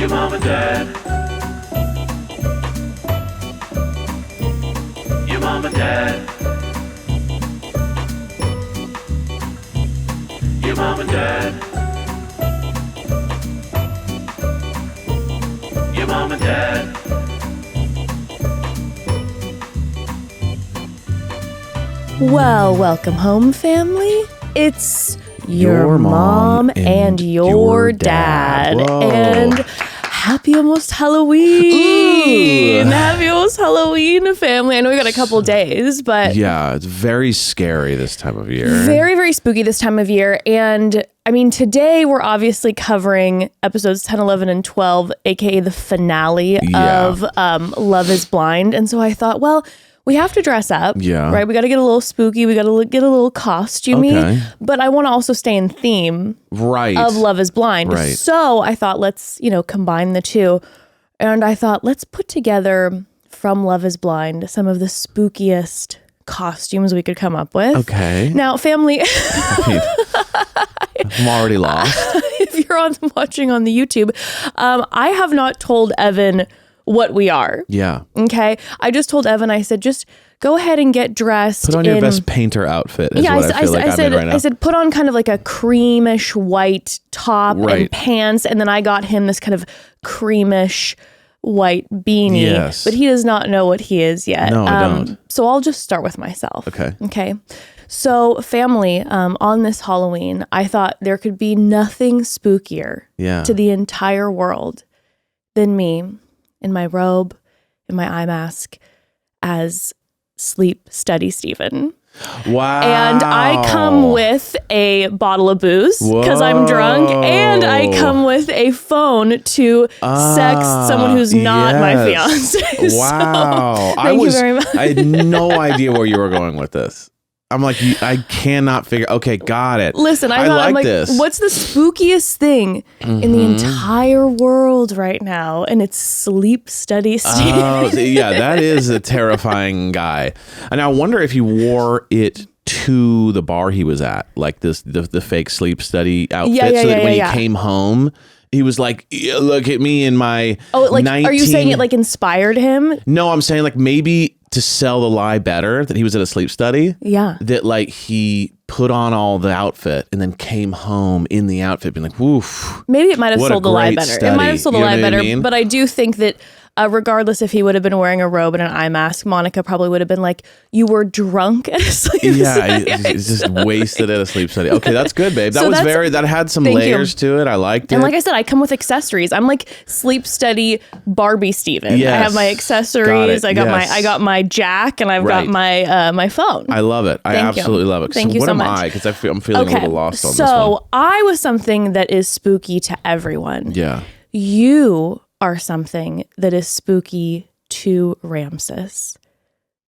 Your mom and dad. Your mom and dad. Your mom and dad. Your mom and dad. Well, welcome home, family. It's your mom and your dad. And happy almost Halloween. Ooh. Happy almost Halloween, family. I know we got a couple days, but... Yeah, it's very scary this time of year. Very, very spooky this time of year. And I mean, today we're obviously covering episodes 10, 11, and 12, aka the finale of Love is Blind. And so I thought, well... we have to dress up, right? We got to get a little spooky. We got to get a little costumey. Okay. But I want to also stay in theme of Love is Blind. Right. So I thought, let's, combine the two. And I thought, let's put together from Love is Blind some of the spookiest costumes we could come up with. Okay. Now, family... I'm already lost. If you're watching on the YouTube, I have not told Evan... what we are. Yeah. Okay. I just told Evan, I said, just go ahead and get dressed. Put on your best painter outfit. Is what I said, right now. I said, put on kind of like a creamish white top and pants. And then I got him this kind of creamish white beanie. Yes. But he does not know what he is yet. No, I don't. So I'll just start with myself. Okay. Okay. So family, on this Halloween, I thought there could be nothing spookier to the entire world than me in my robe, in my eye mask, as Sleep Study Stephen. Wow. And I come with a bottle of booze because I'm drunk, and I come with a phone to sex someone who's not my fiance. Wow. So, thank you very much. I had no idea where you were going with this. I'm like, I cannot figure. Okay, got it. Listen, I'm like this. What's the spookiest thing in the entire world right now? And it's Sleep Study Steve. Oh, yeah, that is a terrifying guy. And I wonder if he wore it to the bar he was at, like the fake sleep study outfit, so that when he came home, he was like, look at me in my 19... Are you saying it like inspired him? No, I'm saying like maybe to sell the lie better that he was at a sleep study. Yeah. That like he put on all the outfit and then came home in the outfit being like, woof. Maybe it might have sold the lie better. Study. It might have sold the lie better, I mean? But I do think that regardless if he would have been wearing a robe and an eye mask, Monica probably would have been like, you were drunk at a sleep study. Yeah, he's just wasted at a sleep study. Okay, that's good, babe. That had some layers to it. I liked it. And like I said, I come with accessories. I'm like Sleep Study Barbie Steven. Yes. I have my accessories. I got my jack, and I've got my phone. I love it. I absolutely love it. Thank you so much. What am I? Because I'm feeling a little lost on this one. So I was something that is spooky to everyone. Yeah. You are something that is spooky to Ramses.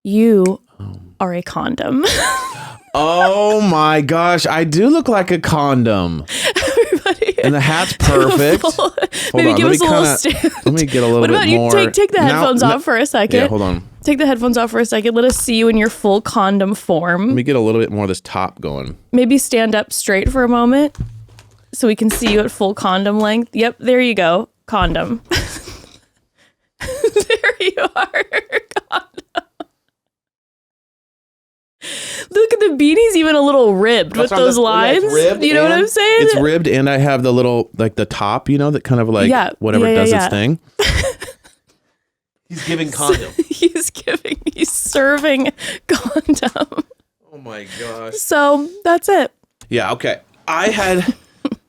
You are a condom. Oh my gosh, I do look like a condom. Everybody. And the hat's perfect. Maybe give us a little stand. Let me get a little bit more. What about you take the headphones off for a second? Yeah, hold on. Take the headphones off for a second. Let us see you in your full condom form. Let me get a little bit more of this top going. Maybe stand up straight for a moment so we can see you at full condom length. Yep, there you go. Condom. There you are. Condom. Look at the beanie's even a little ribbed with those lines. You know what I'm saying? It's ribbed, and I have the little, like the top, that kind of like whatever does its thing. He's giving condom. He's serving condom. Oh my gosh. So that's it. Yeah, okay. I had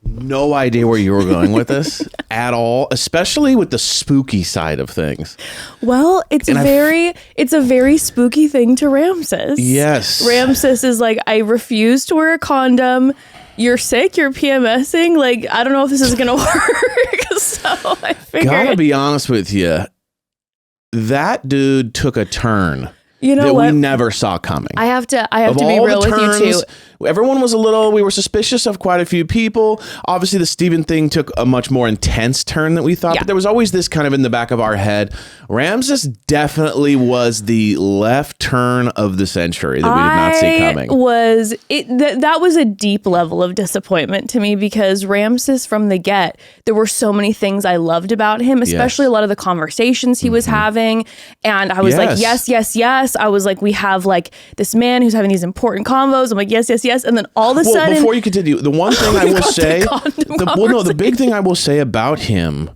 no idea where you were going with this at all, especially with the spooky side of things. Well, it's a very spooky thing to Ramses. Yes. Ramses is like, I refuse to wear a condom. You're sick, you're PMSing. Like, I don't know if this is going to work. So I figured. Gotta be honest with you. That dude took a turn. You know that what? we never saw coming. I have to be real with you too. everyone was we were suspicious of quite a few people. Obviously, the Steven thing took a much more intense turn than we thought, but there was always this kind of in the back of our head. Ramses definitely was the left turn of the century that we did not see coming. That was a deep level of disappointment to me because Ramses from the get, there were so many things I loved about him, especially a lot of the conversations he was having. And I was like, yes, yes, yes. I was like, we have like this man who's having these important convos. I'm like, yes, yes, yes. And then all of a sudden, before you continue, the one thing I will say, the big thing I will say about him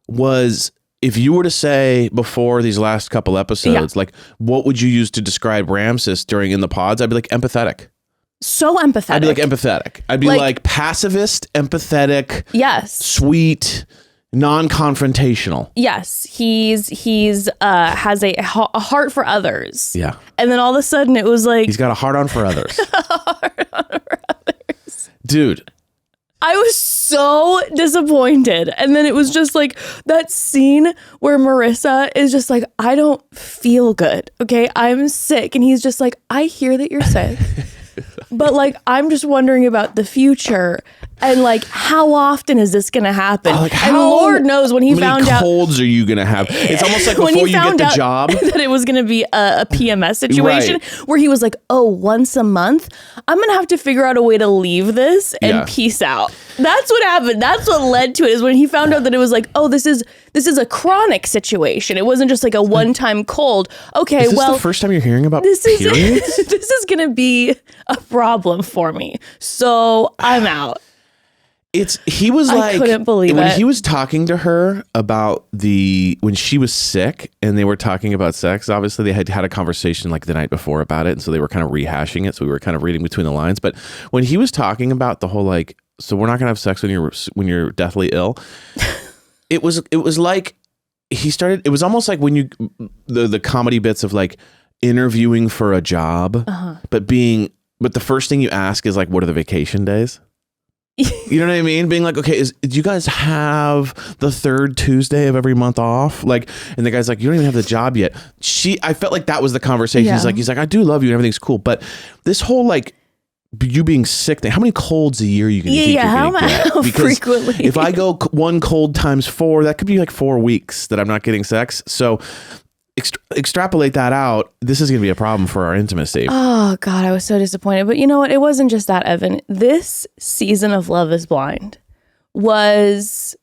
was, if you were to say before these last couple episodes, like, what would you use to describe Ramses in the pods? I'd be like empathetic. So empathetic. I'd be like empathetic. I'd be like pacifist, empathetic. Yes. Sweet. Non-confrontational. Yes, he's has a heart for others. Yeah, and then all of a sudden it was like he's got a heart on for others. Dude, I was so disappointed. And then it was just like that scene where Marissa is just like, I don't feel good. Okay, I'm sick, and he's just like, I hear that you're sick. But like, I'm just wondering about the future and like, how often is this going to happen? And Lord knows when he found out. How many colds are you going to have? It's almost like before you get the job. That it was going to be a PMS situation where he was like, oh, once a month, I'm going to have to figure out a way to leave this and peace out. That's what happened. That's what led to it, is when he found out that it was like, oh, this is a chronic situation. It wasn't just like a one-time cold. Okay, is this the first time you're hearing about periods? This is going to be a problem for me. So I'm out. He was like, I couldn't believe when it. he was talking to her about when she was sick and they were talking about sex. Obviously they had a conversation like the night before about it. And so they were kind of rehashing it. So we were kind of reading between the lines. But when he was talking about the whole, like, so we're not going to have sex when you're deathly ill. It was like it was almost like when the comedy bits of like interviewing for a job, but the first thing you ask is like, what are the vacation days? You know what I mean? Being like, okay, do you guys have the third Tuesday of every month off? Like, and the guy's like, you don't even have the job yet. I felt like that was the conversation. Yeah. He's like, I do love you and everything's cool. But this whole like, you being sick thing, how many colds a year you can think how frequently? If I go one cold times 4, that could be like 4 weeks that I'm not getting sex. So extrapolate that out. This is going to be a problem for our intimacy. Oh God, I was so disappointed. But you know what? It wasn't just that, Evan. This season of Love is Blind was,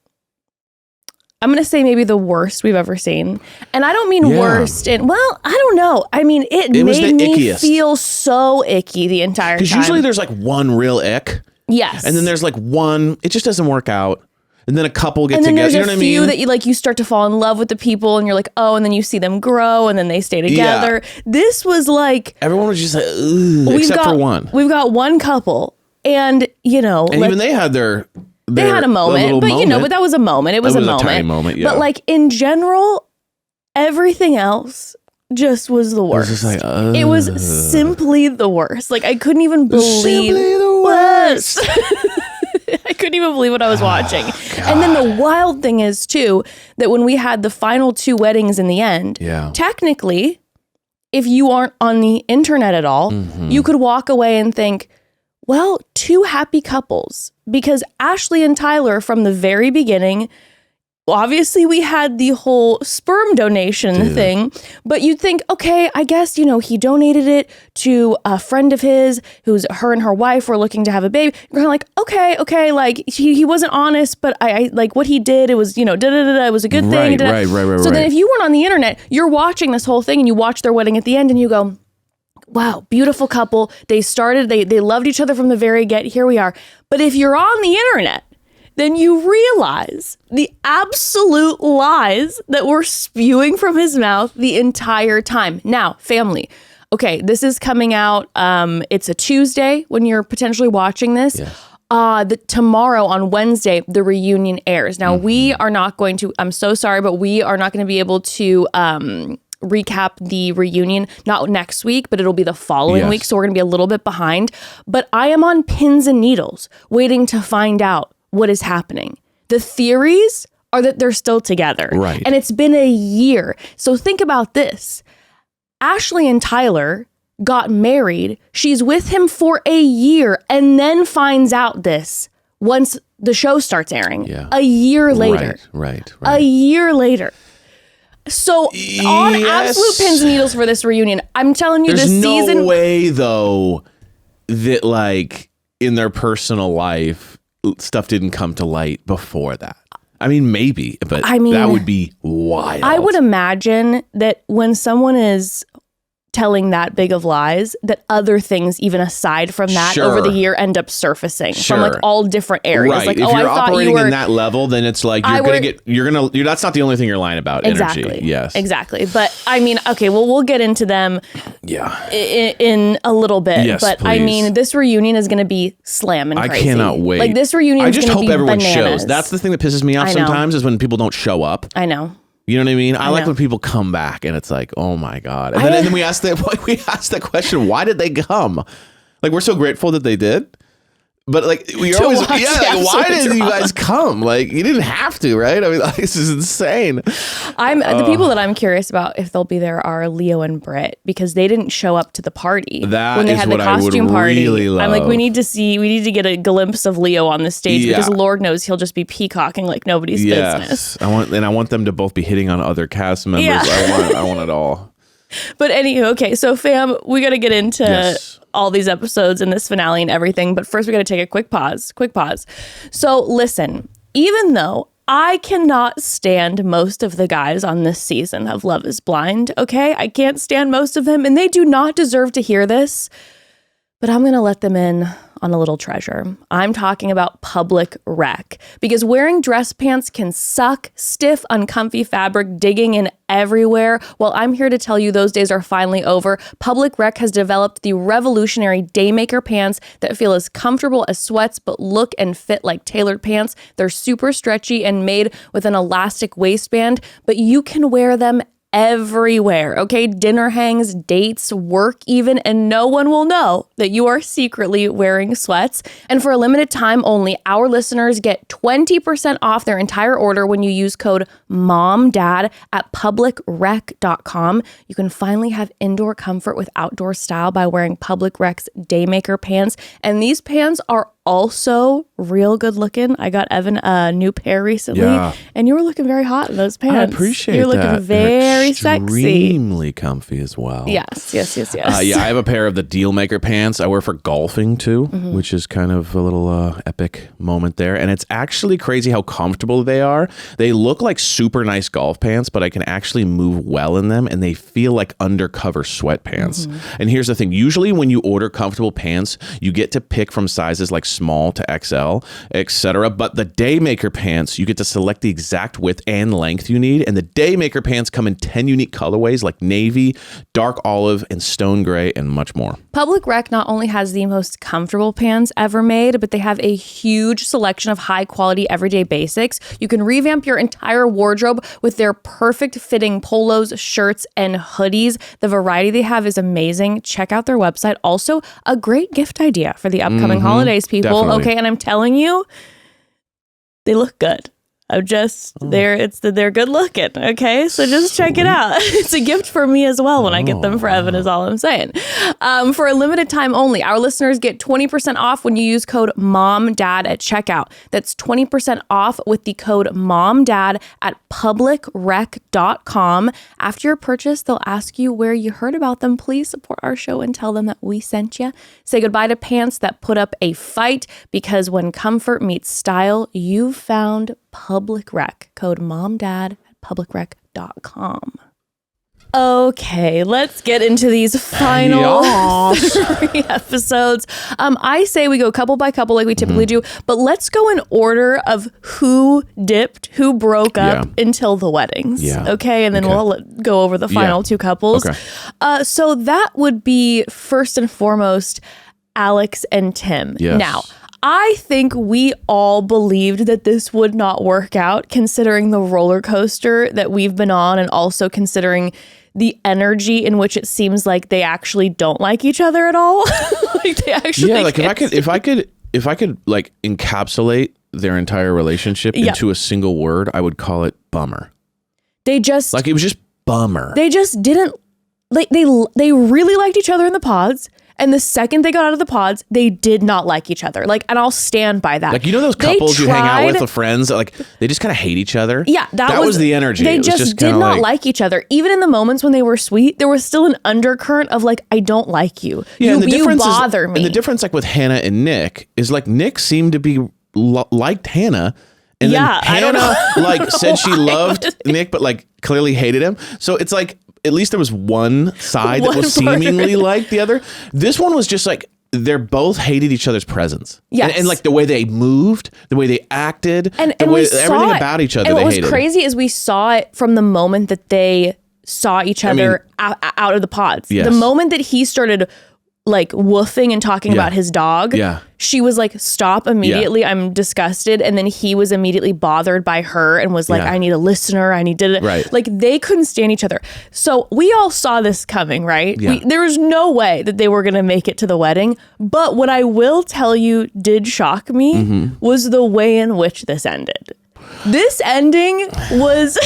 I'm going to say, maybe the worst we've ever seen. And I don't mean worst. And well, I don't know. I mean, it made me feel so icky the entire time. Because usually there's like one real ick. Yes. And then there's like one, it just doesn't work out. And then a couple get together. And then together. there's a few that you start to fall in love with the people, and you're like, oh, and then you see them grow, and then they stay together. Yeah. This was like, everyone was just like, ugh, except for one. We've got one couple, and and even they had they had a moment, but but that was a moment. It was a tiny moment, yeah. But like in general, everything else just was the worst. It was simply the worst. Like I couldn't even believe simply the worst. I couldn't even believe what I was watching. And then the wild thing is too, that when we had the final 2 weddings in the end, technically, if you aren't on the internet at all, you could walk away and think, well, 2 happy couples, because Ashley and Tyler from the very beginning, obviously we had the whole sperm donation thing, but you'd think, okay, I guess, he donated it to a friend of his who's her and her wife were looking to have a baby. You're kind of like, okay, like he wasn't honest, but I like what he did. It was, it was a good thing. Right. So then if you weren't on the internet, you're watching this whole thing and you watch their wedding at the end and you go, wow, beautiful couple. They loved each other from the very get. Here we are. But if you're on the internet, then you realize the absolute lies that were spewing from his mouth the entire time. Now, family, okay, this is coming out. It's a Tuesday when you're potentially watching this. Yes. Tomorrow on Wednesday, the reunion airs. Now, we are not going to, I'm so sorry, but we are not going to be able to recap the reunion, not next week, but it'll be the following week. So we're going to be a little bit behind. But I am on pins and needles waiting to find out what is happening. The theories are that they're still together. Right. And it's been a year. So think about this. Ashley and Tyler got married. She's with him for a year and then finds out this once the show starts airing. Yeah. A year later. Right. A year later. So on absolute pins and needles for this reunion, I'm telling you, There's this season. no way though that like in their personal life stuff didn't come to light before that. I mean, maybe, but that would be wild. I would imagine that when someone is telling that big of lies, that other things, even aside from that, over the year end up surfacing from like all different areas. Right. Like, if you're I thought operating in that level, then it's like that's not the only thing you're lying about. Exactly. Energy. Yes. Exactly. But I mean, okay, well, we'll get into them in a little bit. Yes, but please. I mean, this reunion is going to be slamming crazy. I cannot wait. Like this reunion is going to be I just hope everyone bananas. shows. That's the thing that pisses me off sometimes is when people don't show up. I know. You know what I mean? I like when people come back and it's like, oh my God. And then we ask that question, why did they come? Like, we're so grateful that they did. But like, why did you guys come? Like, you didn't have to, right? I mean, like, this is insane. The people that I'm curious about if they'll be there are Leo and Britt, because they didn't show up to the party when they had the costume party. Really love. I'm like, we need to get a glimpse of Leo on the stage because Lord knows he'll just be peacocking like nobody's business. I want them to both be hitting on other cast members. Yeah. I want it all. But anywho, okay, so fam, we got to get into all these episodes and this finale and everything. But first, we got to take a quick pause. So listen, even though I cannot stand most of the guys on this season of Love is Blind, okay? I can't stand most of them, and they do not deserve to hear this. But I'm going to let them in on a little treasure. I'm talking about Public Rec, because wearing dress pants can suck, stiff, uncomfy fabric digging in everywhere. Well, I'm here to tell you those days are finally over. Public Rec has developed the revolutionary Daymaker pants that feel as comfortable as sweats but look and fit like tailored pants. They're super stretchy and made with an elastic waistband, but you can wear them everywhere, okay? Dinner hangs, dates, work even, and no one will know that you are secretly wearing sweats. And for a limited time only, our listeners get 20% off their entire order when you use code MOMDAD at publicrec.com. You can finally have indoor comfort with outdoor style by wearing Public Rec's Daymaker pants. And these pants are also real good looking. I got Evan a new pair recently, and you were looking very hot in those pants. I appreciate that. You're looking very sexy. Extremely comfy as well. Yes. I have a pair of the Dealmaker pants I wear for golfing too, which is kind of a little epic moment there. And it's actually crazy how comfortable they are. They look like super nice golf pants, but I can actually move well in them, and they feel like undercover sweatpants. And here's the thing. Usually when you order comfortable pants, you get to pick from sizes like small to XL, etc. But the Daymaker pants, you get to select the exact width and length you need. And the Daymaker pants come in 10 unique colorways like navy, dark olive, and stone gray, and much more. Public Rec not only has the most comfortable pants ever made, but they have a huge selection of high quality everyday basics. You can revamp your entire wardrobe with their perfect fitting polos, shirts, and hoodies. The variety they have is amazing. Check out their website. Also, a great gift idea for the upcoming holidays, people. Definitely. Okay, and I'm telling you, they look good. They're good looking. Okay, so just check it out. It's a gift for me as well when I get them for Evan, is all I'm saying. For a limited time only, our listeners get 20% off when you use code MOMDAD at checkout. That's 20% off with the code MOMDAD at publicrec.com. After your purchase, they'll ask you where you heard about them. Please support our show and tell them that we sent you. Say goodbye to pants that put up a fight, because when comfort meets style, you've found Public Rec. Code MOMDAD at publicrec.com. Okay, let's get into these final 3 episodes. I say we go couple by couple like we typically do, but let's go in order of who dipped, who broke up until the weddings. Okay, and then we'll go over the final 2 couples. Okay. So that would be first and foremost Alex and Tim. Yes. Now, I think we all believed that this would not work out, considering the roller coaster that we've been on, and also considering the energy in which it seems like they actually don't like each other at all. Like they actually like if I could like encapsulate their entire relationship into a single word, I would call it bummer. They just like it was just bummer. They just didn't like they really liked each other in the pods. And the second they got out of the pods, they did not like each other. Like, and I'll stand by that. Like, you know those couples you hang out with friends, like they just kind of hate each other? Yeah, that was the energy. They just did not like each other. Even in the moments when they were sweet, there was still an undercurrent of like, I don't like you. Yeah, you bother me. And the difference like with Hannah and Nick is like Nick seemed to be liked Hannah. And then Hannah like said she loved Nick, but like clearly hated him. So it's like, at least there was one side that was seemingly like the other. This one was just like, they're both hated each other's presence. Yes. And like the way they moved, the way they acted, and everything about each other, and they hated. what was crazy is we saw it from the moment that they saw each other out of the pods. Yes. The moment that he started like woofing and talking about his dog, she was like, stop immediately. I'm disgusted. And then he was immediately bothered by her and was like, I need a listener. I need to, like, they couldn't stand each other. So we all saw this coming, right? Yeah. There was no way that they were going to make it to the wedding. But what I will tell you did shock me was the way in which this ended. This ending was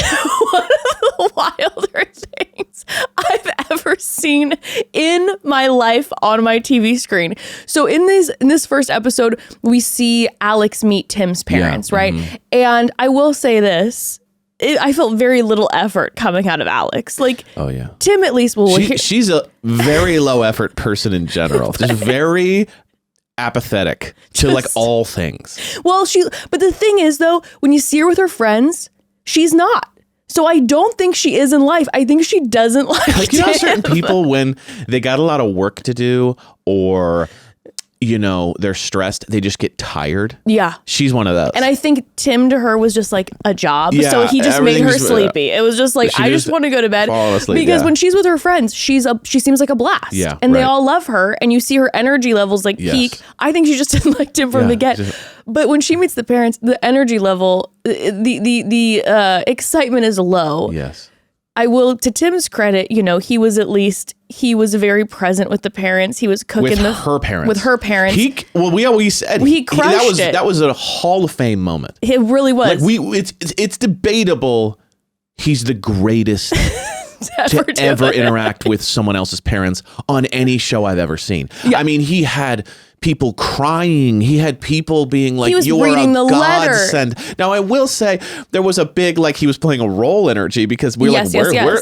one of the wilder things I've ever seen in my life on my TV screen. So in this first episode, we see Alex meet Tim's parents, right? And I will say this. I felt very little effort coming out of Alex. Like, Tim at least will. She's a very low effort person in general. Just very apathetic to like all things. Well, but the thing is though, when you see her with her friends, she's not. So I don't think she is in life. I think she doesn't like you know, certain people when they got a lot of work to do or you know, they're stressed, they just get tired. Yeah. She's one of those. And I think Tim to her was just like a job. Yeah, so he just made her sleepy. It was just like, I just want to go to bed. Because when she's with her friends, she seems like a blast. Yeah. And they all love her. And you see her energy levels like peak. I think she just didn't like Tim from the get. But when she meets the parents, the energy level, the excitement is low. Yes. I will, to Tim's credit, you know, he was very present with the parents. He was cooking with her parents. With her parents. We always said he crushed it. That was a Hall of Fame moment. It really was. Like it's debatable. He's the greatest to ever interact with someone else's parents on any show I've ever seen. Yeah. I mean, he had people crying. He had people being like, "You are a godsend." Now, I will say there was a big like he was playing a role energy because we were like,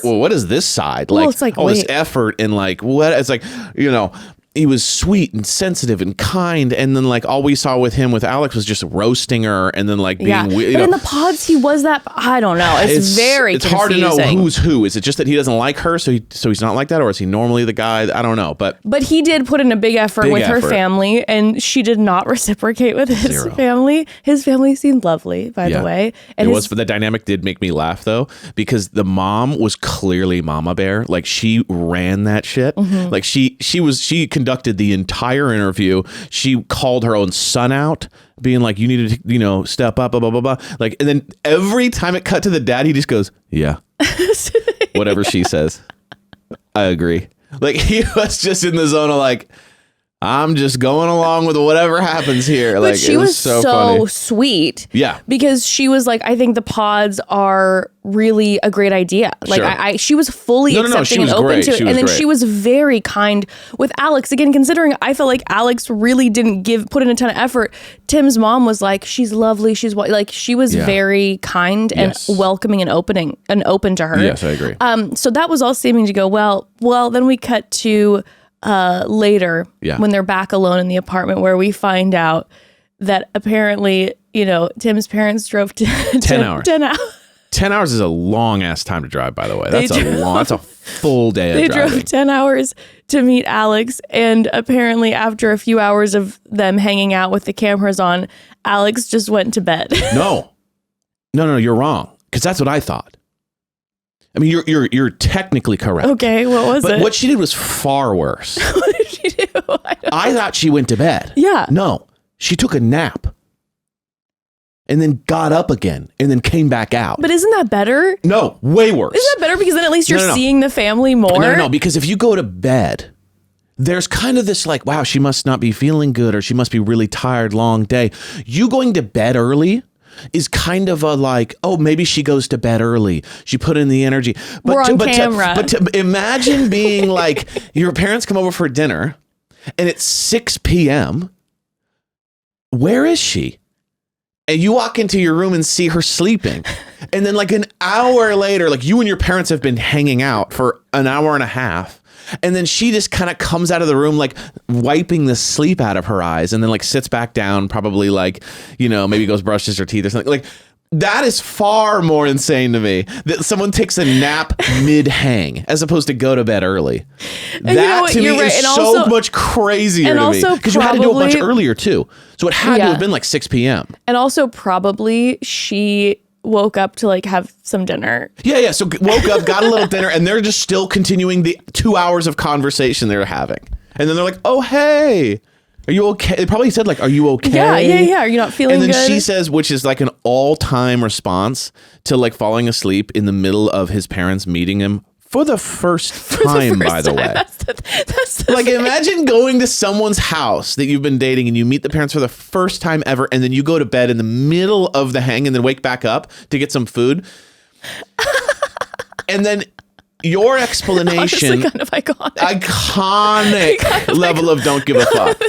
what is this side? Like, it's like all this effort and like what? It's like, you know. He was sweet and sensitive and kind, and then like all we saw with Alex was just roasting her, and then like being weird. But in the pods, he was that. I don't know. It's very confusing. Hard to know who's who. Is it just that he doesn't like her, so he's not like that, or is he normally the guy? I don't know. But he did put in a big effort with her family, and she did not reciprocate with his family. His family seemed lovely, by the way. And but the dynamic did make me laugh though, because the mom was clearly Mama Bear. Like she ran that shit. Mm-hmm. Like she conducted the entire interview. She called her own son out, being like, "You need to, you know, step up, blah, blah, blah, blah." Like, and then every time it cut to the dad, he just goes, "Yeah." Whatever she says. I agree. Like he was just in the zone of like, I'm just going along with whatever happens here. But like she was so sweet. Yeah. Because she was like, I think the pods are really a great idea. Like she was fully accepting and open to it. And then she was very kind with Alex. Again, considering I felt like Alex really didn't put in a ton of effort. Tim's mom was like, she's lovely. She's like, she was very kind and welcoming and open to her. Yes, I agree. So that was all seeming to go well. Well, then we cut to later when they're back alone in the apartment, where we find out that apparently, you know, Tim's parents drove 10 hours. 10 hours is a long ass time to drive, by the way. That's a full day of driving. They drove 10 hours to meet Alex, and apparently after a few hours of them hanging out with the cameras on, Alex just went to bed. No, you're wrong, because that's what I thought. I mean, you're technically correct. Okay, what was it? But what she did was far worse. What did she do? I thought she went to bed. Yeah. No, she took a nap and then got up again and then came back out. But isn't that better? No, way worse. Isn't that better? Because then at least you're seeing the family more. No, because if you go to bed, there's kind of this like, wow, she must not be feeling good, or she must be really tired, long day. You going to bed early is kind of a like, oh, maybe she goes to bed early. She put in the energy. But we're on camera. But to imagine being like, your parents come over for dinner and it's 6 p.m. Where is she? And you walk into your room and see her sleeping. And then like an hour later, like you and your parents have been hanging out for an hour and a half. And then she just kind of comes out of the room, like wiping the sleep out of her eyes, and then like sits back down, probably like, you know, maybe goes brushes her teeth or something. Like that is far more insane to me that someone takes a nap mid-hang as opposed to go to bed early. That to me is so much crazier to me, because you had to do it much earlier too. So it had to have been like 6 p.m. And also probably she woke up to like have some dinner. Yeah. So woke up, got a little dinner, and they're just still continuing the 2 hours of conversation they're having. And then they're like, oh, hey, are you okay? They probably said like, are you okay? Yeah. Are you not feeling good? And then she says, which is like an all-time response to like falling asleep in the middle of his parents meeting him for the first time, by the way. That's the like, thing. imagine going to someone's house that you've been dating and you meet the parents for the first time ever, and then you go to bed in the middle of the hang and then wake back up to get some food. And then your explanation, honestly, kind of iconic level of don't give a fuck.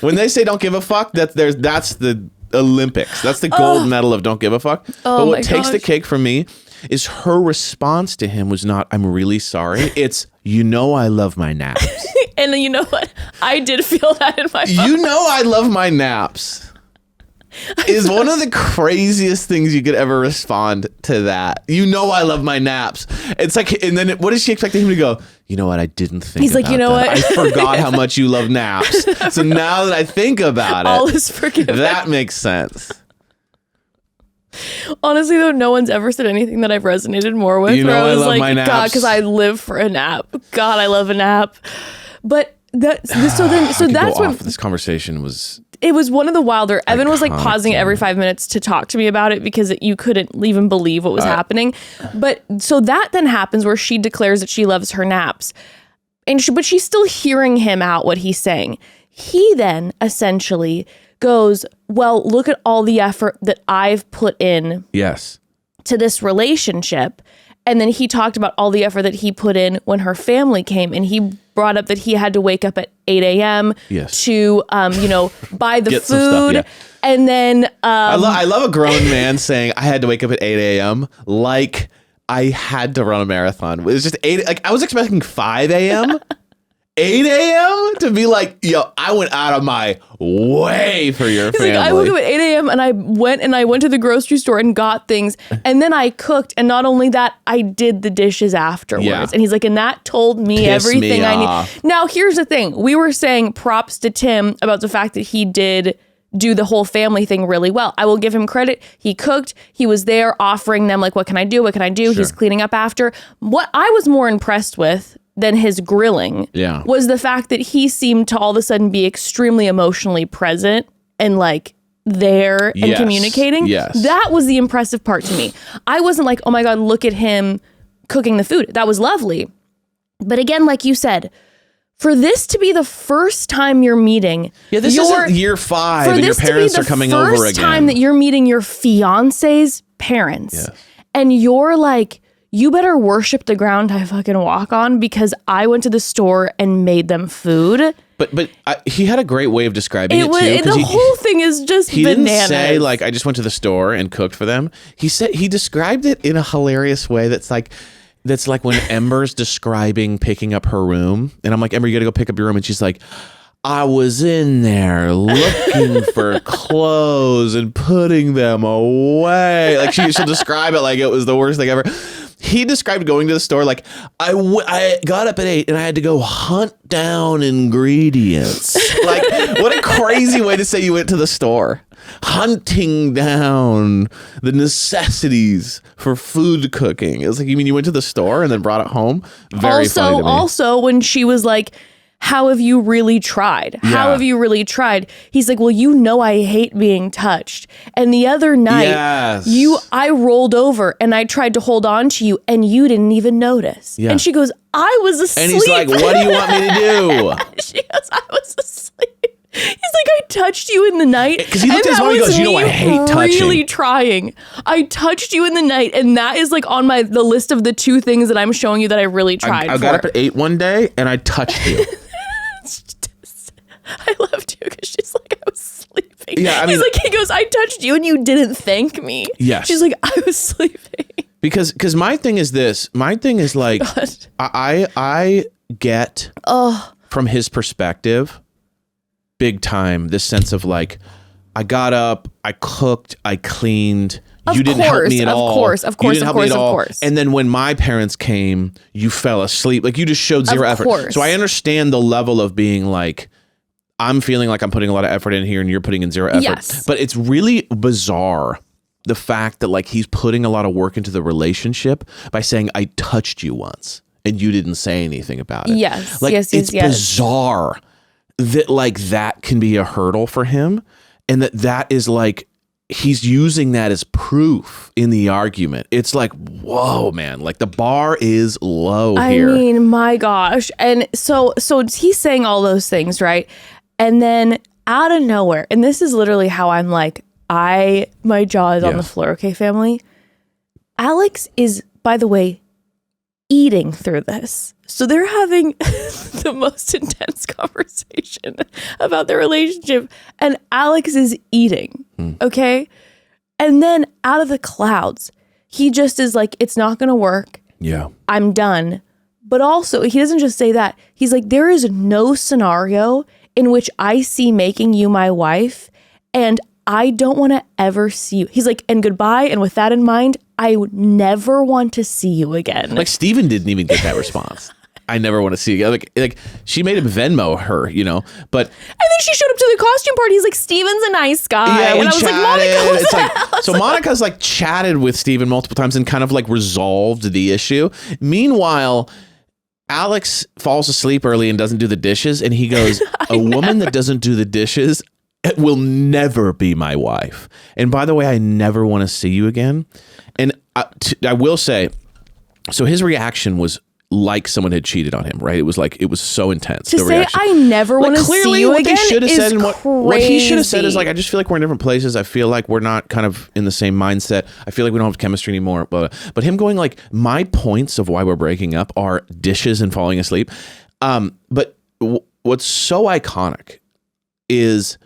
When they say don't give a fuck, that's the Olympics. That's the gold medal of don't give a fuck. But what takes the cake for me is her response to him was not, I'm really sorry. It's, you know, I love my naps. And you know what? I did feel that in my phone. You know, I love my naps is one of the craziest things you could ever respond to that. You know, I love my naps. It's like, and then what is she expecting him to go? You know what? I didn't think He's like, you know that. what? I forgot how much you love naps. So now that I think about it, all is forgiven. That makes sense. Honestly, though, no one's ever said anything that I've resonated more with. You know, where I was love like, my naps. God, because I live for a nap. God, I love a nap. But that's when this conversation was. It was one of the wilder. Evan was like Iconic, pausing it every 5 minutes to talk to me about it because you couldn't even believe what was happening. But so that then happens where she declares that she loves her naps, but she's still hearing him out what he's saying. He then essentially goes, well, look at all the effort that I've put in to this relationship. And then he talked about all the effort that he put in when her family came, and he brought up that he had to wake up at 8 a.m. To, buy the food. And then I love a grown man saying I had to wake up at 8 a.m. like I had to run a marathon. It was just 8. Like I was expecting 5 a.m. 8 a.m. to be like, yo, I went out of my way for your family. Like, I woke up at 8 a.m. and I went to the grocery store and got things. And then I cooked. And not only that, I did the dishes afterwards. Yeah. And he's like, and that told me everything I need. Now, here's the thing. We were saying props to Tim about the fact that he did do the whole family thing really well. I will give him credit. He cooked. He was there offering them like, what can I do? What can I do? Sure. He's cleaning up after. What I was more impressed with than his grilling was the fact that he seemed to all of a sudden be extremely emotionally present and like there and communicating. Yes. That was the impressive part to me. I wasn't like, oh my God, look at him cooking the food. That was lovely. But again, like you said, for this to be the first time you're meeting. Yeah, this isn't year 5 and your parents are coming over again. First time that you're meeting your fiance's parents and you're like, you better worship the ground I fucking walk on because I went to the store and made them food. But he had a great way of describing it too. The whole thing is just he bananas. Didn't say like I just went to the store and cooked for them. He said he described it in a hilarious way that's like when Ember's describing picking up her room, and I'm like, Ember, you gotta go pick up your room, and she's like, I was in there looking for clothes and putting them away. Like she'll describe it like it was the worst thing ever. He described going to the store like, I got up at 8 and I had to go hunt down ingredients. Like, what a crazy way to say you went to the store. Hunting down the necessities for food cooking. It was like, you mean you went to the store and then brought it home? Very funny to me. Also, when she was like, how have you really tried? How have you really tried? He's like, well, you know I hate being touched. And the other night, I rolled over and I tried to hold on to you and you didn't even notice. Yeah. And she goes, I was asleep. And he's like, what do you want me to do? She goes, I was asleep. He's like, I touched you in the night. Because he looked at his mom and he goes, I hate touching. Really trying. I touched you in the night, and that is like on the list of the 2 things that I'm showing you that I really tried I got up at 8 one day, and I touched you. I loved you because she's like, I was sleeping. Yeah, I mean, he goes, I touched you and you didn't thank me. Yes. She's like, I was sleeping. Because my thing is this. My thing is like, I get from his perspective, big time, this sense of like, I got up, I cooked, I cleaned. You didn't help me at all. Of course. And then when my parents came, you fell asleep. Like you just showed zero effort. So I understand the level of being like, I'm feeling like I'm putting a lot of effort in here and you're putting in zero effort. Yes. But it's really bizarre, the fact that like he's putting a lot of work into the relationship by saying, I touched you once and you didn't say anything about it. Yes. Like yes. it's bizarre that like that can be a hurdle for him, and that is like he's using that as proof in the argument. It's like, whoa, man, like the bar is low here. I mean, my gosh. And so he's saying all those things, right? And then out of nowhere, and this is literally how I'm like, my jaw is on the floor, okay, family? Alex is, by the way, eating through this. So they're having the most intense conversation about their relationship, and Alex is eating, okay? And then out of the clouds, he just is like, it's not going to work. Yeah. I'm done. But also, he doesn't just say that. He's like, there is no scenario in which I see making you my wife, and I don't want to ever see you. He's like, and goodbye. And with that in mind, I would never want to see you again. Like Steven didn't even get that response. I never want to see you. Like she made him Venmo her, you know, but. And then she showed up to the costume party. He's like, Steven's a nice guy. Yeah, and I was chatted. like, Monica, so Monica's like chatted with Steven multiple times and kind of like resolved the issue. Meanwhile, Alex falls asleep early and doesn't do the dishes. And he goes, a woman that doesn't do the dishes will never be my wife. And by the way, I never want to see you again. And I will say, so his reaction was like someone had cheated on him, right? It was so intense. To say I never want to see you again is what he should have said is like, I just feel like we're in different places. I feel like we're not kind of in the same mindset. I feel like we don't have chemistry anymore. But him going like, my points of why we're breaking up are dishes and falling asleep. But what's so iconic is,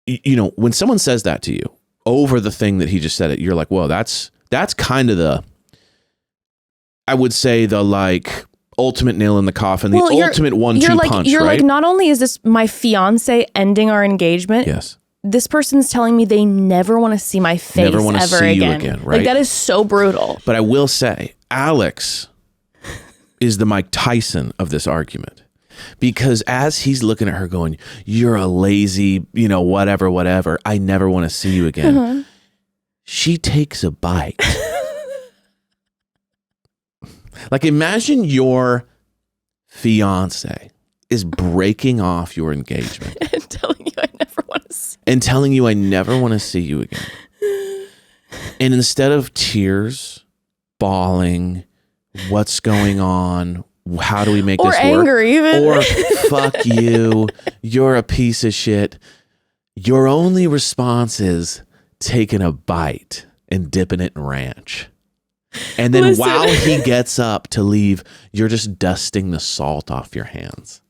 you know, when someone says that to you over the thing that he just said, you're like, well, that's kind of I would say the like ultimate nail in the coffin, the ultimate 1-2 punch, you're right? like, not only is this my fiance ending our engagement, yes, this person's telling me they never want to see my face ever again. Right? Like that is so brutal. But I will say, Alex is the Mike Tyson of this argument. Because as he's looking at her going, you're a lazy, you know, whatever, I never want to see you again. She takes a bite. Like imagine your fiance is breaking off your engagement. And telling you I never want to see And telling you I never want to see you again. And instead of tears, bawling, what's going on? How do we make this work? Or anger even. Or fuck you. You're a piece of shit. Your only response is taking a bite and dipping it in ranch. And then while he gets up to leave, you're just dusting the salt off your hands.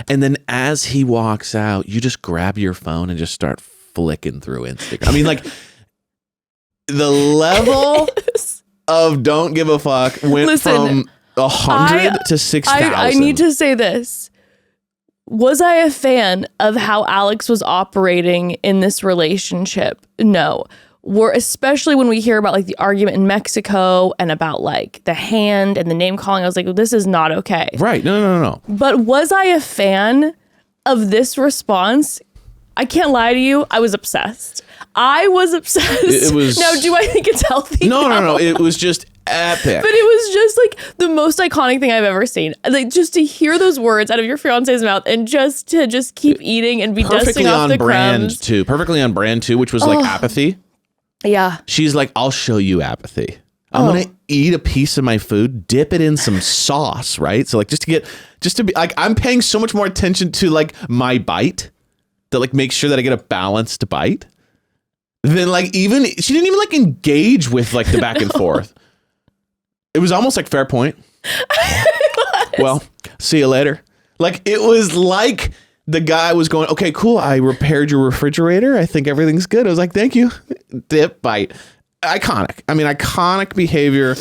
And then as he walks out, you just grab your phone and just start flicking through Instagram. I mean, like the level of don't give a fuck went from 100 to 6,000. I need to say this. Was I a fan of how Alex was operating in this relationship? No. Especially when we hear about like the argument in Mexico and about like the hand and the name calling, I was like, well, this is not okay. Right. No. But was I a fan of this response? I can't lie to you. I was obsessed. It was. Now, do I think it's healthy? No. It was just epic. But it was just like the most iconic thing I've ever seen. Like just to hear those words out of your fiance's mouth and just to keep eating and be dusting off the crumbs. Perfectly on brand too, which was like apathy. Yeah. She's like, I'll show you apathy. I'm going to eat a piece of my food, dip it in some sauce, right? So like just to be like, I'm paying so much more attention to like my bite that like makes sure that I get a balanced bite, then like she didn't even like engage with like the back and forth. It was almost like fair point. Well, see you later. Like it was like the guy was going, okay, cool. I repaired your refrigerator. I think everything's good. I was like, thank you. Dip, bite. Iconic. I mean, iconic behavior.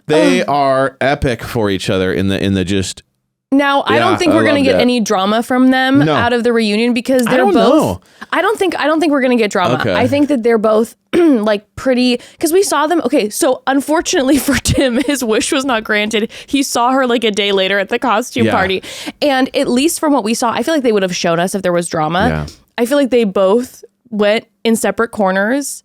They are epic for each other in the just. Now, I don't think we're going to get any drama from them out of the reunion because they're both. Know. I don't think we're going to get drama. Okay. I think that they're both like pretty, because we saw them. Okay, so unfortunately for Tim, his wish was not granted. He saw her like a day later at the costume party. And at least from what we saw, I feel like they would have shown us if there was drama. Yeah. I feel like they both went in separate corners.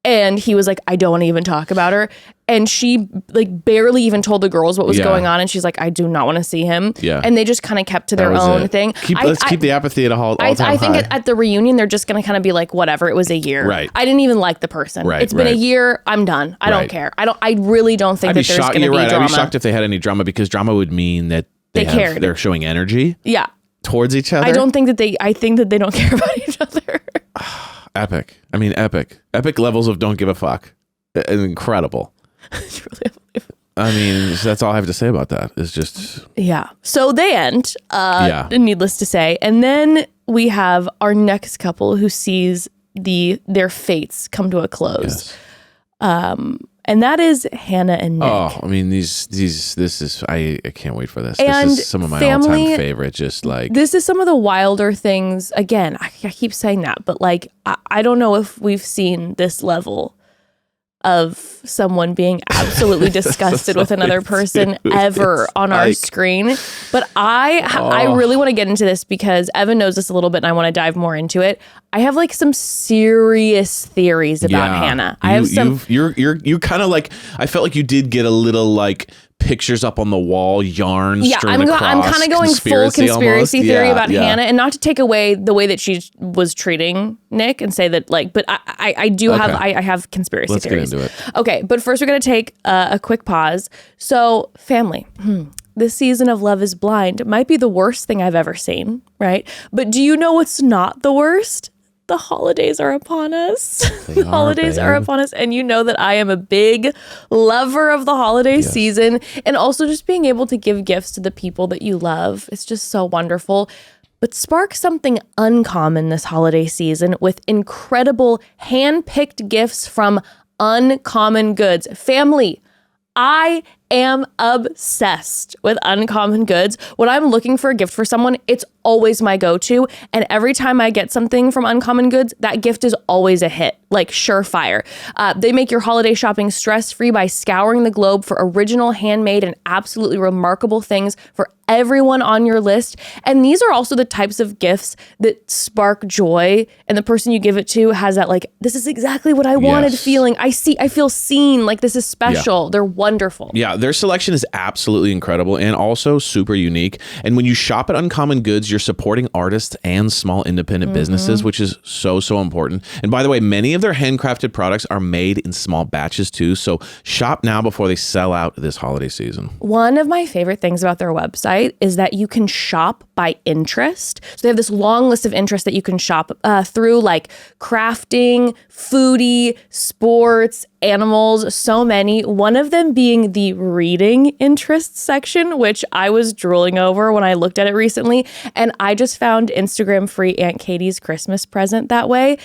And he was like, I don't want to even talk about her. And she like barely even told the girls what was going on. And she's like, I do not want to see him. Yeah. And they just kind of kept to their own thing. Let's keep the apathy at all time I think at the reunion, they're just going to kind of be like, whatever, it was a year. Right. I didn't even like the person. Right. It's been a year. I'm done. I don't care. I really don't think that there's going to be drama. I'd be shocked if they had any drama because drama would mean that they cared. They're showing energy. Yeah. Towards each other. I think that they don't care about each other. Epic. I mean, epic. Epic levels of don't give a fuck. Incredible. I mean, that's all I have to say about that. It's just... Yeah. So they end, needless to say. And then we have our next couple who sees their fates come to a close. Yes. And that is Hannah and Nick. Oh, I mean, this is, I can't wait for this. And this is some of my all-time favorite, just like. This is some of the wilder things. Again, I keep saying that, but like, I don't know if we've seen this level of someone being absolutely disgusted with another person ever on our screen. But I really want to get into this because Evan knows this a little bit and I want to dive more into it. I have like some serious theories about Hannah. You kind of like, I felt like you did get a little like pictures up on the wall, yarns. Yeah, I'm kind of going full conspiracy theory about Hannah, and not to take away the way that she was treating Nick and say that like, but I do have I have conspiracy theories. Let's get into it. Okay, but first we're gonna take a quick pause. So family. This season of Love is Blind might be the worst thing I've ever seen, right? But do you know what's not the worst? The holidays are upon us. The holidays are upon us. And you know that I am a big lover of the holiday season. And also just being able to give gifts to the people that you love. It's just so wonderful. But spark something uncommon this holiday season with incredible hand-picked gifts from Uncommon Goods. Family, I am obsessed with Uncommon Goods. When I'm looking for a gift for someone, it's always my go-to. And every time I get something from Uncommon Goods, that gift is always a hit, like surefire. They make your holiday shopping stress-free by scouring the globe for original, handmade, and absolutely remarkable things for everyone on your list. And these are also the types of gifts that spark joy. And the person you give it to has that like, this is exactly what I wanted feeling. I feel seen, like this is special. Yeah. They're wonderful. Yeah, their selection is absolutely incredible and also super unique. And when you shop at Uncommon Goods, you're supporting artists and small independent businesses, which is so, so important. And by the way, many of their handcrafted products are made in small batches too. So shop now before they sell out this holiday season. One of my favorite things about their website is that you can shop by interest. So they have this long list of interests that you can shop through, like crafting, foodie, sports, animals, so many. One of them being the reading interests section, which I was drooling over when I looked at it recently. And I just found Instagram free Aunt Katie's Christmas present that way.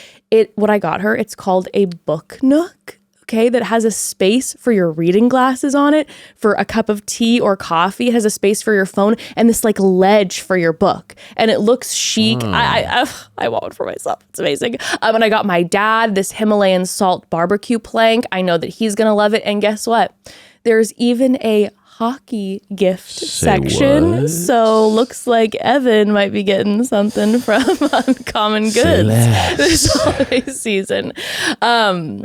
What I got her, it's called a book nook. Okay, that has a space for your reading glasses on it, for a cup of tea or coffee. It has a space for your phone and this like ledge for your book. And it looks chic. I want one for myself. It's amazing. And I got my dad this Himalayan salt barbecue plank. I know that he's going to love it. And guess what? There's even a hockey gift section. What? So looks like Evan might be getting something from Uncommon Goods this holiday season.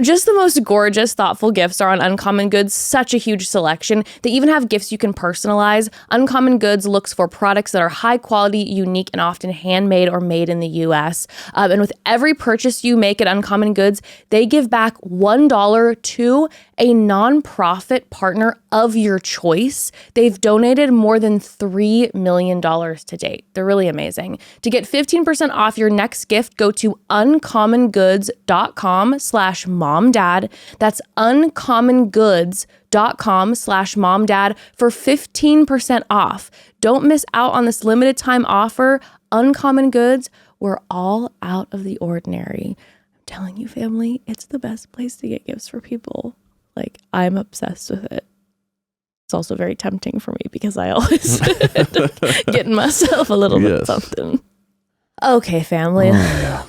Just the most gorgeous, thoughtful gifts are on Uncommon Goods. Such a huge selection. They even have gifts you can personalize. Uncommon Goods looks for products that are high quality, unique, and often handmade or made in the U.S. And with every purchase you make at Uncommon Goods, they give back $1 to a nonprofit partner of your choice. They've donated more than $3 million to date. They're really amazing. To get 15% off your next gift, go to uncommongoods.com/momdad. That's uncommongoods.com/momdad for 15% off. Don't miss out on this limited time offer. Uncommon Goods, we're all out of the ordinary. I'm telling you, family, it's the best place to get gifts for people. Like, I'm obsessed with it. It's also very tempting for me because I always end up getting myself a little bit something. Okay, family.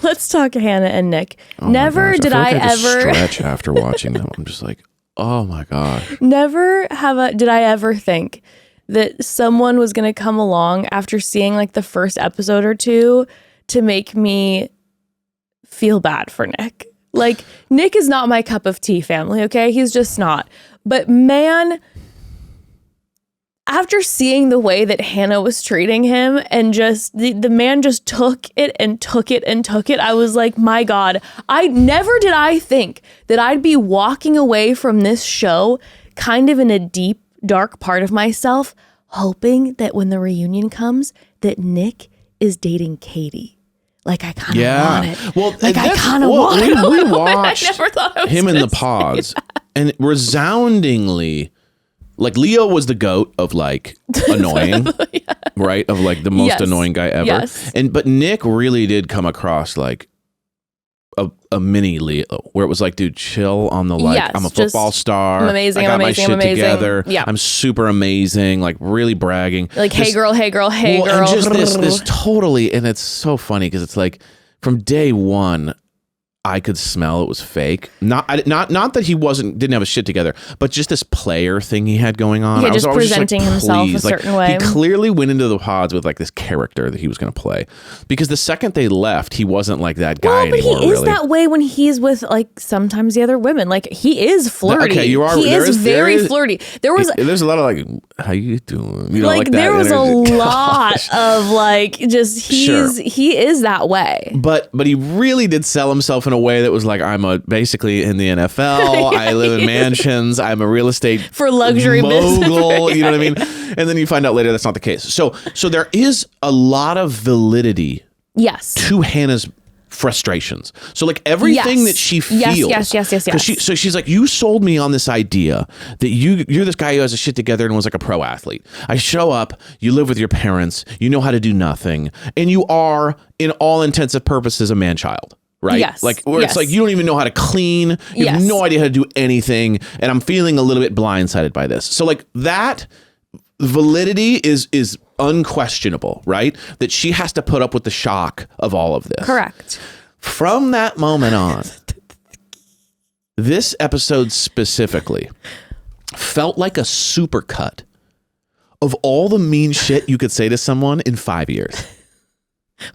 Let's talk Hannah and Nick. Never did I ever stretch after watching them. I'm just like, oh my gosh. Did I ever think that someone was going to come along after seeing like the first episode or two to make me feel bad for Nick. Like, Nick is not my cup of tea, family, okay? He's just not. But man, after seeing the way that Hannah was treating him and just the man just took it and took it and took it, I was like, my God, never did I think that I'd be walking away from this show kind of in a deep, dark part of myself, hoping that when the reunion comes, that Nick is dating Katie. Like, I kind of want it. Well, like, I kind of want it. We watched I never thought I was him in the pods, and resoundingly, like, Leo was the GOAT of like annoying, right? Of like the most annoying guy ever. Yes. But Nick really did come across like a mini Leo, where it was like, dude, chill on the like, Yes, I'm a football star. I'm amazing. I got I'm amazing. my shit I'm amazing. together. Yeah. I'm super amazing. Like, really bragging. Like, hey girl, hey girl, hey girl. And just this totally, and it's so funny because it's like from day one, I could smell it was fake. Not that he didn't have his shit together, but just this player thing he had going on. Yeah, I was just presenting himself a certain way. He clearly went into the pods with like this character that he was going to play, because the second they left, he wasn't like that guy anymore. But he is that way when he's with like sometimes the other women. Like, he is flirty. Okay, you are. He is very flirty. There's a lot of like, how you doing? You know, like that there was energy. a lot of like, just he is that way. But he really did sell himself in a way that was like, I'm basically in the NFL. I live in mansions. I'm a real estate for luxury mogul. business. You know what I mean? And then you find out later that's not the case. So there is a lot of validity. Yes. To Hannah's frustrations. So like everything that she feels. Yes. So she's like, you sold me on this idea that you're this guy who has his shit together and was like a pro athlete. I show up, you live with your parents, you know how to do nothing, and you are, in all intents and purposes, a man-child. Right? Yes. Like, where it's like, you don't even know how to clean. You have no idea how to do anything. And I'm feeling a little bit blindsided by this. So like that validity is unquestionable, right? That she has to put up with the shock of all of this. Correct. From that moment on, this episode specifically felt like a supercut of all the mean shit you could say to someone in 5 years.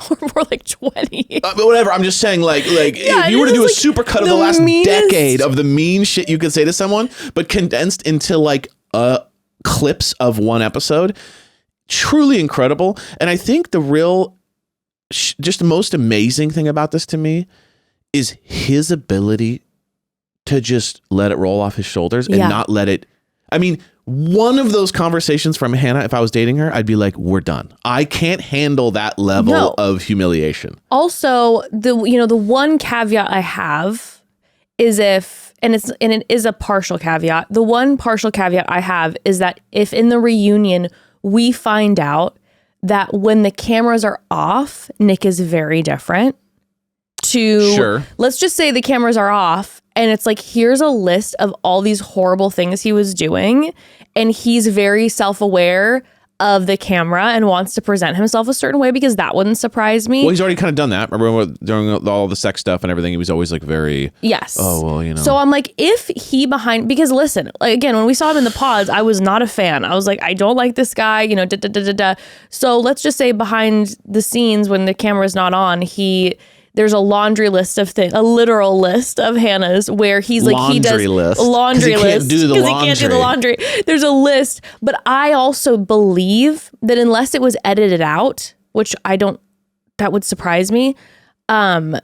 Or more like 20. But whatever. I'm just saying, like if you were to do a supercut of the last decade of the mean shit you could say to someone, but condensed into like clips of one episode, truly incredible. And I think the real, just the most amazing thing about this to me is his ability to just let it roll off his shoulders and not let it. I mean, one of those conversations from Hannah, if I was dating her, I'd be like, we're done. I can't handle that level of humiliation. Also, the one caveat I have is it is a partial caveat. The one partial caveat I have is that if in the reunion we find out that when the cameras are off, Nick is very different let's just say the cameras are off and it's like, here's a list of all these horrible things he was doing, and he's very self-aware of the camera and wants to present himself a certain way, because that wouldn't surprise me. Well, he's already kind of done that. Remember during all the sex stuff and everything, he was always like very... Yes. Oh, well, you know. So I'm like, if he because listen, like, again, when we saw him in the pods, I was not a fan. I was like, I don't like this guy, you know, So let's just say behind the scenes when the camera's not on, there's a laundry list of things, a literal list of Hannah's where he's like, laundry he does list. A laundry list because he can't do the laundry. There's a list, but I also believe that unless it was edited out, which that would surprise me. I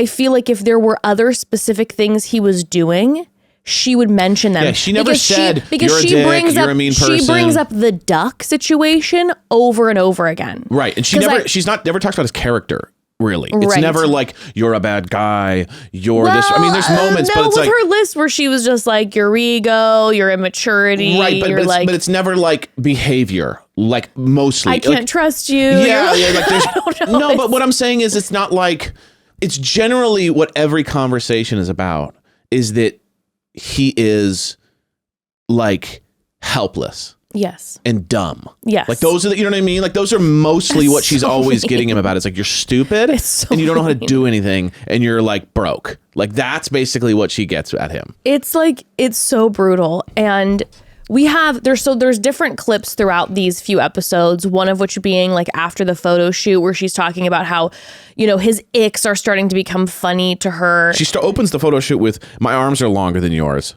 feel like if there were other specific things he was doing she would mention them. Yeah, she never said, because you're a she dick, brings you're up, a mean person. She brings up the duck situation over and over again. Right. And she's never talks about his character. Really. It's Right. never like, you're a bad guy. You're this. I mean, there's moments, but it's with like her list where she was just like, your ego, your immaturity. Right. But it's never like behavior. Like mostly. I can't trust you. Yeah. Like there's, I don't know. no, but what I'm saying is it's not like, it's generally what every conversation is about is that he is like helpless. Yes. And dumb. Yes. Like those are you know what I mean? Like those are mostly what she's always getting him about. It's like you're stupid and you don't know how to do anything and you're like broke. Like that's basically what she gets at him. It's like, it's so brutal. And there's different clips throughout these few episodes, one of which being like after the photo shoot where she's talking about how, his icks are starting to become funny to her. She opens the photo shoot with, my arms are longer than yours.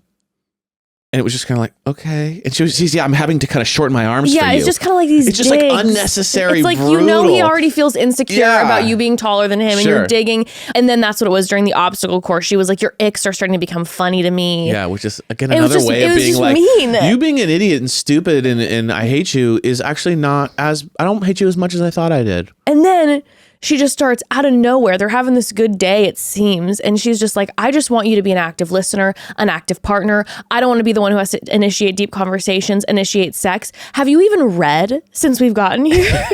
And it was just kind of like, okay. And she's I'm having to kind of shorten my arms for you. Yeah, it's just kind of like these It's just digs. like unnecessary, It's like, brutal. he already feels insecure about you being taller than him and you're digging. And then that's what it was during the obstacle course. She was like, your icks are starting to become funny to me. Yeah, which is, again, another way of being like, mean. You being an idiot and stupid and I hate you is actually not I don't hate you as much as I thought I did. And then she just starts out of nowhere. They're having this good day, it seems. And she's just like, I just want you to be an active listener, an active partner. I don't want to be the one who has to initiate deep conversations, initiate sex. Have you even read since we've gotten here?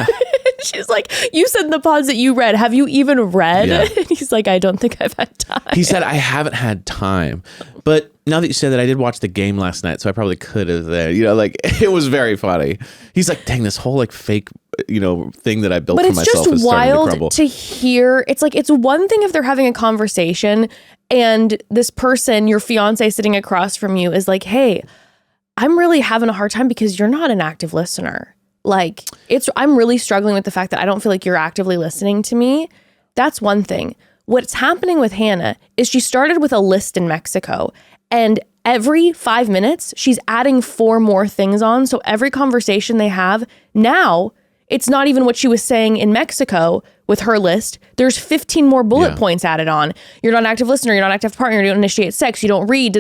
She's like, you said in the pods that you read. Have you even read? Yeah. And he's like, I don't think I've had time. He said, I haven't had time. But now that you said that, I did watch the game last night, so I probably could have there. Like, it was very funny. He's like, dang, this whole like fake, thing that I built for myself is starting to crumble. But it's just wild to hear. It's like, it's one thing if they're having a conversation and this person, your fiance sitting across from you is like, hey, I'm really having a hard time because you're not an active listener. Like, I'm really struggling with the fact that I don't feel like you're actively listening to me. That's one thing. What's happening with Hannah is she started with a list in Mexico, and every 5 minutes, she's adding 4 more things on. So every conversation they have now, it's not even what she was saying in Mexico with her list. There's 15 more bullet points added on. You're not an active listener. You're not an active partner. You don't initiate sex. You don't read.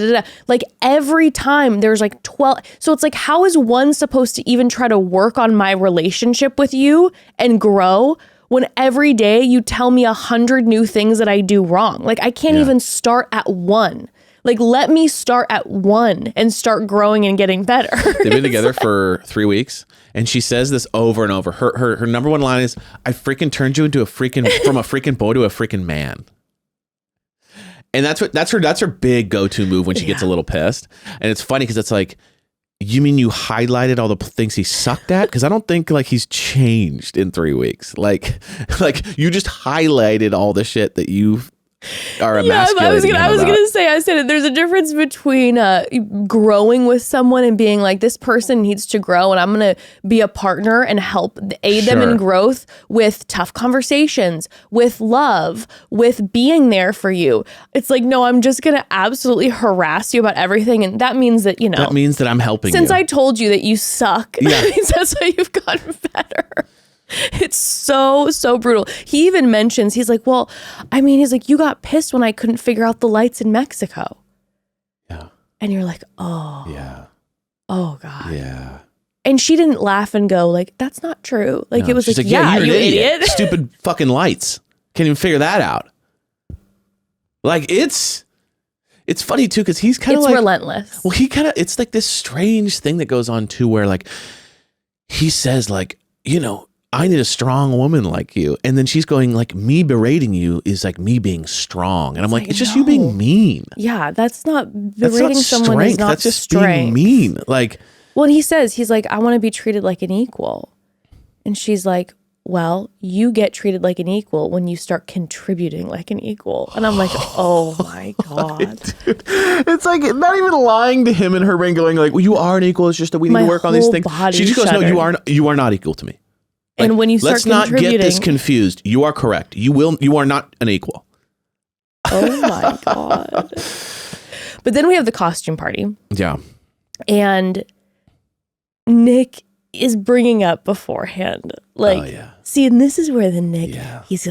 Like every time there's like 12. So it's like, how is one supposed to even try to work on my relationship with you and grow when every day you tell me 100 new things that I do wrong? Like I can't even start at 1. Like, let me start at 1 and start growing and getting better. They've been together for 3 weeks, and she says this over and over. Her number one line is, I freaking turned you into from a freaking boy to a freaking man. And that's her big go-to move when she gets a little pissed. And it's funny because it's like, you mean you highlighted all the things he sucked at? Because I don't think like he's changed in 3 weeks. Like you just highlighted all the shit that you've are emasculating. I was gonna say, I said it. There's a difference between growing with someone and being like, this person needs to grow, and I'm gonna be a partner and help aid them in growth with tough conversations, with love, with being there for you. It's like, no, I'm just gonna absolutely harass you about everything, and that means that that means that I'm helping. Since I told you that you suck, that means that's how you've gotten better. It's so brutal. He even mentions, he's like, you got pissed when I couldn't figure out the lights in Mexico. Yeah. And you're like, oh. Yeah. Oh, God. Yeah. And she didn't laugh and go, like, that's not true. Like, it was like, yeah, you idiot. Stupid fucking lights. Can't even figure that out. Like, it's funny, too, because he's kind of like... It's relentless. Well, it's like this strange thing that goes on, too, where, like, he says, like, I need a strong woman like you. And then she's going like, me berating you is like me being strong. And I'm like, it's just you being mean. Yeah, that's not berating someone is not that's just strength. being mean. Like, well, and he's like, I want to be treated like an equal. And she's like, well, you get treated like an equal when you start contributing like an equal. And I'm like, oh my God. Dude, it's like not even lying to him and her brain going like, well, you are an equal. It's just that we need to work on these things. She just goes, no, you are not equal to me. Like, and when you start let's not get this confused. You are correct. You are not an equal. Oh my God. But then we have the costume party. Yeah. And Nick is bringing up beforehand, like, See, and this is where the Nick, he's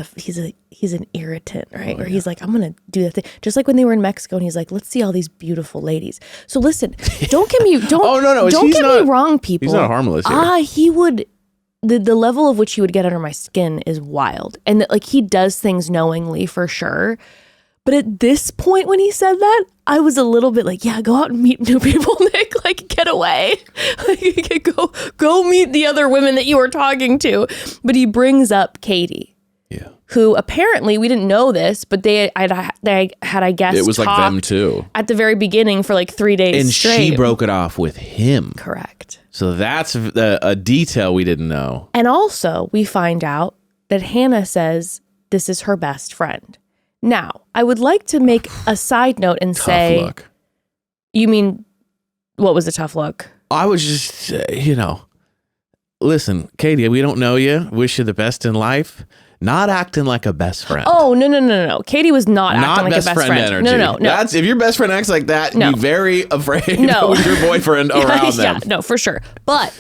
an irritant, right? Or he's like, I'm going to do that thing. Just like when they were in Mexico and he's like, let's see all these beautiful ladies. So listen, don't get me, don't get me wrong, people. He's not harmless here. He would, the level of which he would get under my skin is wild. And that, like, he does things knowingly for sure. But at this point when he said that, I was a little bit like, yeah, go out and meet new people, Nick. Like, get away. Like, go meet the other women that you were talking to. But he brings up Katie. Yeah. Who apparently, we didn't know this, but they had, I guess, it was like them too. At the very beginning for like 3 days and straight. She broke it off with him. Correct. So that's a detail we didn't know. And also, we find out that Hannah says this is her best friend. Now, I would like to make a side note and say, look. You mean, what was a tough look? I was just, listen, Katie, we don't know you. Wish you the best in life. Not acting like a best friend. Oh, no. Katie was not acting like a best friend. Energy. No. That's, if your best friend acts like that, no. be very afraid with your boyfriend around them. Yeah, no, for sure. But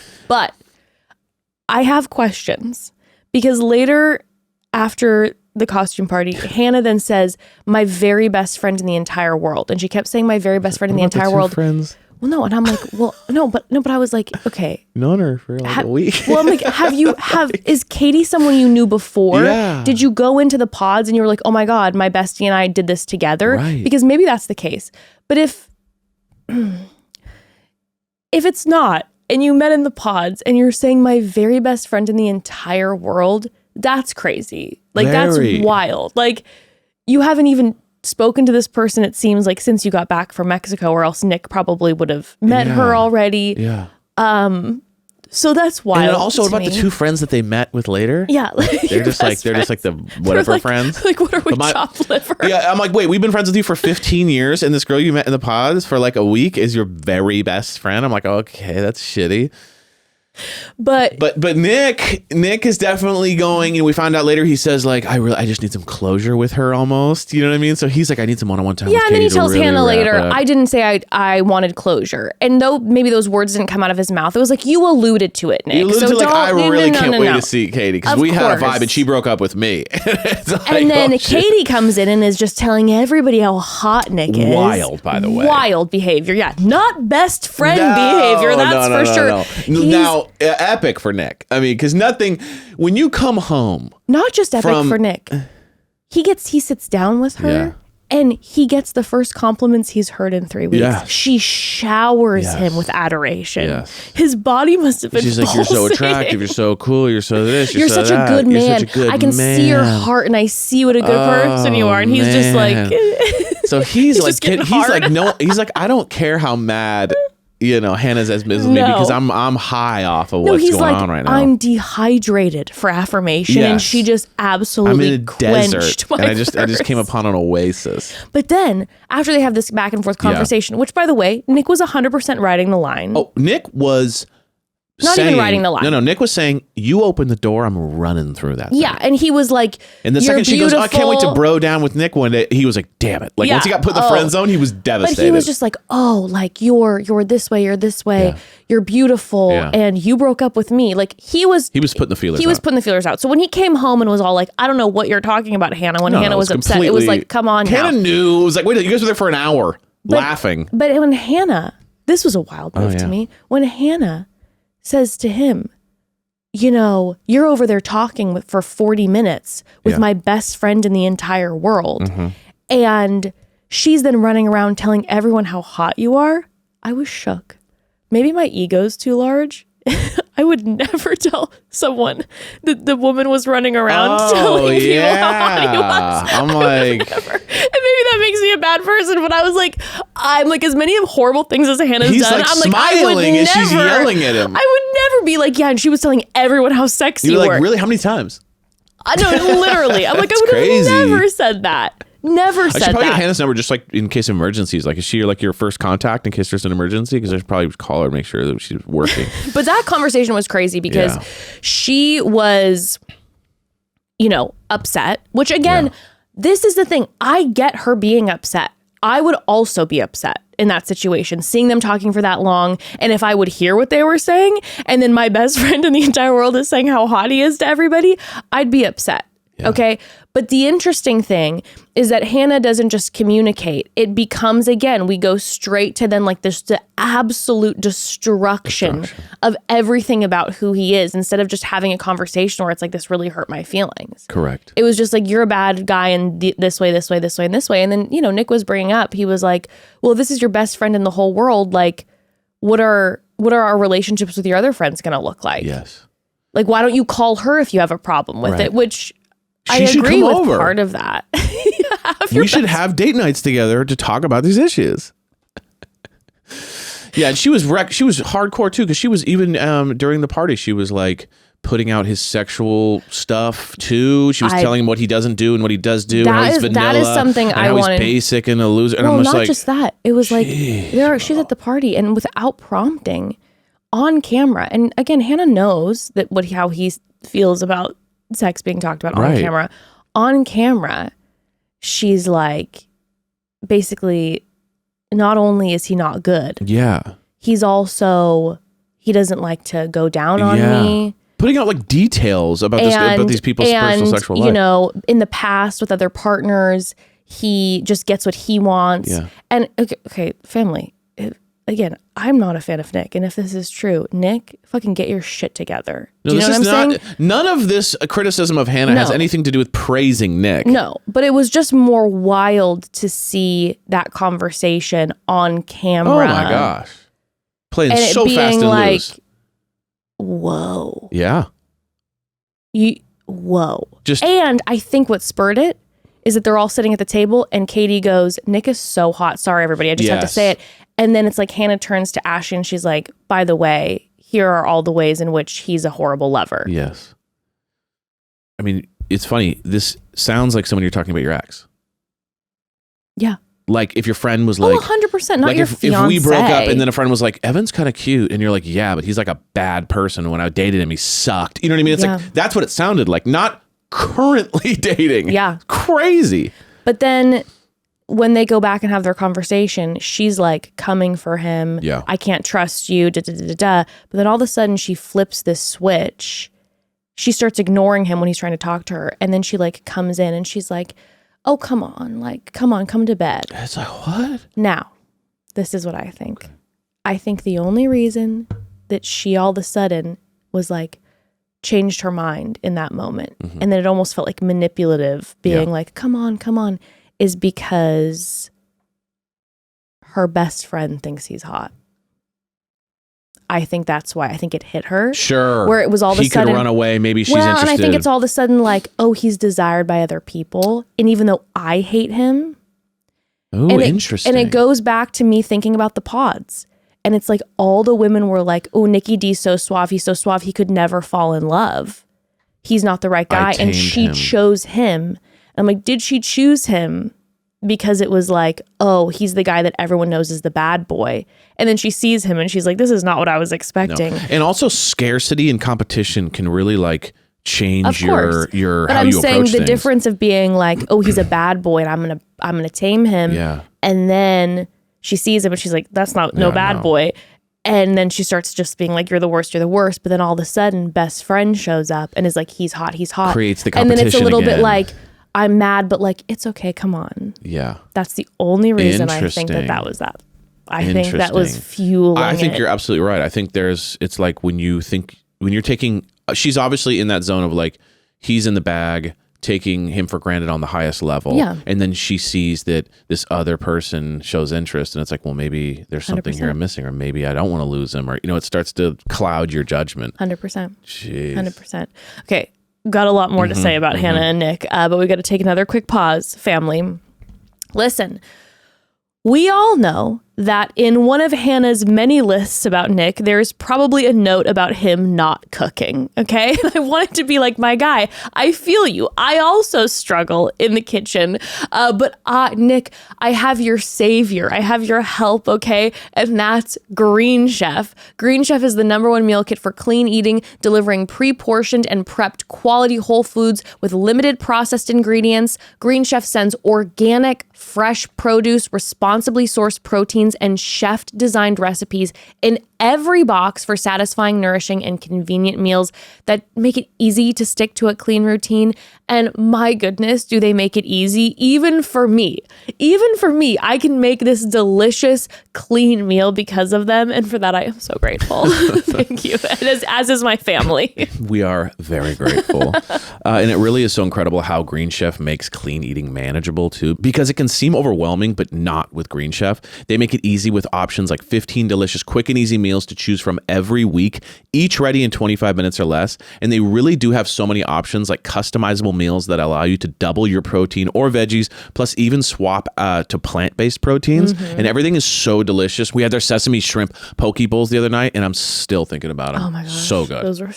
I have questions because later after the costume party, Hannah then says, my very best friend in the entire world. And she kept saying my very best friend in the entire world. Friends? Well, no. And I'm like, well, no, but I was like, okay. Known her for like a week. Well, I'm like, is Katie someone you knew before? Yeah. Did you go into the pods and you were like, oh my God, my bestie and I did this together? Right. Because maybe that's the case. But if it's not, and you met in the pods and you're saying my very best friend in the entire world, that's crazy. Like, that's wild. Like, you haven't even spoken to this person, it seems like, since you got back from Mexico, or else Nick probably would have met her already. Yeah. So that's wild. And also, what about the two friends that they met with later? Yeah. Like, they're just like the whatever friends. Like, what are we, chopped liver? Yeah, I'm like, wait, we've been friends with you for 15 years, and this girl you met in the pods for like a week is your very best friend. I'm like, okay, that's shitty. But Nick is definitely going, and we found out later, he says like, I just need some closure with her almost, you know what I mean? So he's like, I need some one-on-one time with Katie. And then he tells Hannah later, I didn't say I wanted closure. And though maybe those words didn't come out of his mouth, it was like, you alluded to it, Nick. You alluded to like, I really can't wait to see Katie, because we had a vibe and she broke up with me. Like, and then Katie comes in and is just telling everybody how hot Nick is. Wild, by the way. Wild behavior. Yeah, not best friend behavior, that's for sure. Now, epic for Nick. I mean, because nothing, when you come home. Not just epic for Nick. He sits down with her and he gets the first compliments he's heard in 3 weeks. Yeah. She showers him with adoration. Yes. His body must have been pulsating. Like, you're so attractive. You're so cool. You're so this. You're such a good man. I can see your heart and I see what a good person you are. And he's just like. So he's like, I don't care how mad Hannah's as me because I'm high off of what's going on right now. I'm dehydrated for affirmation, and she just absolutely I'm in a desert, and I just came upon an oasis. But then after they have this back and forth conversation, which by the way, Nick was 100% riding the line. Oh, Nick was. Not even riding the line. No, Nick was saying, you open the door, I'm running through that thing. Yeah, and he was like, and the second she goes, I can't wait to bro down with Nick one day, he was like, damn it. Like, once he got put in the friend zone, he was devastated. But he was just like, oh, like, you're this way, you're this way, you're beautiful, and you broke up with me. Like, he was putting the feelers out. He was putting the feelers out. So when he came home and was all like, I don't know what you're talking about, Hannah, when Hannah was upset, it was like, come on now. Hannah knew. It was like, wait, you guys were there for an hour, laughing. But when Hannah, this was a wild move to me, when Hannah says to him, you're over there talking for 40 minutes with my best friend in the entire world. Mm-hmm. And she's then running around telling everyone how hot you are. I was shook. Maybe my ego's too large. I would never tell someone that the woman was running around telling you how hot he was. I'm like, and maybe that makes me a bad person, but I'm like, as many horrible things as Hannah's he's done, like I'm like, smiling as she's yelling at him. I would never be like, and she was telling everyone how sexy you were. Like, really? How many times? I know, literally. I'm like, I would have never said that. Never said that. I should probably get Hannah's number just like in case of emergencies. Like, is she like your first contact in case there's an emergency? Because I should probably call her and make sure that she's working. But that conversation was crazy because she was, upset. Which again, this is the thing. I get her being upset. I would also be upset. in that situation, seeing them talking for that long. And if I would hear what they were saying, and then my best friend in the entire world is saying how hot he is to everybody, I'd be upset. Yeah. Okay. But the interesting thing is that Hannah doesn't just communicate. It becomes, again, we go straight to then like this the absolute destruction of everything about who he is, instead of just having a conversation where it's like, this really hurt my feelings. Correct. It was just like, you're a bad guy in this way, this way, this way, and this way. And then, Nick was bringing up, he was like, well, this is your best friend in the whole world. Like, what are our relationships with your other friends going to look like? Yes. Like, why don't you call her if you have a problem with it? Which... She I should agree come with over. part of that. We should have date nights together to talk about these issues. Yeah, and she was she was hardcore too, because she was even during the party, she was like putting out his sexual stuff too. She was telling him what he doesn't do and what he does do. And how he's vanilla. That is something and I how wanted. He's basic and a loser. And well, I'm just not like, just that. It was like she's at the party and without prompting, on camera. And again, Hannah knows that how he feels about sex being talked about on camera. On camera, she's like, basically, not only is he not good, he's also, he doesn't like to go down on me. Putting out like details about these people's personal sexual life. In the past with other partners, he just gets what he wants. Yeah. And okay, family. Again, I'm not a fan of Nick. And if this is true, Nick, fucking get your shit together. Do you know what I'm saying? None of this criticism of Hannah has anything to do with praising Nick. No, but it was just more wild to see that conversation on camera. Oh my gosh. Playing so fast and like, loose. Whoa. Yeah. Whoa. And I think what spurred it is that they're all sitting at the table and Katie goes, Nick is so hot. Sorry, everybody. I just have to say it. And then it's like Hannah turns to Ashley and she's like, by the way, here are all the ways in which he's a horrible lover. Yes. I mean, it's funny. This sounds like someone you're talking about your ex. Yeah. Like if your friend was like... 100%, not like your fiancé. If we broke up and then a friend was like, Evan's kind of cute. And you're like, yeah, but he's like a bad person. When I dated him, he sucked. You know what I mean? It's like, that's what it sounded like. Not currently dating. Yeah. Crazy. But then... when they go back and have their conversation, she's like coming for him. Yeah. I can't trust you. Da, da, da, da, da. But then all of a sudden she flips this switch. She starts ignoring him when he's trying to talk to her. And then she like comes in and she's like, oh, come on. Like, come to bed. It's like, what? Now, this is what I think. Okay. I think the only reason that she all of a sudden was like, changed her mind in that moment. Mm-hmm. And then it almost felt like manipulative, being like, come on. Is because her best friend thinks he's hot. I think that's why. I think it hit her. Sure. Where it was all of a sudden... he could run away. Maybe she's interested. And I think it's all of a sudden like, oh, he's desired by other people. And even though I hate him... Oh, interesting. And it goes back to me thinking about the pods. And it's like all the women were like, oh, Nikki D's so suave. He's so suave. He could never fall in love. He's not the right guy. And she chose him. I'm like, did she choose him because it was like, oh, he's the guy that everyone knows is the bad boy? And then she sees him and she's like, this is not what I was expecting. No. And also scarcity and competition can really like change your but how I'm you saying approach the things. Difference of being like, oh, he's a bad boy and I'm gonna tame him. Yeah. And then she sees him and she's like, that's not no bad boy. And then she starts just being like, you're the worst. But then all of a sudden, best friend shows up and is like, he's hot. Creates the competition. And then it's a little bit like, I'm mad, but like, it's okay. Come on. Yeah. That's the only reason I think that was that. I think that was fueling I think you're absolutely right. I think it's like when you're taking, she's obviously in that zone of like, he's in the bag, taking him for granted on the highest level. Yeah. And then she sees that this other person shows interest and it's like, well, maybe there's something 100%. Here I'm missing, or maybe I don't want to lose him, or, it starts to cloud your judgment. 100%. Jeez. 100%. Okay. Got a lot more to say about Hannah and Nick, but we got to take another quick pause, family. Listen, we all know that in one of Hannah's many lists about Nick, there's probably a note about him not cooking, okay? I want it to be like, my guy, I feel you. I also struggle in the kitchen, but Nick, I have your savior. I have your help, okay? And that's Green Chef. Green Chef is the #1 meal kit for clean eating, delivering pre-portioned and prepped quality whole foods with limited processed ingredients. Green Chef sends organic, fresh produce, responsibly sourced protein proteins and chef-designed recipes in every box for satisfying, nourishing, and convenient meals that make it easy to stick to a clean routine. And my goodness, do they make it easy? Even for me, I can make this delicious, clean meal because of them. And for that, I am so grateful. Thank you. And as is my family. We are very grateful. And it really is so incredible how Green Chef makes clean eating manageable too, because it can seem overwhelming, but not with Green Chef. They make it easy with options like 15 delicious, quick and easy meals to choose from every week, each ready in 25 minutes or less. And they really do have so many options like customizable meals that allow you to double your protein or veggies, plus even swap to plant-based proteins. And everything is so delicious. We had their sesame shrimp poke bowls the other night, and I'm still thinking about them. Oh my gosh. So good. Those are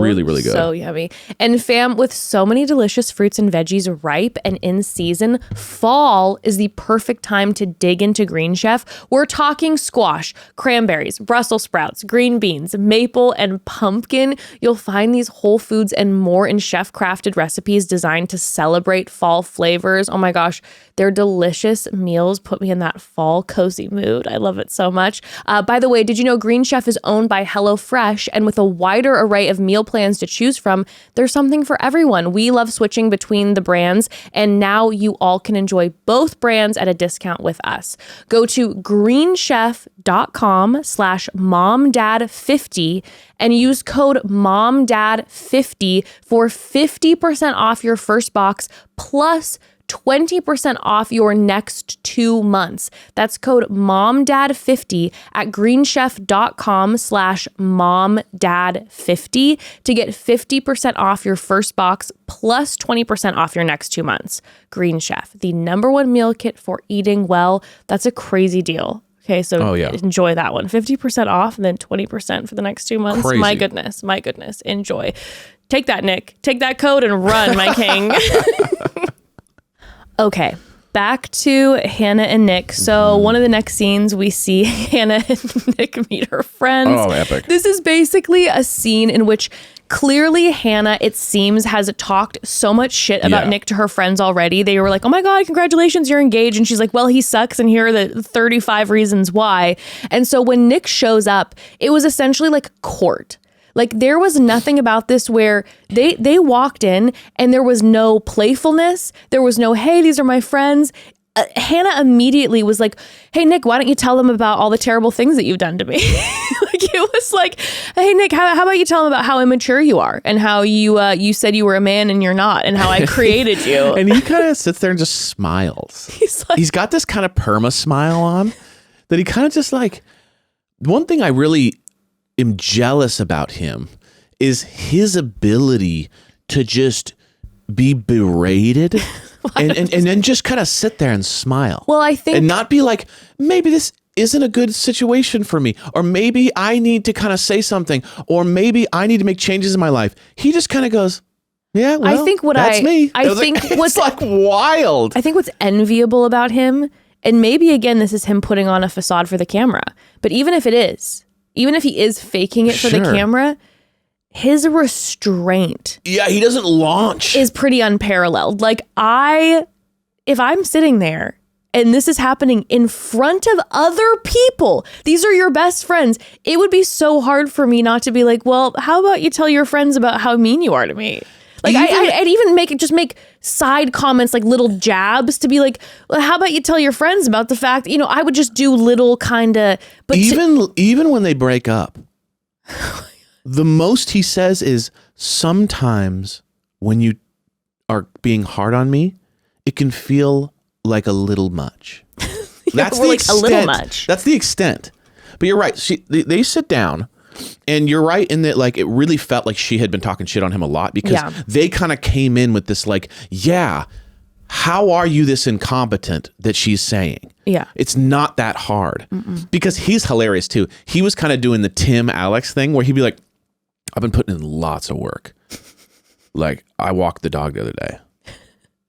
really, really good. So yummy. And fam, with so many delicious fruits and veggies ripe and in season, fall is the perfect time to dig into Green Chef. We're talking squash, cranberries, Brussels sprouts, green beans, maple, and pumpkin. You'll find these whole foods and more in chef-crafted recipes designed to celebrate fall flavors. Oh my gosh, their delicious meals put me in that fall cozy mood. I love it so much. By the way, did you know Green Chef is owned by HelloFresh, and with a wider array of meal plans to choose from, there's something for everyone. We love switching between the brands, and now you all can enjoy both brands at a discount with us. Go to greenchef.com/momdad50 and use code MOMDAD50 for 50% off your first box plus 20% off your next 2 months. That's code MOMDAD50 at greenchef.com/MOMDAD50 to get 50% off your first box plus 20% off your next 2 months. Green Chef, the ¡1 meal kit for eating well. That's a crazy deal. Okay, so enjoy that one. 50% off and then 20% for the next 2 months. Crazy. My goodness. Enjoy. Take that, Nick. Take that code and run, my king. Okay, back to Hannah and Nick. So one of the next scenes, we see Hannah and Nick meet her friends. Oh, epic. This is basically a scene in which clearly Hannah, it seems, has talked so much shit about Nick to her friends already. They were like, oh my God, congratulations, you're engaged. And she's like, well, he sucks, and here are the 35 reasons why. And so when Nick shows up, it was essentially like court. Like, there was nothing about this where they walked in and there was no playfulness. There was no, hey, these are my friends. Hannah immediately was like, hey, Nick, why don't you tell them about all the terrible things that you've done to me? Like, it was like, hey, Nick, how about you tell them about how immature you are and how you said you were a man and you're not, and how I created you. And he kind of sits there and just smiles. He's got this kind of perma smile on that he kind of just like, one thing I really am jealous about him is his ability to just be berated and then just kind of sit there and smile. Well, I think, and not be like, maybe this isn't a good situation for me, or maybe I need to kind of say something, or maybe I need to make changes in my life. He just kind of goes, yeah, well, I think that's me. I think like, what's like wild. I think what's enviable about him, and maybe again, this is him putting on a facade for the camera, but even if he is faking it for the camera, his restraint, he doesn't launch, is pretty unparalleled. Like, if I'm sitting there and this is happening in front of other people, these are your best friends, it would be so hard for me not to be like, well, how about you tell your friends about how mean you are to me? Like, I'd even make side comments, like little jabs, to be like, well, how about you tell your friends about the fact, I would just do little kind of, but even when they break up, the most he says is, sometimes when you are being hard on me, it can feel like a little much. That's the extent. A little much. That's the extent. But you're right. They sit down. And you're right in that, like, it really felt like she had been talking shit on him a lot, because they kind of came in with this, like, how are you this incompetent that she's saying? Yeah. It's not that hard. Because he's hilarious too. He was kind of doing the Tim Alex thing where he'd be like, I've been putting in lots of work. Like, I walked the dog the other day.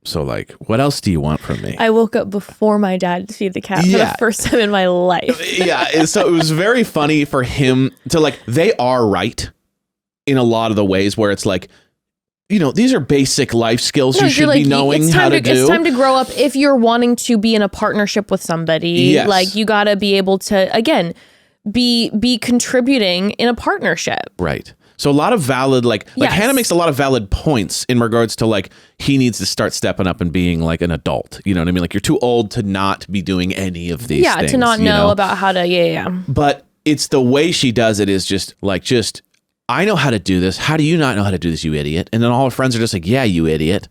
So, like, what else do you want from me? I woke up before my dad to feed the cat for the first time in my life. And so it was very funny for him to, like, they are right in a lot of the ways where it's like, these are basic life skills you should be knowing how to do. It's time to grow up if you're wanting to be in a partnership with somebody. Yes. Like, you got to be able to, again, be contributing in a partnership. Right. So a lot of valid, Hannah makes a lot of valid points in regards to he needs to start stepping up and being like an adult. You know what I mean? Like, you're too old to not be doing any of these things. Yeah, to not know about how to, But it's the way she does it is just I know how to do this. How do you not know how to do this, you idiot? And then all her friends are just like, yeah, you idiot.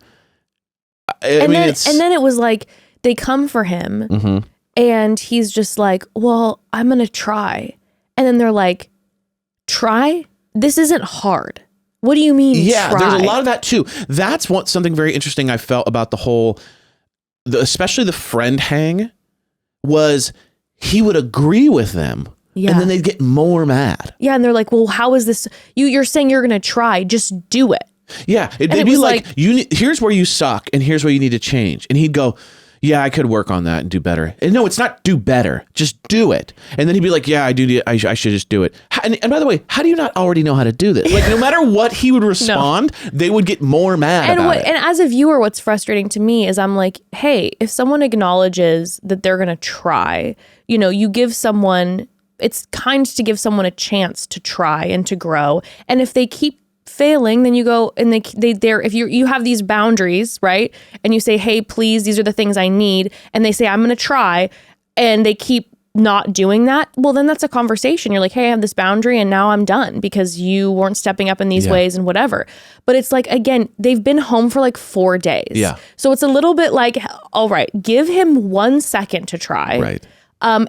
And then it was like, they come for him and he's just like, well, I'm going to try. And then they're like, try? This isn't hard. What do you mean? Yeah, try? There's a lot of that too. That's something very interesting I felt about the whole, especially the friend hang, was he would agree with them. Yeah. And then they'd get more mad. Yeah, and they're like, well, how is this? You're saying you're going to try. Just do it. Yeah, it'd be like here's where you suck and here's where you need to change. And he'd go, yeah, I could work on that and do better. And no, it's not do better. Just do it. And then he'd be like, yeah, I should just do it. And by the way, how do you not already know how to do this? Like, no matter what he would respond, they would get more mad about it. And as a viewer, what's frustrating to me is I'm like, hey, if someone acknowledges that they're going to try, you give someone, it's kind to give someone a chance to try and to grow. And if they keep failing, then you go and if you have these boundaries, right? And you say, hey, please, these are the things I need. And they say, I'm going to try. And they keep not doing that. Well, then that's a conversation. You're like, hey, I have this boundary and now I'm done because you weren't stepping up in these ways and whatever. But it's like, again, they've been home for 4 days. Yeah. So it's a little bit like, all right, give him 1 second to try. Right.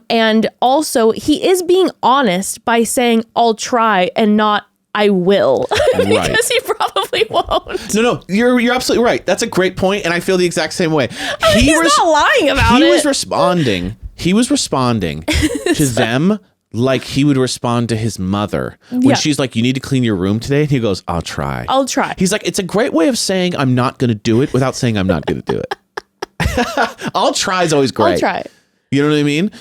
And also he is being honest by saying, I'll try and not I will, because he probably won't. No, you're absolutely right. That's a great point, and I feel the exact same way. He's not lying about it. He was responding to them like he would respond to his mother when she's like, you need to clean your room today. And he goes, I'll try. He's like, it's a great way of saying I'm not going to do it without saying I'm not going to do it. I'll try is always great. I'll try. You know what I mean?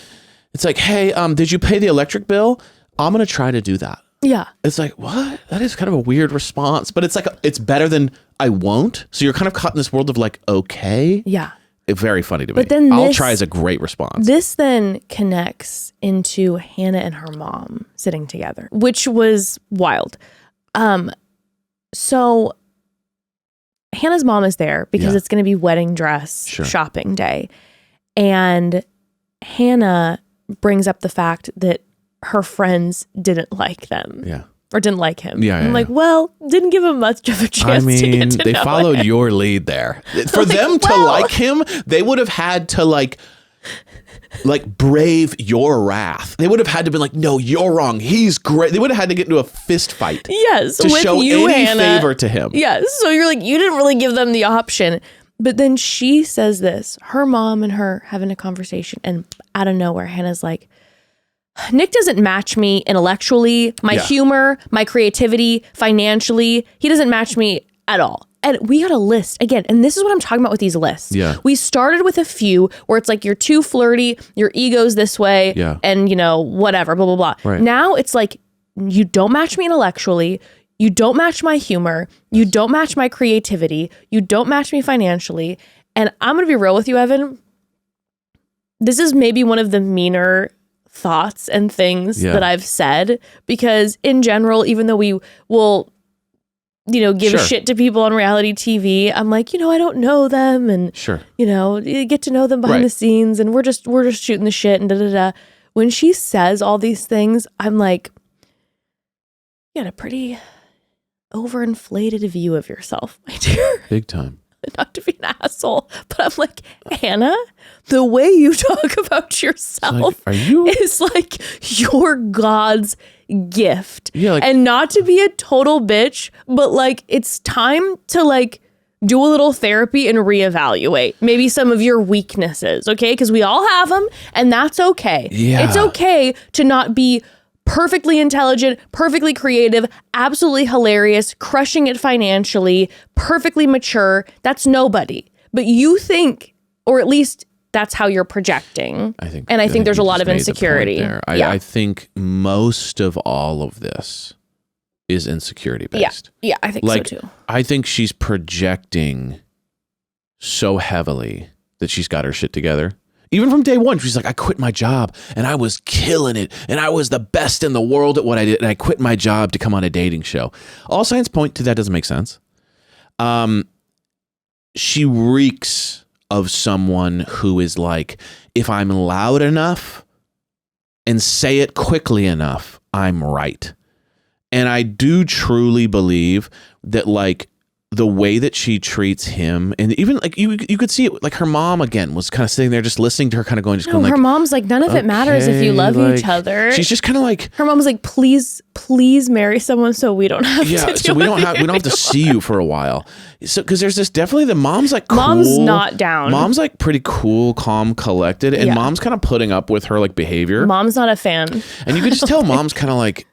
It's like, hey, did you pay the electric bill? I'm going to try to do that. Yeah. It's like, what? That is kind of a weird response, but it's like, it's better than I won't. So you're kind of caught in this world of okay. Yeah. It's very funny to me. But then I'll try is a great response. This then connects into Hannah and her mom sitting together, which was wild. So Hannah's mom is there because it's going to be wedding dress shopping day. And Hannah brings up the fact that her friends didn't like them. Yeah. Or didn't like him. Yeah. I'm like, well, didn't give him much of a chance to get to know they followed your lead there. For them to like him, they would have had to like brave your wrath. They would have had to be like, no, you're wrong. He's great. They would have had to get into a fist fight. Yes. To show any Hannah, favor to him. Yes. So you're like, you didn't really give them the option. But then she says this, her mom and her having a conversation, and out of nowhere, Hannah's like, Nick doesn't match me intellectually, my humor, my creativity, financially. He doesn't match me at all. And we got a list again. And this is what I'm talking about with these lists. Yeah. We started with a few where it's like, you're too flirty, your ego's this way, and whatever, blah, blah, blah. Right. Now it's like, you don't match me intellectually. You don't match my humor. You don't match my creativity. You don't match me financially. And I'm going to be real with you, Evan. This is maybe one of the meaner thoughts and things that I've said, because in general, even though we will, give shit to people on reality TV, I'm like, I don't know them, and you get to know them behind the scenes, and we're just shooting the shit and da da da. When she says all these things, I'm like, you got a pretty overinflated view of yourself, my dear. Big time. Not to be an asshole, but I'm like, Hannah, the way you talk about yourself is like your God's gift. Yeah, and not to be a total bitch, but like, it's time to do a little therapy and reevaluate maybe some of your weaknesses, okay? Because we all have them, and that's okay. Yeah. It's okay to not be perfectly intelligent, perfectly creative, absolutely hilarious, crushing it financially, perfectly mature. That's nobody. But you think, or at least that's how you're projecting. I think there's a lot of insecurity. I think most of all of this is insecurity based. Yeah, I think so too. I think she's projecting so heavily that she's got her shit together. Even from day one, she's like, I quit my job and I was killing it and I was the best in the world at what I did and I quit my job to come on a dating show. All signs point to that doesn't make sense. She reeks of someone who is like, if I'm loud enough and say it quickly enough, I'm right. And I do truly believe that like the way that she treats him, and even like you could see it, like her mom again was kind of sitting there just listening to her kind of going, going like, her mom's like, none of it matters if you love each other. She's just kind of like, her mom's like, please marry someone so we don't have to so we don't have to see you for a while. So because there's this definitely the mom's like cool, mom's not down. Mom's like pretty cool, calm, collected, and mom's kind of putting up with her like behavior. Mom's not a fan, and you could just tell mom's kind of like,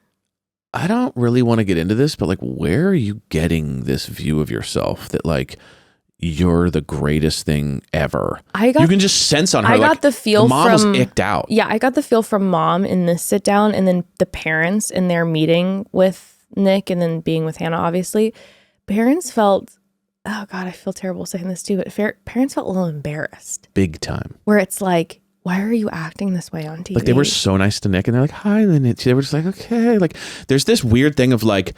I don't really want to get into this, but like, where are you getting this view of yourself that like you're the greatest thing ever? You can just sense on her. I got the feel mom was icked out. Yeah, I got the feel from mom in this sit down, and then the parents in their meeting with Nick, and then being with Hannah. Obviously, parents felt. Oh God, I feel terrible saying this too, but parents felt a little embarrassed, big time. Where it's like, why are you acting this way on TV? Like they were so nice to Nick and they're like, hi. And then they were just like, okay. Like there's this weird thing of like,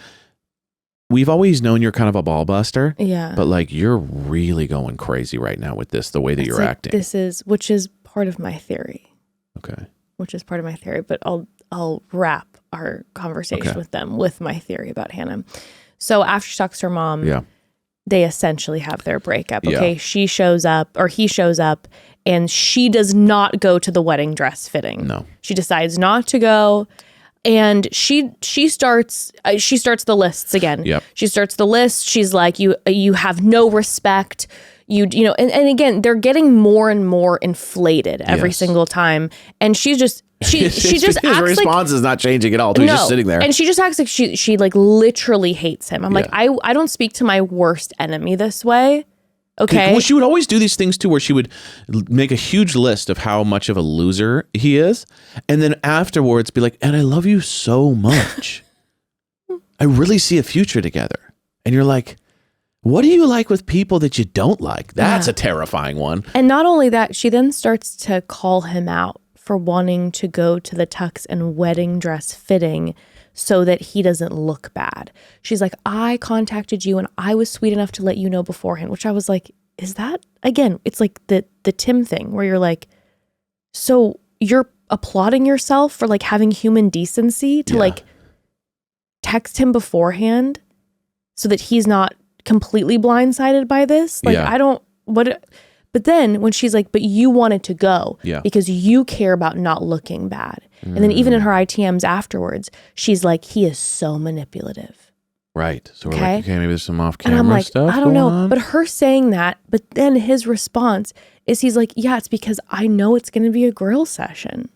we've always known you're kind of a ball buster. Yeah. But like, you're really going crazy right now with this, the way that you're like, acting. Which is part of my theory. Okay. Which is part of my theory, but I'll wrap our conversation with them with my theory about Hannah. So after she talks to her mom, they essentially have their breakup. Okay. Yeah. He shows up, and she does not go to the wedding dress fitting. No. She decides not to go. And she starts the lists again. Yep. She starts the list. She's like, you have no respect. You know, and again, they're getting more and more inflated every single time. And she's just she just acts his response is not changing at all. He's just sitting there. And she just acts like she like literally hates him. I'm like, I don't speak to my worst enemy this way. Okay. Well, she would always do these things too, where she would make a huge list of how much of a loser he is, and then afterwards be like, "And I love you so much. I really see a future together." And you're like, "What do you like with people that you don't like?" That's a terrifying one. And not only that, she then starts to call him out for wanting to go to the tux and wedding dress fitting so that he doesn't look bad. She's like, I contacted you and I was sweet enough to let you know beforehand, which I was like, is that, again, it's like the Tim thing where you're like, so you're applauding yourself for like having human decency to like text him beforehand so that he's not completely blindsided by this? Like, but then when she's like, but you wanted to go because you care about not looking bad. And then even in her ITMs afterwards, she's like, he is so manipulative. Right. So we're like, okay, maybe there's some off-camera and I'm like, stuff I don't know. on. But her saying that, but then his response is he's like, yeah, it's because I know it's going to be a grill session.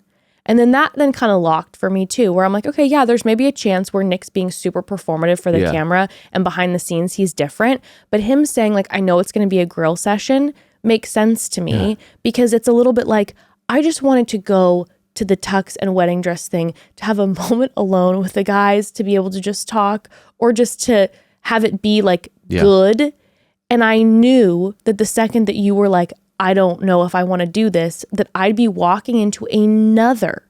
And then that kind of locked for me too, where I'm like, okay, yeah, there's maybe a chance where Nick's being super performative for the camera and behind the scenes he's different. But him saying like, I know it's going to be a grill session makes sense to me because it's a little bit like, I just wanted to go to the tux and wedding dress thing to have a moment alone with the guys, to be able to just talk or just to have it be like good. And I knew that the second that you were like, I don't know if I want to do this, that I'd be walking into another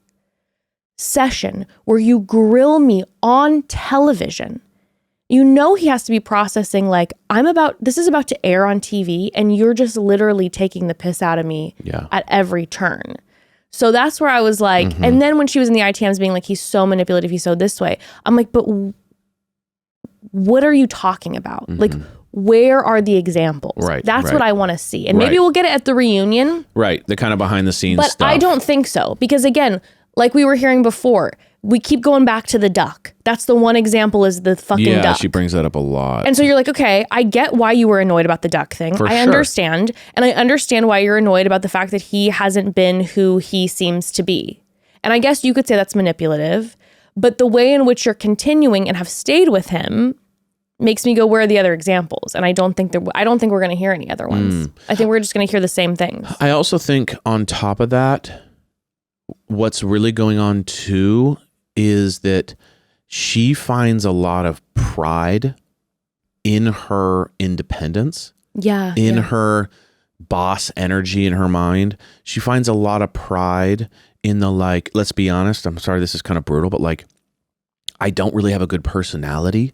session where you grill me on television. You know he has to be processing like, this is about to air on TV and you're just literally taking the piss out of me at every turn. So that's where I was like, and then when she was in the ITMs being like, he's so manipulative, he's so this way. I'm like, but what are you talking about? Like, where are the examples? Right. That's what I want to see. And maybe we'll get it at the reunion. Right. The kind of behind the scenes but stuff. I don't think so. Because again, like we were hearing before, we keep going back to the duck. That's the one example is the fucking duck. Yeah, she brings that up a lot. And so you're like, okay, I get why you were annoyed about the duck thing. I understand. And I understand why you're annoyed about the fact that he hasn't been who he seems to be. And I guess you could say that's manipulative. But the way in which you're continuing and have stayed with him makes me go, where are the other examples? And I don't think we're going to hear any other ones. I think we're just going to hear the same things. I also think on top of that, what's really going on too is that she finds a lot of pride in her independence. Yeah. In her boss energy in her mind. She finds a lot of pride in the, like, let's be honest, I'm sorry, this is kind of brutal, but like, I don't really have a good personality.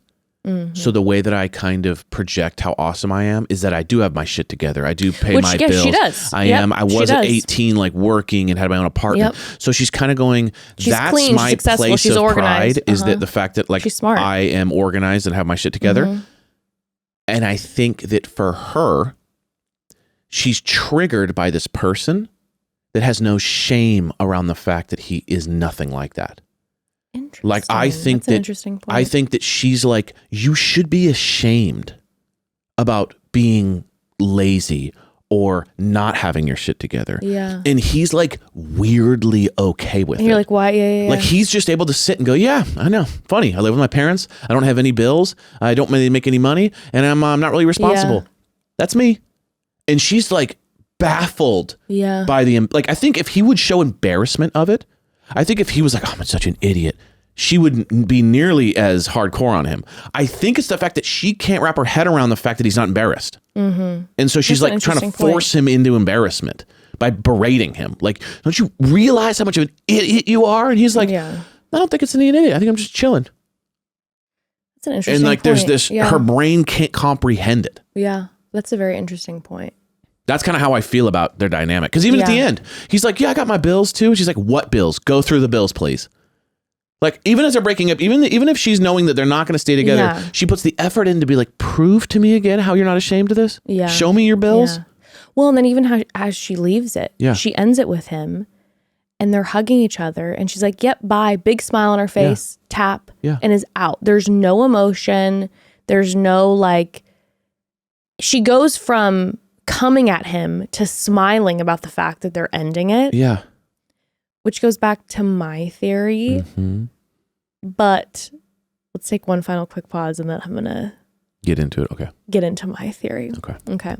So the way that I kind of project how awesome I am is that I do have my shit together. I do pay my bills. She does. I was at 18, like working and had my own apartment. So she's kind of going, that's clean, my place she's of organized. pride is that the fact that like she's smart. I am organized and have my shit together. And I think that for her, she's triggered by this person that has no shame around the fact that he is nothing like that. Interesting. Like, I think That's an interesting point. I think that she's like, you should be ashamed about being lazy or not having your shit together. Yeah. And he's like weirdly okay with and you're it. like, why? Yeah. Like, he's just able to sit and go, yeah, I know. Funny. I live with my parents. I don't have any bills. I don't really make any money. And I'm not really responsible. Yeah. That's me. And she's like baffled by the, like, I think if he would show embarrassment of it, I think if he was like, oh, I'm such an idiot, she wouldn't be nearly as hardcore on him. I think it's the fact that she can't wrap her head around the fact that he's not embarrassed. And so she's like trying to force him into embarrassment by berating him. Like, don't you realize how much of an idiot you are? And he's like, I don't think it's an idiot. I think I'm just chilling. That's an interesting And like, point. there's this, her brain can't comprehend it. Yeah, that's a very interesting point. That's kind of how I feel about their dynamic. Because even at the end, he's like, yeah, I got my bills too. She's like, what bills? Go through the bills, please. Like, even as they're breaking up, even if she's knowing that they're not going to stay together, she puts the effort in to be like, prove to me again how you're not ashamed of this. Yeah. Show me your bills. Yeah. Well, and then even as she leaves it, she ends it with him and they're hugging each other. And she's like, yep, bye. Big smile on her face, tap, and is out. There's no emotion. There's no like, she goes from coming at him to smiling about the fact that they're ending it. Yeah. Which goes back to my theory. But let's take one final quick pause and then I'm going to get into it. Okay. Get into my theory. Okay.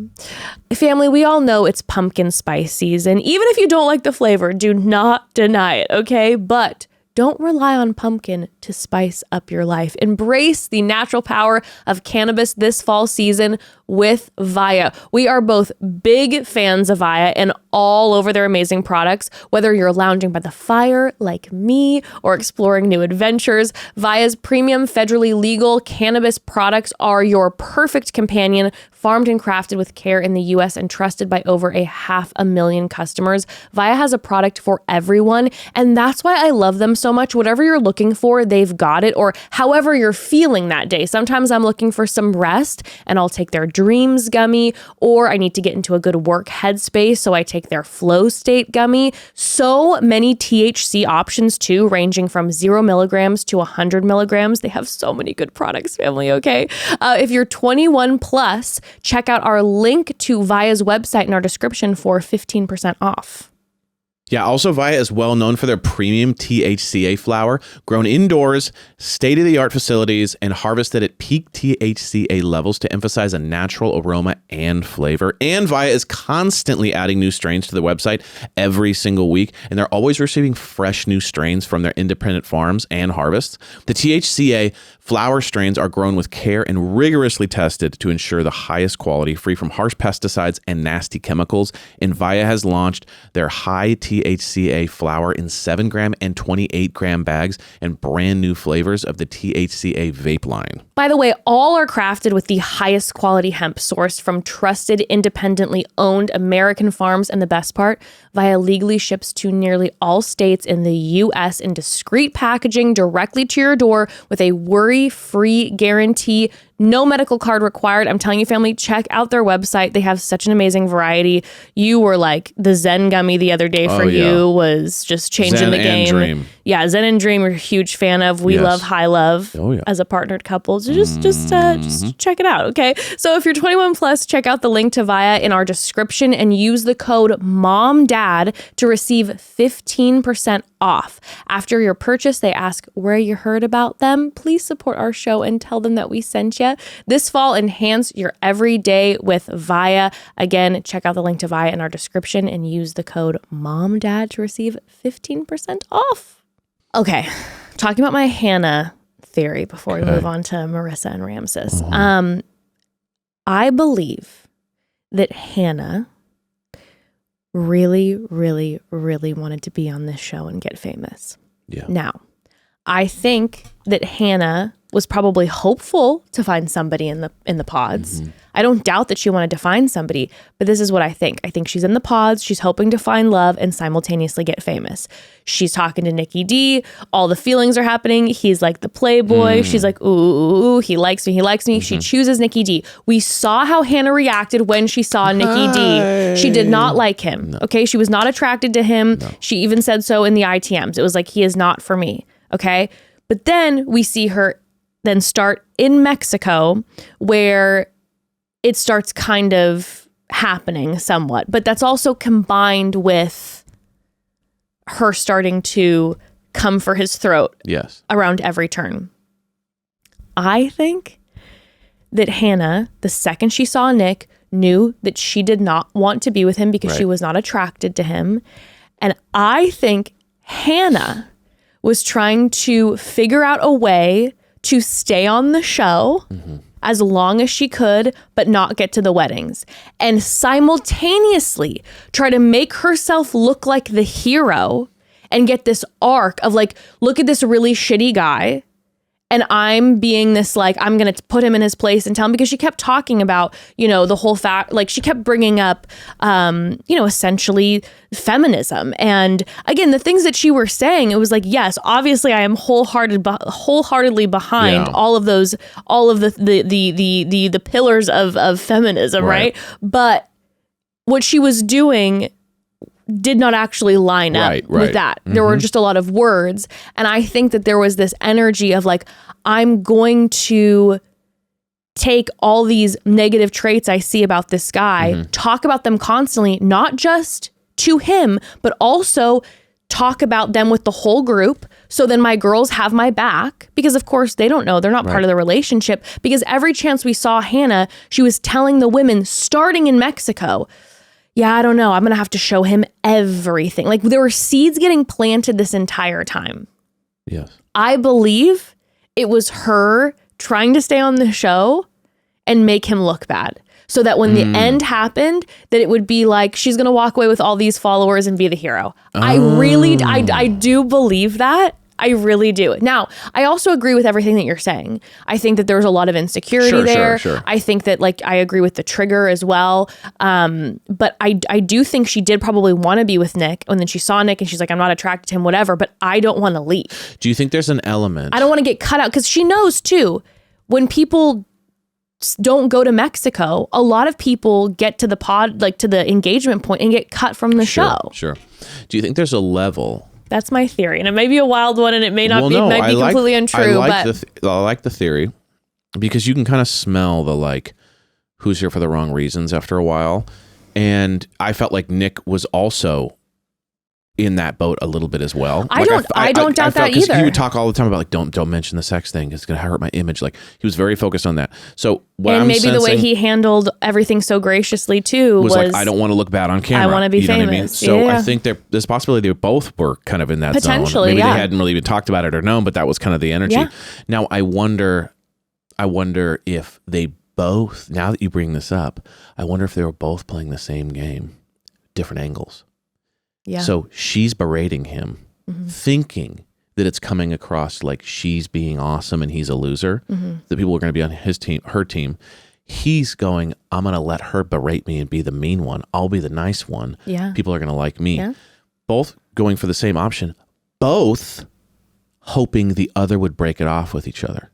Family, we all know it's pumpkin spice season. Even if you don't like the flavor, do not deny it. Okay. But don't rely on pumpkin to spice up your life. Embrace the natural power of cannabis this fall season with Via. We are both big fans of Via and all over their amazing products. Whether you're lounging by the fire like me or exploring new adventures, Via's premium federally legal cannabis products are your perfect companion, farmed and crafted with care in the US and trusted by over 500,000 customers. Via has a product for everyone, and that's why I love them so much. Whatever you're looking for, they've got it, or however you're feeling that day. Sometimes I'm looking for some rest and I'll take their Dreams gummy, or I need to get into a good work headspace, so I take their Flow State gummy. So many THC options too, ranging from 0 milligrams to 100 milligrams. They have so many good products, family, okay? If you're 21 plus, check out our link to Via's website in our description for 15% off. Yeah, also Via is well known for their premium THCA flower, grown indoors, state-of-the-art facilities, and harvested at peak THCA levels to emphasize a natural aroma and flavor. And Via is constantly adding new strains to the website every single week, and they're always receiving fresh new strains from their independent farms and harvests. The THCA flower strains are grown with care and rigorously tested to ensure the highest quality, free from harsh pesticides and nasty chemicals. And Via has launched their high THCA flower in 7-gram and 28-gram bags and brand new flavors of the THCA vape line. By the way, all are crafted with the highest quality hemp sourced from trusted, independently owned American farms. And the best part, Via legally ships to nearly all states in the U.S. in discreet packaging directly to your door with a worry-free guarantee. No medical card required. I'm telling you, family, check out their website. They have such an amazing variety. You were like, the Zen gummy the other day for you was just changing Zen the game. And Dream. Yeah, Zen and Dream we're a huge fan of. We love High Love as a partnered couple. So just check it out, okay? So if you're 21 plus, check out the link to Via in our description and use the code MOMDAD to receive 15% off. After your purchase, they ask where you heard about them. Please support our show and tell them that we sent you. This fall, enhance your everyday with Via. Again, check out the link to Via in our description and use the code MOMDAD to receive 15% off. Okay, talking about my Hannah theory before we move on to Marissa and Ramses. I believe that Hannah really, really, really wanted to be on this show and get famous. Yeah. Now, I think that Hannah was probably hopeful to find somebody in the pods. I don't doubt that she wanted to find somebody, but this is what I think. I think she's in the pods. She's hoping to find love and simultaneously get famous. She's talking to Nikki D. All the feelings are happening. He's like the playboy. She's like, ooh, he likes me. He likes me. She chooses Nikki D. We saw how Hannah reacted when she saw Nikki D. She did not like him. No. Okay. She was not attracted to him. No. She even said so in the ITMs. It was like, he is not for me. Okay. But then we see her then start in Mexico, where it starts kind of happening somewhat. But that's also combined with her starting to come for his throat around every turn. I think that Hannah, the second she saw Nick, knew that she did not want to be with him because she was not attracted to him. And I think Hannah was trying to figure out a way to stay on the show as long as she could, but not get to the weddings, and simultaneously try to make herself look like the hero and get this arc of like, look at this really shitty guy. And I'm being this, like, I'm going to put him in his place and tell him, because she kept talking about, you know, the whole fact, like she kept bringing up, you know, essentially feminism. And again, the things that she were saying, it was like, yes, obviously I am wholeheartedly behind all of those, all of the pillars of feminism. Right. But what she was doing did not actually line up with that. There were just a lot of words. And I think that there was this energy of like, I'm going to take all these negative traits I see about this guy, talk about them constantly, not just to him, but also talk about them with the whole group. So then my girls have my back, because of course they don't know, they're not part of the relationship, because every chance we saw Hannah, she was telling the women starting in Mexico, yeah, I don't know, I'm going to have to show him everything. Like there were seeds getting planted this entire time. Yes. I believe it was her trying to stay on the show and make him look bad, so that when the end happened, that it would be like, she's going to walk away with all these followers and be the hero. I do believe that. I really do. Now, I also agree with everything that you're saying. I think that there's a lot of insecurity there. Sure. I think that, like, I agree with the trigger as well. But I do think she did probably want to be with Nick. And then she saw Nick and she's like, I'm not attracted to him, whatever, but I don't want to leave. Do you think there's an element? I don't want to get cut out, because she knows too, when people don't go to Mexico, a lot of people get to the pod, like to the engagement point, and get cut from the show. Sure. Do you think there's a level? That's my theory, and it may be a wild one, and it may not be completely untrue. I like the theory, because you can kind of smell the, like, who's here for the wrong reasons after a while, and I felt like Nick was also in that boat a little bit as well. I don't doubt that either. He would talk all the time about, like, don't mention the sex thing, it's gonna hurt my image. Like, he was very focused on that. So the way he handled everything so graciously too was like, I don't want to look bad on camera. I want to be famous. What I mean? So I think there's a possibility they both were kind of in that potentially, zone. Maybe they hadn't really even talked about it or known, but that was kind of the energy. Yeah. Now I wonder if they both, now that you bring this up, I wonder if they were both playing the same game, different angles. Yeah. So she's berating him, thinking that it's coming across like she's being awesome and he's a loser, that people are going to be on his team, her team. He's going, I'm going to let her berate me and be the mean one. I'll be the nice one. Yeah. People are going to like me. Yeah. Both going for the same option, both hoping the other would break it off with each other.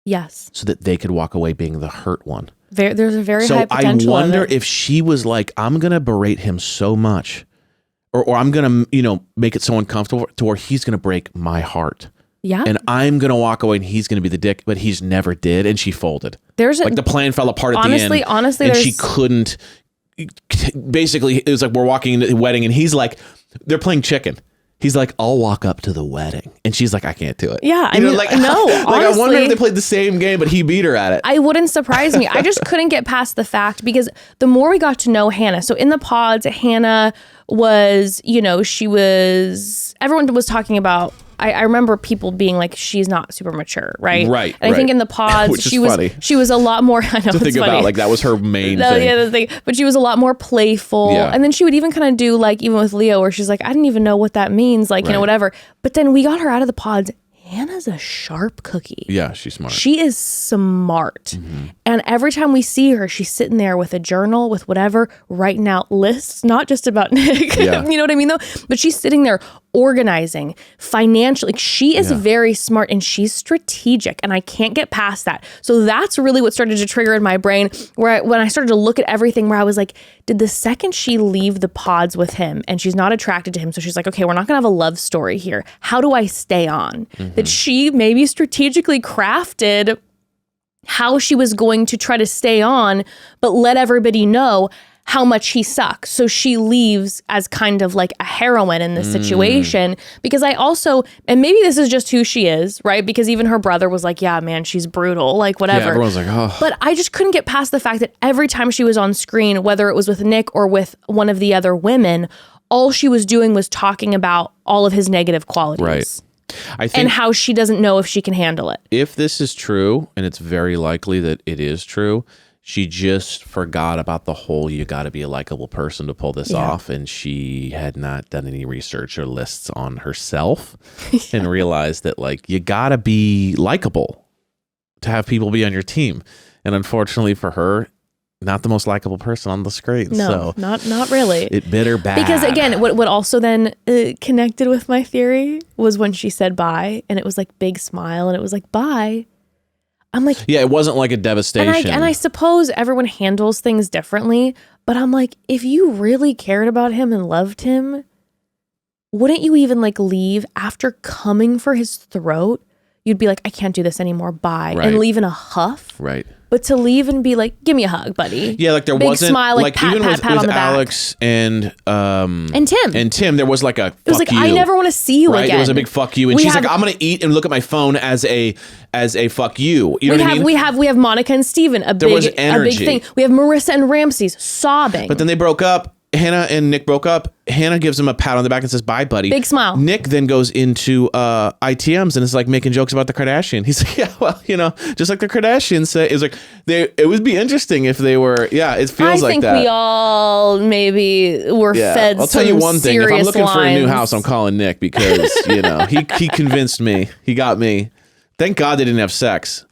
Yes. So that they could walk away being the hurt one. There's a very high potential. So I wonder if she was like, I'm going to berate him so much, or I'm going to, make it so uncomfortable to where he's going to break my heart. Yeah. And I'm going to walk away and he's going to be the dick, but he's never did. And she folded. The plan fell apart at the end. Honestly, and she couldn't, basically, it was like, we're walking into the wedding and he's like, they're playing chicken. He's like, I'll walk up to the wedding. And she's like, I can't do it. Yeah. No. Honestly, I wonder if they played the same game, but he beat her at it. I wouldn't surprise me. I just couldn't get past the fact, because the more we got to know Hannah, so in the pods, Hannah was, everyone was talking about I remember people being like, she's not super mature, right? Right. And I think in the pods, she was a lot more. I know, to think funny. about, like that was her main thing. Yeah, the thing. But she was a lot more playful. Yeah. And then she would even kind of do like, even with Leo, where she's like, I didn't even know what that means, like, you know, whatever. But then we got her out of the pods. Hannah's a sharp cookie. Yeah, she's smart. She is smart. And every time we see her, she's sitting there with a journal, with whatever, writing out lists, not just about Nick. Yeah. You know what I mean, though? But she's sitting there organizing financially. Like, she is very smart and she's strategic. And I can't get past that. So that's really what started to trigger in my brain, when I started to look at everything, where I was like, did the second she leave the pods with him and she's not attracted to him, so she's like, okay, we're not gonna have a love story here. How do I stay on? That she maybe strategically crafted how she was going to try to stay on, but let everybody know how much he sucks. So she leaves as kind of like a heroine in this situation, because I also, and maybe this is just who she is, right? Because even her brother was like, yeah, man, she's brutal, like whatever. Yeah, everyone's like, oh. But I just couldn't get past the fact that every time she was on screen, whether it was with Nick or with one of the other women, all she was doing was talking about all of his negative qualities. Right. I think and how she doesn't know if she can handle it. If this is true, and it's very likely that it is true, she just forgot about the whole you got to be a likable person to pull this off, and she had not done any research or lists on herself and realized that like you got to be likable to have people be on your team. And unfortunately for her, not the most likable person on the screen. No, so not really. It bit her bad. Because again, what also then connected with my theory was when she said bye, and it was like big smile, and it was like bye. I'm like, yeah, it wasn't like a devastation. And I suppose everyone handles things differently, but I'm like, if you really cared about him and loved him, wouldn't you even like leave after coming for his throat? You'd be like, I can't do this anymore, bye, and leave in a huff. Right. But to leave and be like, give me a hug, buddy. Yeah, like there big wasn't smile, like pat, even pat, with, pat with on the Alex back. and Tim, there was like a fuck it was like, you. I never want to see you again. There was a big fuck you, and she's like, I'm gonna eat and look at my phone as a fuck you. You know what I mean? We have Monica and Steven, a big thing. We have Marissa and Ramses sobbing. But then they broke up. Hannah and Nick broke up. Hannah gives him a pat on the back and says, bye, buddy. Big smile. Nick then goes into ITMs and is like making jokes about the Kardashian. He's like, yeah, well, you know, just like the Kardashians say. It's like, it would be interesting if they were, it feels like that. I think we all maybe were fed. I'll tell you one thing. If I'm looking lines. for a new house, I'm calling Nick because, you know, he convinced me. He got me. Thank God they didn't have sex.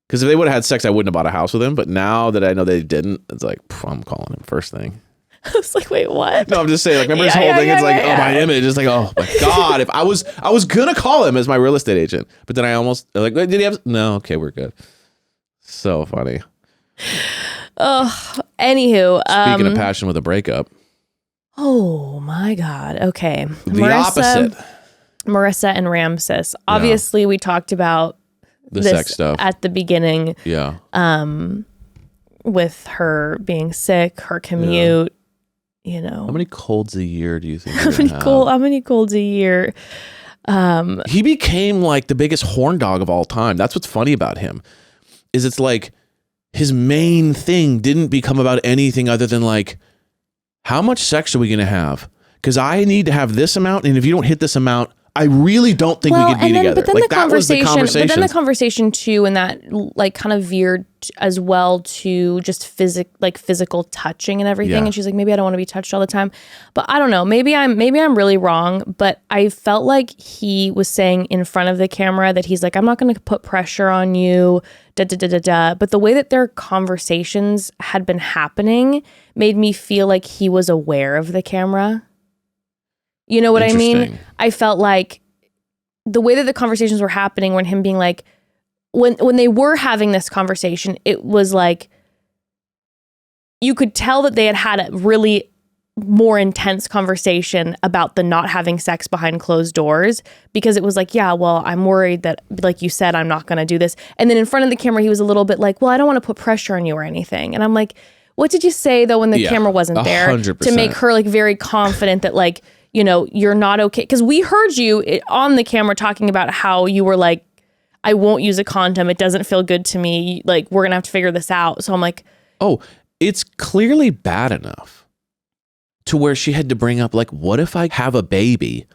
Because if they would have had sex, I wouldn't have bought a house with him. But now that I know they didn't, it's like, I'm calling him first thing. I was like, wait, what? No, I'm just saying, like, remember his whole thing? It's like, oh, my image. It's like, oh my God. If I was gonna call him as my real estate agent, but then I almost like, did he have? No, okay, we're good. So funny. Oh, anywho. Speaking of passion with a breakup. Oh my God. Okay. Opposite. Marissa and Ramses. Obviously, we talked about the this sex stuff at the beginning. Yeah. With her being sick, her commute, you know. How many colds a year do you think? How many colds a year? He became like the biggest horn dog of all time. That's what's funny about him. Is it's like his main thing didn't become about anything other than like, how much sex are we gonna have? Because I need to have this amount, and if you don't hit this amount, I really don't think we could be together. But then like But then the conversation too, and that like kind of veered as well to just physical touching and everything. Yeah. And she's like, maybe I don't want to be touched all the time. But I don't know. Maybe I'm really wrong. But I felt like he was saying in front of the camera that he's like, I'm not going to put pressure on you. Da da da da da. But the way that their conversations had been happening made me feel like he was aware of the camera. You know what I mean? I felt like the way that the conversations were happening, when him being like, when they were having this conversation, it was like, you could tell that they had a really more intense conversation about the not having sex behind closed doors, because it was like, yeah, well, I'm worried that, like you said, I'm not going to do this. And then in front of the camera, he was a little bit like, well, I don't want to put pressure on you or anything. And I'm like, what did you say though when the camera wasn't there 100%. To make her like very confident that like, you know, you're not okay? Because we heard you on the camera talking about how you were like, I won't use a condom. It doesn't feel good to me. Like, we're going to have to figure this out. So I'm like, oh, it's clearly bad enough to where she had to bring up, like, what if I have a baby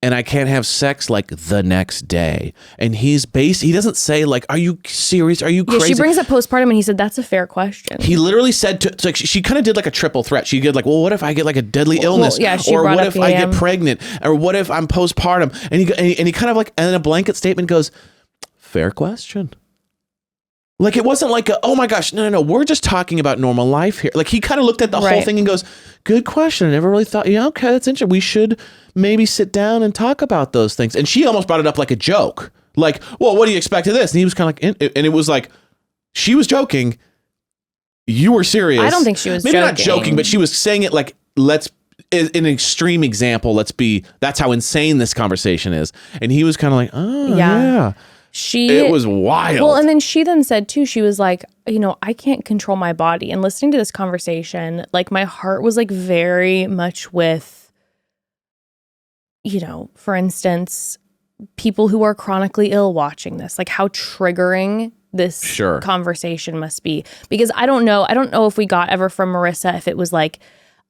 and I can't have sex like the next day. And he doesn't say like, are you serious? Are you crazy? Yeah, she brings up postpartum and he said, that's a fair question. He literally said, like, she kind of did like a triple threat. She did like, well, what if I get like a deadly illness? Or what if I get pregnant? Or what if I'm postpartum? And he kind of like, and in a blanket statement goes, fair question. Like, it wasn't like, oh my gosh, no, we're just talking about normal life here. Like, he kind of looked at the whole thing and goes, good question. I never really thought, yeah, okay, that's interesting. We should maybe sit down and talk about those things. And she almost brought it up like a joke. Like, well, what do you expect of this? And he was kind of like, and it was like, she was joking. You were serious. I don't think she was maybe not joking, but she was saying it like, an extreme example. That's how insane this conversation is. And he was kind of like, oh, yeah. It was wild. Well, and then she said too, she was like, I can't control my body. And listening to this conversation, like my heart was like very much with, for instance, people who are chronically ill watching this, like how triggering this conversation must be. Because I don't know if we got ever from Marissa, if it was like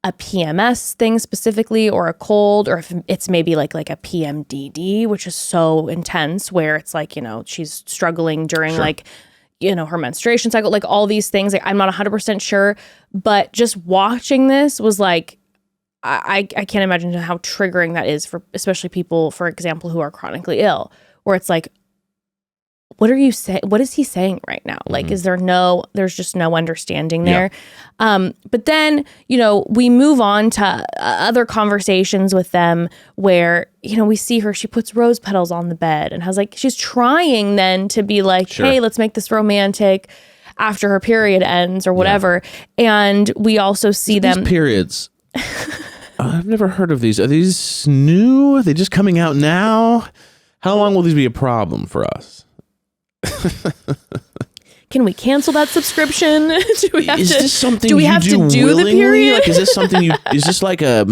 a PMS thing specifically or a cold, or if it's maybe like a PMDD, which is so intense where it's like, she's struggling during like, her menstruation cycle, like all these things. Like, I'm not 100% sure, but just watching this was like, I can't imagine how triggering that is for especially people, for example, who are chronically ill, where it's like, what are you saying? What is he saying right now? Like, there's just no understanding there. Yeah. But then, we move on to other conversations with them where, we see her, she puts rose petals on the bed and has like, she's trying then to be like, hey, let's make this romantic after her period ends or whatever. Yeah. And we also see these periods. I've never heard of these. Are these new? Are they just coming out now? How long will these be a problem for us? Can we cancel that subscription? Do we have to do the period? Like, is this something is this like a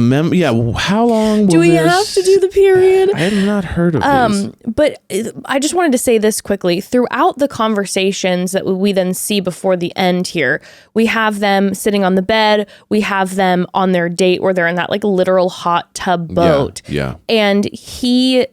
how long do we have to do the period? I have not heard of these. But I just wanted to say this quickly. Throughout the conversations that we then see before the end here, we have them sitting on the bed. We have them on their date where they're in that like literal hot tub boat. Yeah. And he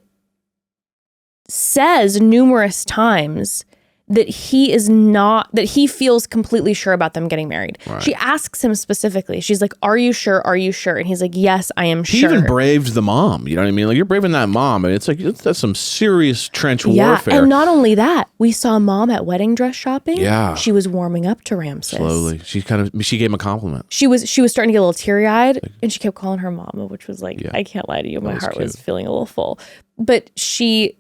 says numerous times that he feels completely sure about them getting married. Right. She asks him specifically, she's like, are you sure? Are you sure? And he's like, yes, I am sure. He even braved the mom. You know what I mean? Like, you're braving that mom. And it's like, that's some serious trench warfare. And not only that, we saw mom at wedding dress shopping. Yeah. She was warming up to Ramses. Slowly. She gave him a compliment. She was starting to get a little teary eyed and she kept calling her mama, which was like, I can't lie to you. My heart was feeling a little full. But she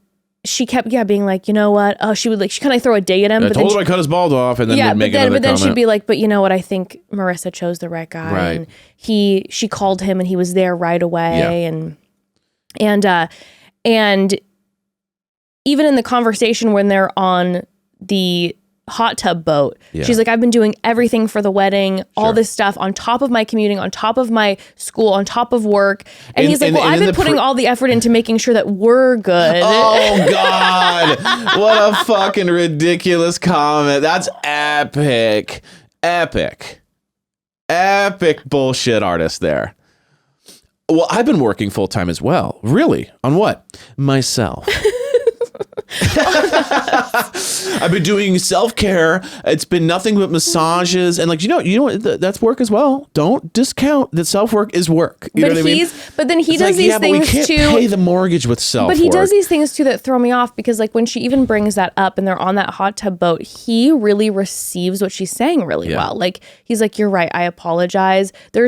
kept being like, you know what? Oh, she would like, she kind of throw a dig at him. I told him I cut his bald off, and then would make another comment. But then she'd be like, but you know what? I think Marissa chose the right guy. Right. And she called him and he was there right away. Yeah. And even in the conversation when they're on the hot tub boat, she's like, I've been doing everything for the wedding, all this stuff on top of my commuting, on top of my school, on top of work. And he's like, well, I've been putting all the effort into making sure that we're good. Oh God. What a fucking ridiculous comment. That's epic bullshit artist there. Well, I've been working full time as well. Really? On what? Myself. I've been doing self-care. It's been nothing but massages and like, you know, that's work as well. Don't discount that self-work is work. You know what I mean? But then he does these things too. We can't pay the mortgage with self-work. But he does these things too that throw me off because like when she even brings that up and they're on that hot tub boat, he really receives what she's saying really well. Like he's like, you're right. I apologize. There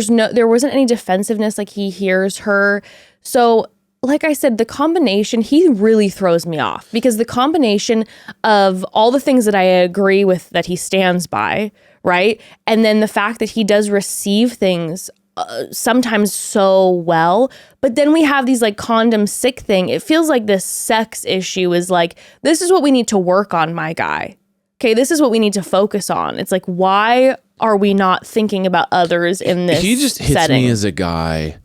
wasn't any defensiveness. Like he hears her. So like I said, the combination, he really throws me off because the combination of all the things that I agree with that he stands by, right? And then the fact that he does receive things sometimes so well, but then we have these like condom sick thing. It feels like this sex issue is like, this is what we need to work on, my guy. Okay, this is what we need to focus on. It's like, why are we not thinking about others in this He just hits setting? Me as a guy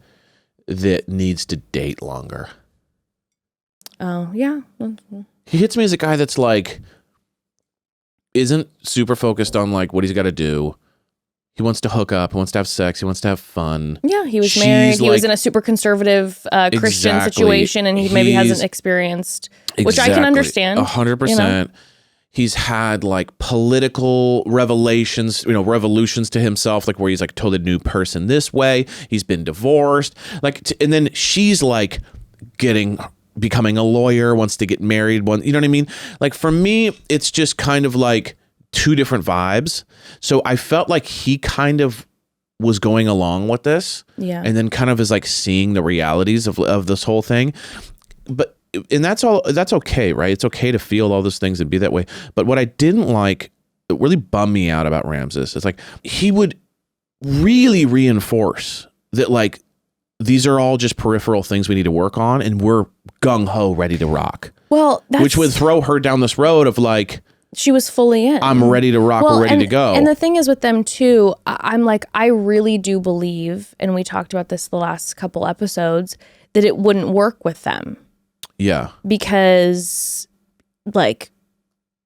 that needs to date longer. Oh, yeah. He hits me as a guy that's like, isn't super focused on like what he's got to do. He wants to hook up. He wants to have sex. He wants to have fun. Yeah, he was married. He was in a super conservative Christian situation, and he maybe hasn't experienced, which I can understand. 100%. He's had like political revelations, revolutions to himself, like where he's like totally new person this way. He's been divorced, and then she's like becoming a lawyer, wants to get married. You know what I mean? Like for me, it's just kind of like two different vibes. So I felt like he kind of was going along with this, and then kind of is like seeing the realities of this whole thing, and that's okay, right? It's okay to feel all those things and be that way. But what I didn't like, it really bummed me out about Ramses, it's like he would really reinforce that like these are all just peripheral things we need to work on, and we're gung-ho ready to rock. Well, which would throw her down this road of like, she was fully in. I'm ready to rock. We're ready to go. And the thing is with them too, I'm like, I really do believe, and we talked about this the last couple episodes, that it wouldn't work with them. Yeah. Because like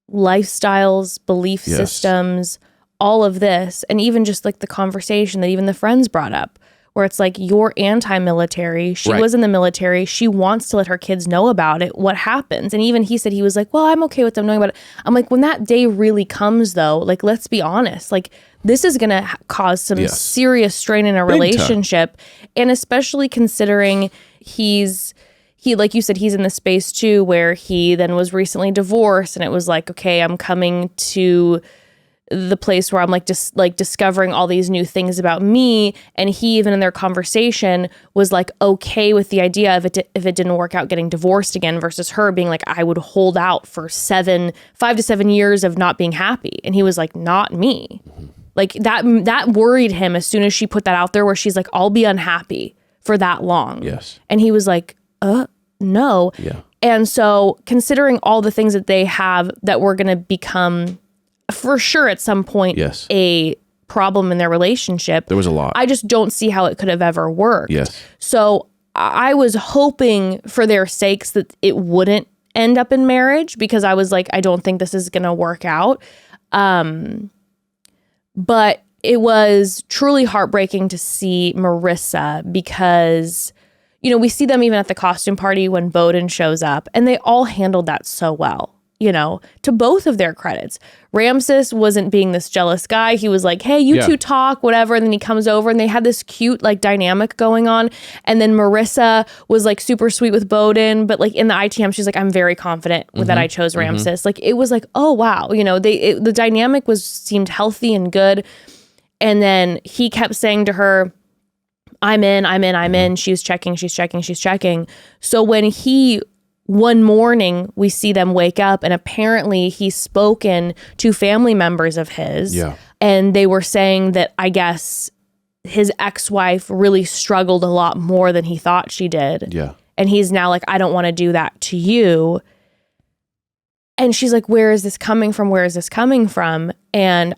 lifestyles, belief systems, all of this, and even just like the conversation that even the friends brought up, where it's like, you're anti-military. She was in the military. She wants to let her kids know about it. What happens? And even he said, he was like, well, I'm okay with them knowing about it. I'm like, when that day really comes though, like, let's be honest, like this is going to cause some serious strain in a relationship. And especially considering he, like you said, he's in the space too, where he then was recently divorced, and it was like, okay, I'm coming to the place where I'm like just like discovering all these new things about me. And he, even in their conversation, was like okay with the idea of it if it didn't work out getting divorced again, versus her being like, I would hold out for 5 to 7 years of not being happy. And he was like, not me. Like that worried him as soon as she put that out there, where she's like, I'll be unhappy for that long. Yes. And he was like, no. Yeah. And so considering all the things that they have that were going to become for sure at some point a problem in their relationship, there was a lot. I just don't see how it could have ever worked. Yes. So I was hoping for their sakes that it wouldn't end up in marriage, because I was like, I don't think this is going to work out. But it was truly heartbreaking to see Marissa, because we see them even at the costume party when Bowden shows up, and they all handled that so well, to both of their credits. Ramses wasn't being this jealous guy. He was like, hey, you two talk, whatever. And then he comes over, and they had this cute like dynamic going on. And then Marissa was like super sweet with Bowden, but like in the ITM, she's like, I'm very confident that I chose Ramses. Like it was like, oh wow, the dynamic seemed healthy and good. And then he kept saying to her, I'm in. She's checking. So when one morning we see them wake up, and apparently he's spoken to family members of his, and they were saying that I guess his ex-wife really struggled a lot more than he thought she did. Yeah. And he's now like, I don't want to do that to you. And she's like, where is this coming from? And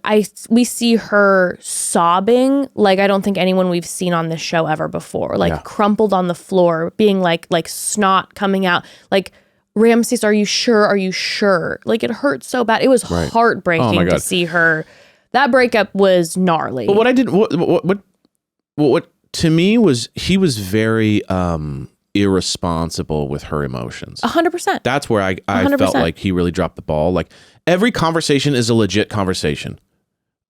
we see her sobbing like I don't think anyone we've seen on this show ever before, like crumpled on the floor, being like snot coming out. Like, Ramses, are you sure? Like, it hurt so bad. It was heartbreaking to see her. That breakup was gnarly. But what to me was, he was very irresponsible with her emotions. 100%. That's where I 100%. Felt like he really dropped the ball. Like, every conversation is a legit conversation.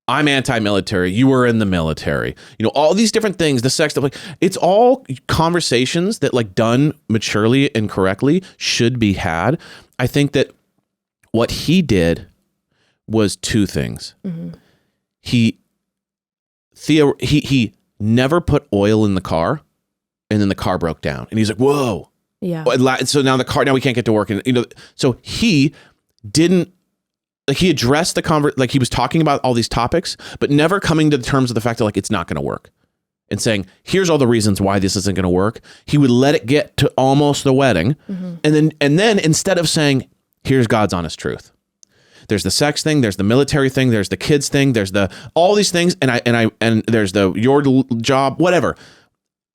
I'm anti-military. You were in the military. All these different things, the sex stuff, like, it's all conversations that, like, done maturely and correctly should be had. I think that what he did was two things. Mm-hmm. He never put oil in the car, and then the car broke down, and he's like, whoa. Yeah. So now now we can't get to work. And, so he didn't, like, he addressed like he was talking about all these topics, but never coming to the terms of the fact that, like, it's not going to work, and saying, here's all the reasons why this isn't going to work. He would let it get to almost the wedding. Mm-hmm. And then instead of saying, here's God's honest truth, there's the sex thing, there's the military thing, there's the kids thing, there's all these things. And there's your job, whatever.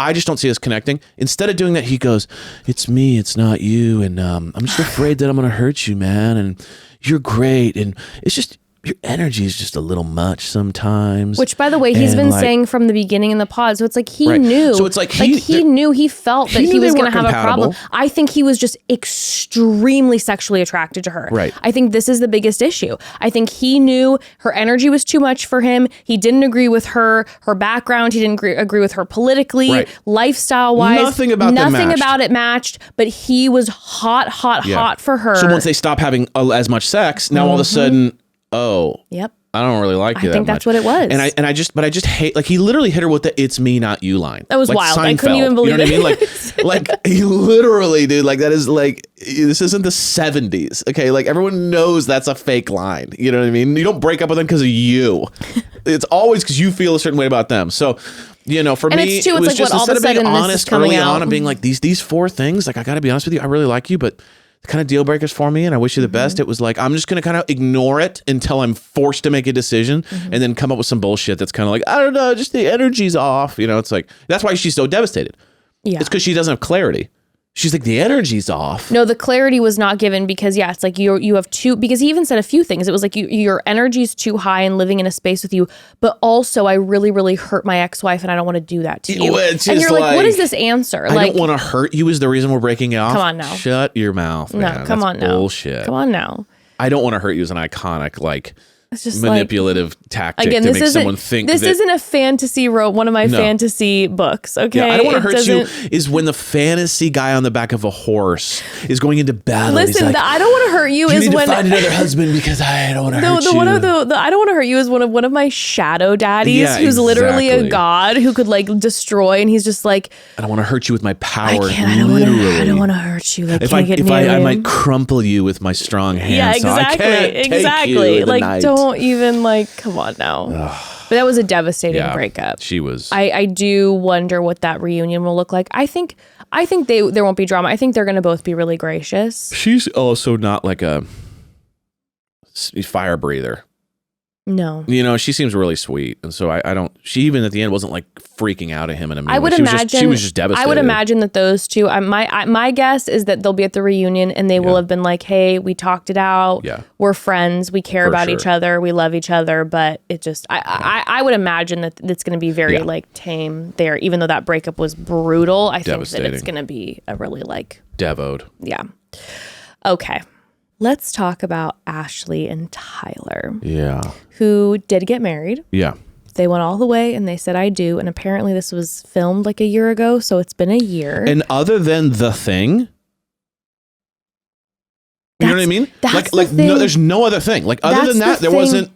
I just don't see us connecting. Instead of doing that, he goes, it's me, it's not you. And I'm just afraid that I'm going to hurt you, man. And you're great. And it's just, your energy is just a little much sometimes. Which, by the way, he's been saying from the beginning in the pod. So it's like he knew. So it's like he knew, he felt that he was going to have a problem. I think he was just extremely sexually attracted to her. Right. I think this is the biggest issue. I think he knew her energy was too much for him. He didn't agree with her background. He didn't agree with her politically, lifestyle-wise. Nothing about it matched. But he was hot for her. So once they stop having as much sex, now all of a sudden, yep. I don't really like you. I think that's what it was. And I just hate, like, he literally hit her with the "it's me, not you" line. That was like wild. Seinfeld, I couldn't even believe you know what I mean? Like he literally, dude, like that is like, this isn't the 70s. Okay. Like everyone knows that's a fake line. You know what I mean? You don't break up with them because of you. It's always because you feel a certain way about them. So, you know, for me, it was like just instead of being honest early on and being like these 4 things, like, I got to be honest with you, I really like you, but kind of deal breakers for me and I wish you the best. It was like, I'm just going to kind of ignore it until I'm forced to make a decision and then come up with some bullshit that's kind of like, I don't know, just the energy's off. You know, it's like, that's why she's so devastated. Yeah. It's because she doesn't have clarity. She's like, the energy's off. No, the clarity was not given because, it's like you have two, because he even said a few things. It was like your energy's too high and living in a space with you, but also I really, really hurt my ex-wife and I don't want to do that to you. And you're like, what is this answer? I don't want to hurt you is the reason we're breaking off. Come on now. Shut your mouth, man. No, come on now. Bullshit. Come on now. I don't want to hurt you is an iconic, like, it's just manipulative tactic again, to make someone think this isn't a fantasy one of my fantasy books. Okay, I don't want to hurt you is when the fantasy guy on the back of a horse is going into battle. Listen, like, I don't want to hurt you. You is need when to find another husband because I don't want to hurt you. I don't want to hurt you is one of my shadow daddies who's literally a god who could like destroy, and he's just like, I don't want to hurt you with my power. I don't want to hurt you. Like, I might crumple you with my strong hands. Yeah, exactly, so I can't take you in the like night. Don't even like. Come on now. But that was a devastating breakup. She was. I do wonder what that reunion will look like. I think there won't be drama. I think they're going to both be really gracious. She's also not like a fire breather. No. You know, she seems really sweet. And so I don't, she even at the end wasn't like freaking out at him in a mean I would way. imagine, she was just devastated. I would imagine that those two, my guess is that they'll be at the reunion and they will have been like, hey, we talked it out. Yeah. We're friends. We care about each other. We love each other. But it just, I would imagine that it's going to be very like tame there. Even though that breakup was brutal, I think that it's going to be a really like. Devoed. Yeah. Okay. Let's talk about Ashley and Tyler. Yeah. Who did get married. Yeah. They went all the way and they said, I do. And apparently this was filmed like a year ago. So it's been a year. And other than the thing, you know what I mean? Like no, there's no other thing. Like other than that, there wasn't.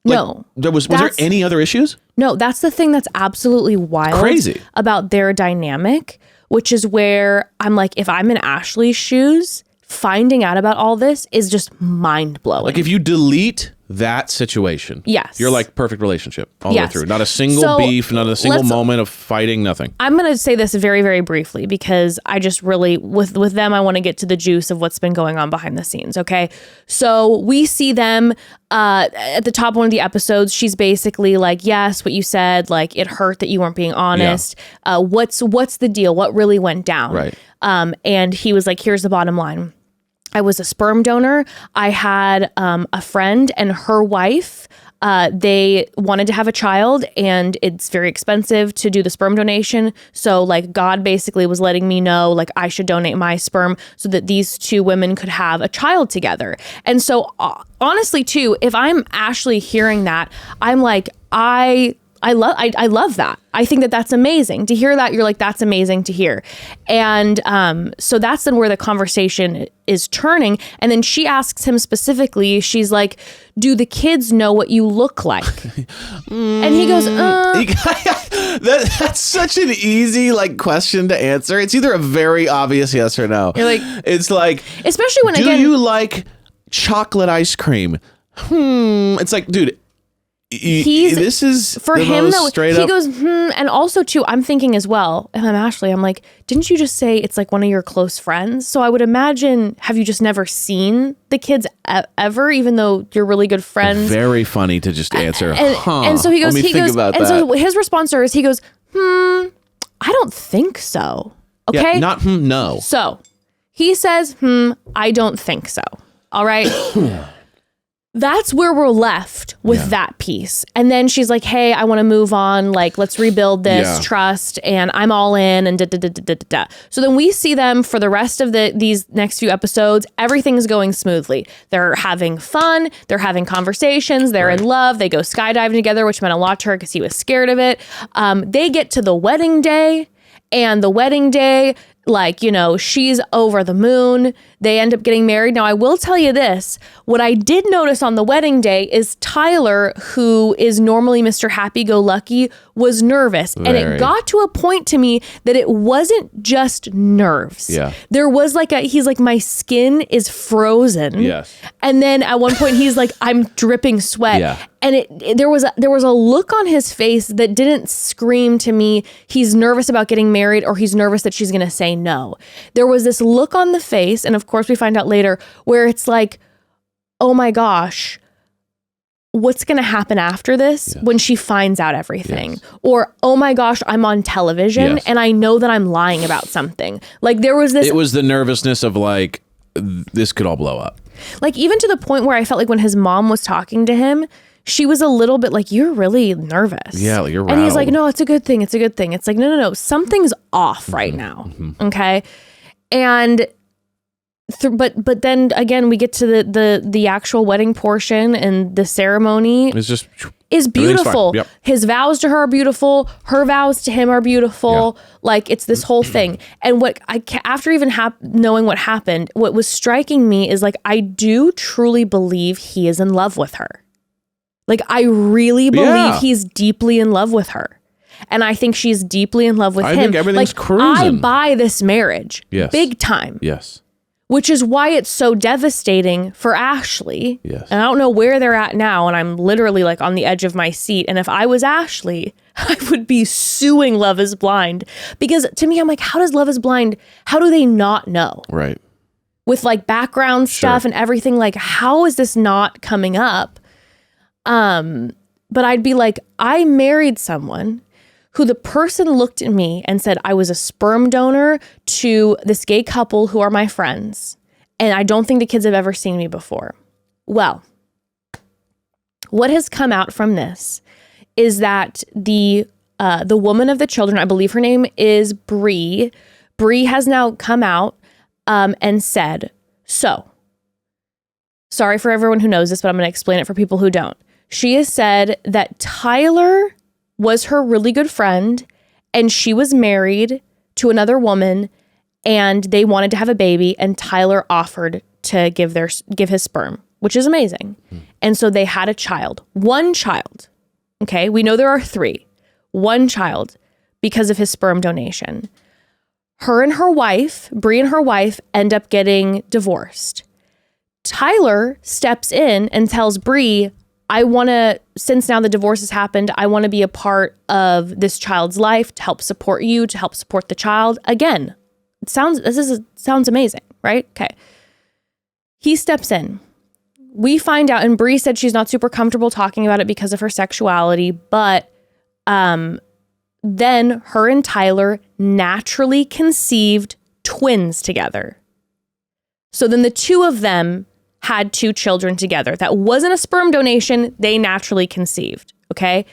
Like, no. Was there any other issues? No, that's the thing that's absolutely wild. Crazy. About their dynamic, which is where I'm like, if I'm in Ashley's shoes, finding out about all this is just mind blowing. Like if you delete that situation, you're like perfect relationship all the way through. Not a single beef, not a single moment of fighting, nothing. I'm going to say this very, very briefly because I just really, with them, I want to get to the juice of what's been going on behind the scenes. Okay. So we see them at the top of one of the episodes. She's basically like, yes, what you said, like it hurt that you weren't being honest. Yeah. What's the deal? What really went down? Right. And he was like, here's the bottom line. I was a sperm donor. I had a friend and her wife. They wanted to have a child and it's very expensive to do the sperm donation. So like God basically was letting me know like I should donate my sperm so that these two women could have a child together. And so honestly too, if I'm Ashley hearing that, I'm like, I love that. I think that that's amazing to hear that. You're like, that's amazing to hear. And so that's then where the conversation is turning. And then she asks him specifically, she's like, do the kids know what you look like? And he goes, That's such an easy like question to answer. It's either a very obvious yes or no. You're like, it's like, especially when do you like chocolate ice cream? It's like, dude, this is for him though. He goes, and also too, I'm thinking as well. And I'm Ashley. I'm like, didn't you just say it's like one of your close friends? So I would imagine, have you just never seen the kids ever, even though you're really good friends? Very funny to just answer. And so he goes, so his response is, he goes, I don't think so. Okay, yeah, not no. So he says, I don't think so. All right. That's where we're left with that piece. And then she's like, hey, I want to move on. Like, let's rebuild this trust and I'm all in and da. So then we see them for the rest of these next few episodes. Everything's going smoothly. They're having fun. They're having conversations. They're in love. They go skydiving together, which meant a lot to her because he was scared of it. They get to the wedding day. And the wedding day, like, you know, she's over the moon. They end up getting married. Now, I will tell you this. What I did notice on the wedding day is Tyler, who is normally Mr. Happy-Go-Lucky, was nervous. And it got to a point to me that it wasn't just nerves. Yeah. There was like he's like, my skin is frozen. Yes. And then at one point he's like, I'm dripping sweat. Yeah. And there was a look on his face that didn't scream to me he's nervous about getting married or he's nervous that she's going to say no. There was this look on the face, and of course we find out later, where it's like, oh my gosh, what's going to happen after this when she finds out everything? Or, oh my gosh, I'm on television and I know that I'm lying about something. Like there was this... It was the nervousness of like, this could all blow up. Like even to the point where I felt like when his mom was talking to him, she was a little bit like, you're really nervous. Yeah, you're rattled. And he's like, no, it's a good thing. It's a good thing. It's like, no. Something's off right now. Okay. And, but then again, we get to the actual wedding portion and the ceremony is beautiful. Yep. His vows to her are beautiful. Her vows to him are beautiful. Yeah. Like it's this whole thing. And after even knowing what happened, what was striking me is like, I do truly believe he is in love with her. Like, I really believe he's deeply in love with her. And I think she's deeply in love with him. I think everything's like, cruising. I buy this marriage. Yes. Big time. Yes. Which is why it's so devastating for Ashley. Yes. And I don't know where they're at now. And I'm literally like on the edge of my seat. And if I was Ashley, I would be suing Love is Blind. Because to me, I'm like, how does Love is Blind, how do they not know? Right. With like background stuff and everything, like, how is this not coming up? But I'd be like, I married someone who the person looked at me and said, I was a sperm donor to this gay couple who are my friends. And I don't think the kids have ever seen me before. Well, what has come out from this is that the woman of the children, I believe her name is Bree. Bree has now come out, and said, so sorry for everyone who knows this, but I'm going to explain it for people who don't. She has said that Tyler was her really good friend and she was married to another woman and they wanted to have a baby and Tyler offered to give his sperm, which is amazing. And so they had a child, one child. Okay. We know there are 3, one child because of his sperm donation. Her and her wife, Bree and her wife, end up getting divorced. Tyler steps in and tells Bree, I want to, since now the divorce has happened, I want to be a part of this child's life to help support you, to help support the child. Again, sounds amazing, right? Okay. He steps in. We find out, and Bree said she's not super comfortable talking about it because of her sexuality, but then her and Tyler naturally conceived twins together. So then the two of them had 2 children together. That wasn't a sperm donation. They naturally conceived. Okay.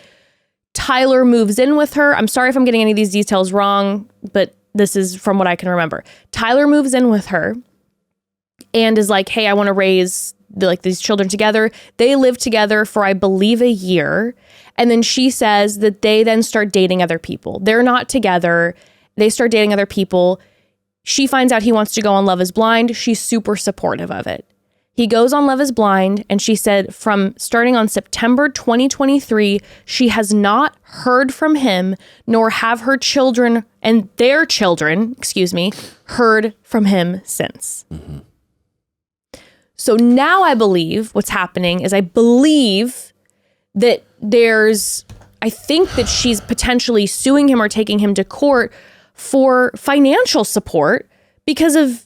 Tyler moves in with her. I'm sorry if I'm getting any of these details wrong, but this is from what I can remember. Tyler moves in with her and is like, hey, I want to raise these children together. They live together for, I believe, a year. And then she says that they then start dating other people. They're not together. They start dating other people. She finds out he wants to go on Love is Blind. She's super supportive of it. He goes on Love is Blind, and she said from starting on September 2023, she has not heard from him, nor have her children and their children, heard from him since. Mm-hmm. So now I believe what's happening is I believe that I think that she's potentially suing him or taking him to court for financial support because of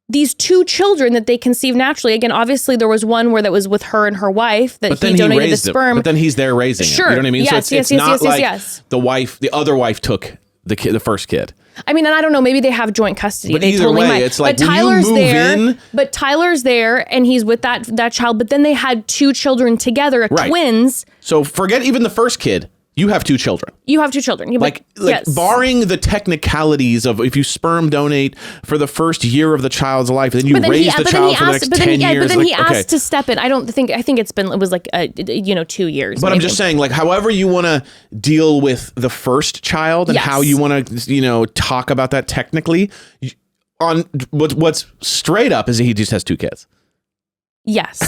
these 2 children that they conceived naturally. Again, obviously there was one where that was with her and her wife that he donated the sperm. But then he's there raising it. You know what I mean? Yes, so it's not like the other wife took the first kid. I mean, and I don't know, maybe they have joint custody. But they either totally way, might. it's like, but will you Tyler's move there. in? But Tyler's there and he's with that child, but then they had 2 children together, Right. twins. So forget even the first kid. You have 2 children. You have 2 children. Yes. Barring the technicalities of if you sperm donate for the first year of the child's life, then you raise the child for the next 10 years. But then he asked to step in. I think it was like 2 years. But maybe. I'm just saying, like, however you want to deal with the first child and how you want to, talk about that technically, on what's straight up is he just has 2 kids. Yes.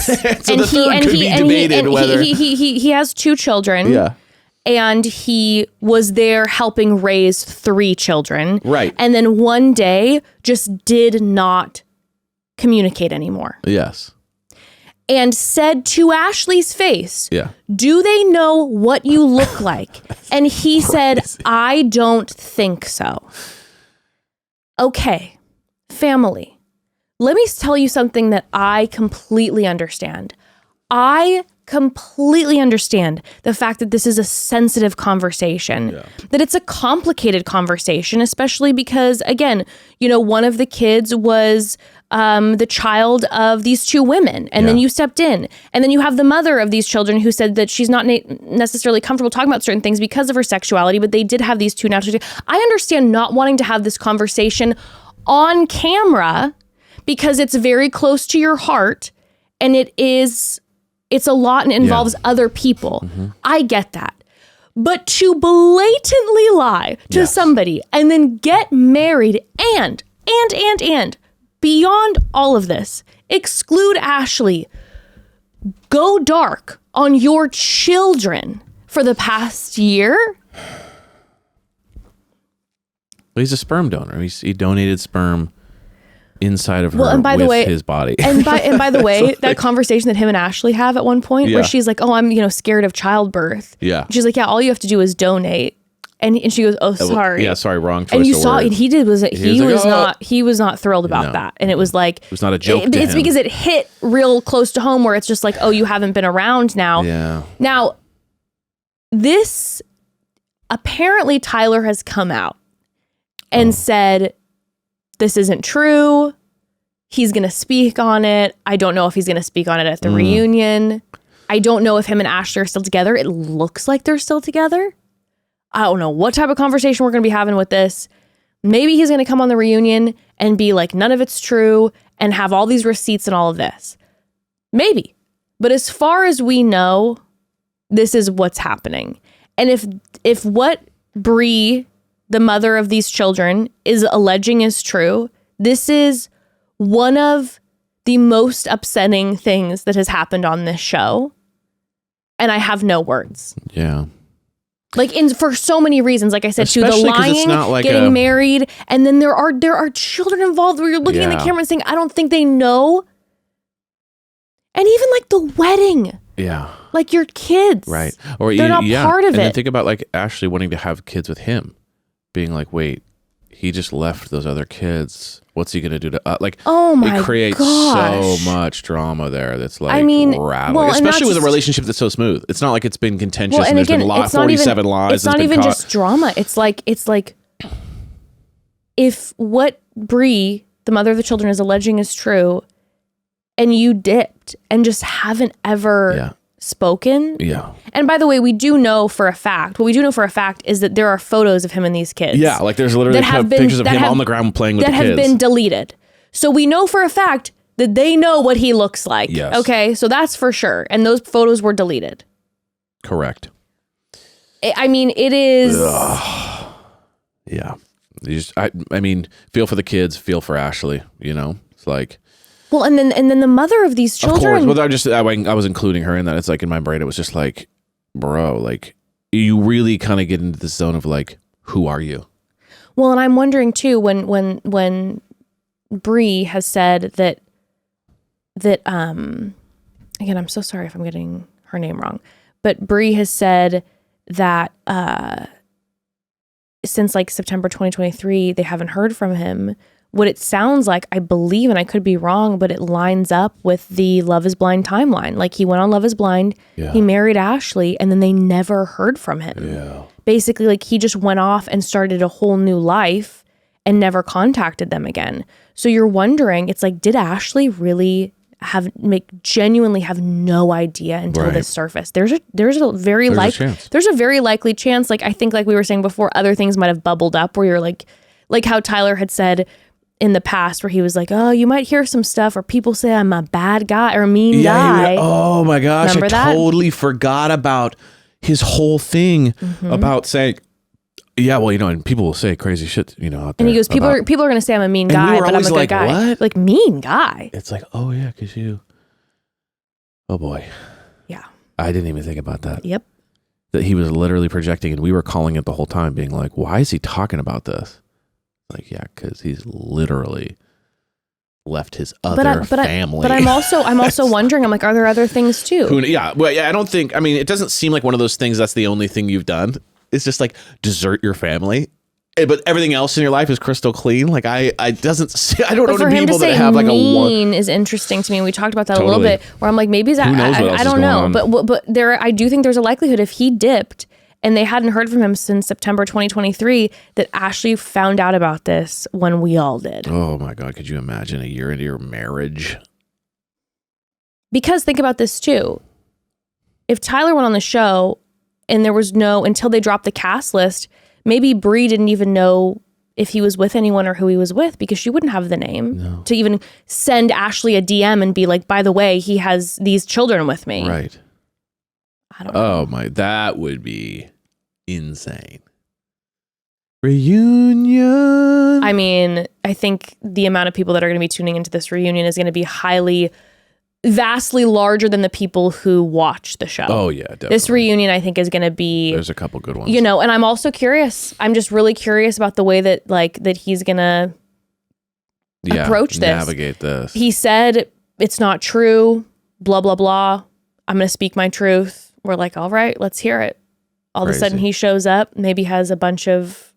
So and the third could be debated whether he has 2 children. Yeah. And he was there helping raise 3 children. Right. And then one day just did not communicate anymore. Yes. And said to Ashley's face, yeah, do they know what you look like? And he said, I don't think so. Okay, family, let me tell you something that I completely understand. I completely understand the fact that this is a sensitive conversation, that it's a complicated conversation, especially because, again, one of the kids was the child of these 2 women, and then you stepped in, and then you have the mother of these children who said that she's not necessarily comfortable talking about certain things because of her sexuality, but they did have these 2 natural. I understand not wanting to have this conversation on camera because it's very close to your heart, and it's a lot and involves other people. Mm-hmm. I get that. But to blatantly lie to somebody and then get married and beyond all of this, exclude Ashley, go dark on your children for the past year. Well, he's a sperm donor. He donated sperm inside of her his body. And by the way, that conversation that him and Ashley have at one point where she's like, oh, I'm scared of childbirth. Yeah. And she's like, yeah, all you have to do is donate. And she goes, oh, sorry. Yeah, sorry, wrong choice. And you saw word. And he was not thrilled about that. And it was like, it was not a joke to it's him. because it hit real close to home where it's just like, oh, you haven't been around now. Yeah. Now, this apparently Tyler has come out and said, this isn't true. He's going to speak on it. I don't know if he's going to speak on it at the reunion. I don't know if him and Ashley are still together. It looks like they're still together. I don't know what type of conversation we're going to be having with this. Maybe he's going to come on the reunion and be like, none of it's true and have all these receipts and all of this. Maybe. But as far as we know, this is what's happening. And if what Bree, the mother of these children, is alleging is true, this is one of the most upsetting things that has happened on this show. And I have no words. Yeah. Like for so many reasons, like I said, especially the lying, like getting married, and then there are children involved where you're looking at the camera and saying, I don't think they know. And even like the wedding. Yeah. Like your kids. Right. Or they're not part of it. And then think about like Ashley wanting to have kids with him. Being like, wait, he just left those other kids. What's he going to do to oh my it creates gosh. so much drama there that's like rattling. Well, especially with a relationship that's so smooth. It's not like it's been contentious and there's been 47 lies. It's not even just drama. It's like if what Bree, the mother of the children, is alleging is true, and you dipped and just haven't ever spoken. Yeah. And by the way, we do know for a fact, what we do know for a fact is that there are photos of him and these kids. Yeah, like there's literally pictures of him on the ground playing with the kids. That have been deleted. So we know for a fact that they know what he looks like. Yes. Okay, so that's for sure. And those photos were deleted. Correct. I mean, it is... Ugh. Yeah. I mean, feel for the kids, feel for Ashley, It's like... Well, and then the mother of these children. Of course. Well, I was including her in that. It's like in my brain, it was just like, bro, like you really kind of get into the zone of like, who are you? Well, and I'm wondering too when Bree has said that again, I'm so sorry if I'm getting her name wrong, but Bree has said that since like September 2023, they haven't heard from him. what it sounds like, I believe, and I could be wrong, but it lines up with the Love is Blind timeline. Like, he went on Love is Blind, he married Ashley, and then they never heard from him. Yeah. Basically, like, he just went off and started a whole new life and never contacted them again. So you're wondering, it's like, did Ashley really genuinely have no idea until this surfaced? There's a very likely chance. Like, I think, like we were saying before, other things might have bubbled up where you're like how Tyler had said in the past, where he was like, oh, you might hear some stuff or people say I'm a bad guy or a mean guy. Oh my gosh. Remember I that? totally forgot about his whole thing about saying, yeah, well, and people will say crazy shit, out there. And he goes, people are going to say I'm a mean guy, but I'm a good guy. What? Like, mean guy. It's like, oh yeah, because oh boy. Yeah. I didn't even think about that. Yep. That he was literally projecting, and we were calling it the whole time, being like, why is he talking about this? Like, yeah, because he's literally left his other family. But I'm also wondering, I'm like, are there other things too? I don't think, it doesn't seem like one of those things that's the only thing you've done. It's just like desert your family, but everything else in your life is crystal clean. Like, I don't know any people that have like mean is interesting to me. We talked about that a little bit, where I'm like, maybe is that, I don't know, but there, I do think there's a likelihood if he dipped and they hadn't heard from him since September 2023, that Ashley found out about this when we all did. Oh my God. Could you imagine a year into your marriage? Because think about this too. If Tyler went on the show and there was until they dropped the cast list, maybe Bree didn't even know if he was with anyone or who he was with, because she wouldn't have the name to even send Ashley a DM and be like, by the way, he has these children with me. Right. I don't know. Oh my, that would be insane. Reunion. I mean, I think the amount of people that are going to be tuning into this reunion is going to be vastly larger than the people who watch the show. Oh yeah, definitely. This reunion, I think, is going to be. There's a couple good ones. And I'm also curious. I'm just really curious about the way that he's going to approach this, navigate this. He said it's not true. Blah blah blah. I'm going to speak my truth. We're like, all right, let's hear it. All of a sudden, he shows up. Maybe has a bunch of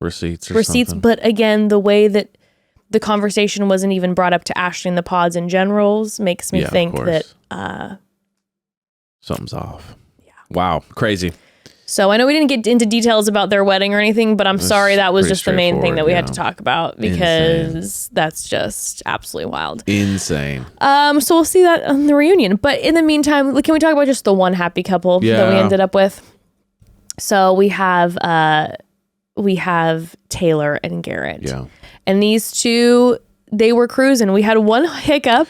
receipts, something. But again, the way that the conversation wasn't even brought up to Ashley and the pods in generals makes me think that something's off. Yeah. Wow. Crazy. So I know we didn't get into details about their wedding or anything, but I'm sorry, that was just the main thing that we had to talk about, because that's just absolutely wild. Insane. So we'll see that on the reunion. But in the meantime, can we talk about just the one happy couple that we ended up with? So we have Taylor and Garrett. Yeah. And these two, they were cruising. We had one little hiccup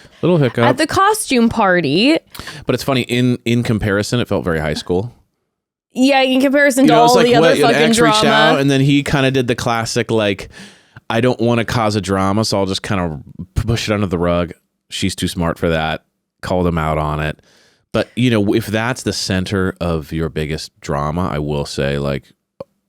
at the costume party. But it's funny, in comparison, it felt very high school. Yeah, in comparison to all the other fucking drama. Reached out, and then he kind of did the classic, like, I don't want to cause a drama, so I'll just kind of push it under the rug. She's too smart for that. Call them out on it. But, if that's the center of your biggest drama, I will say, like,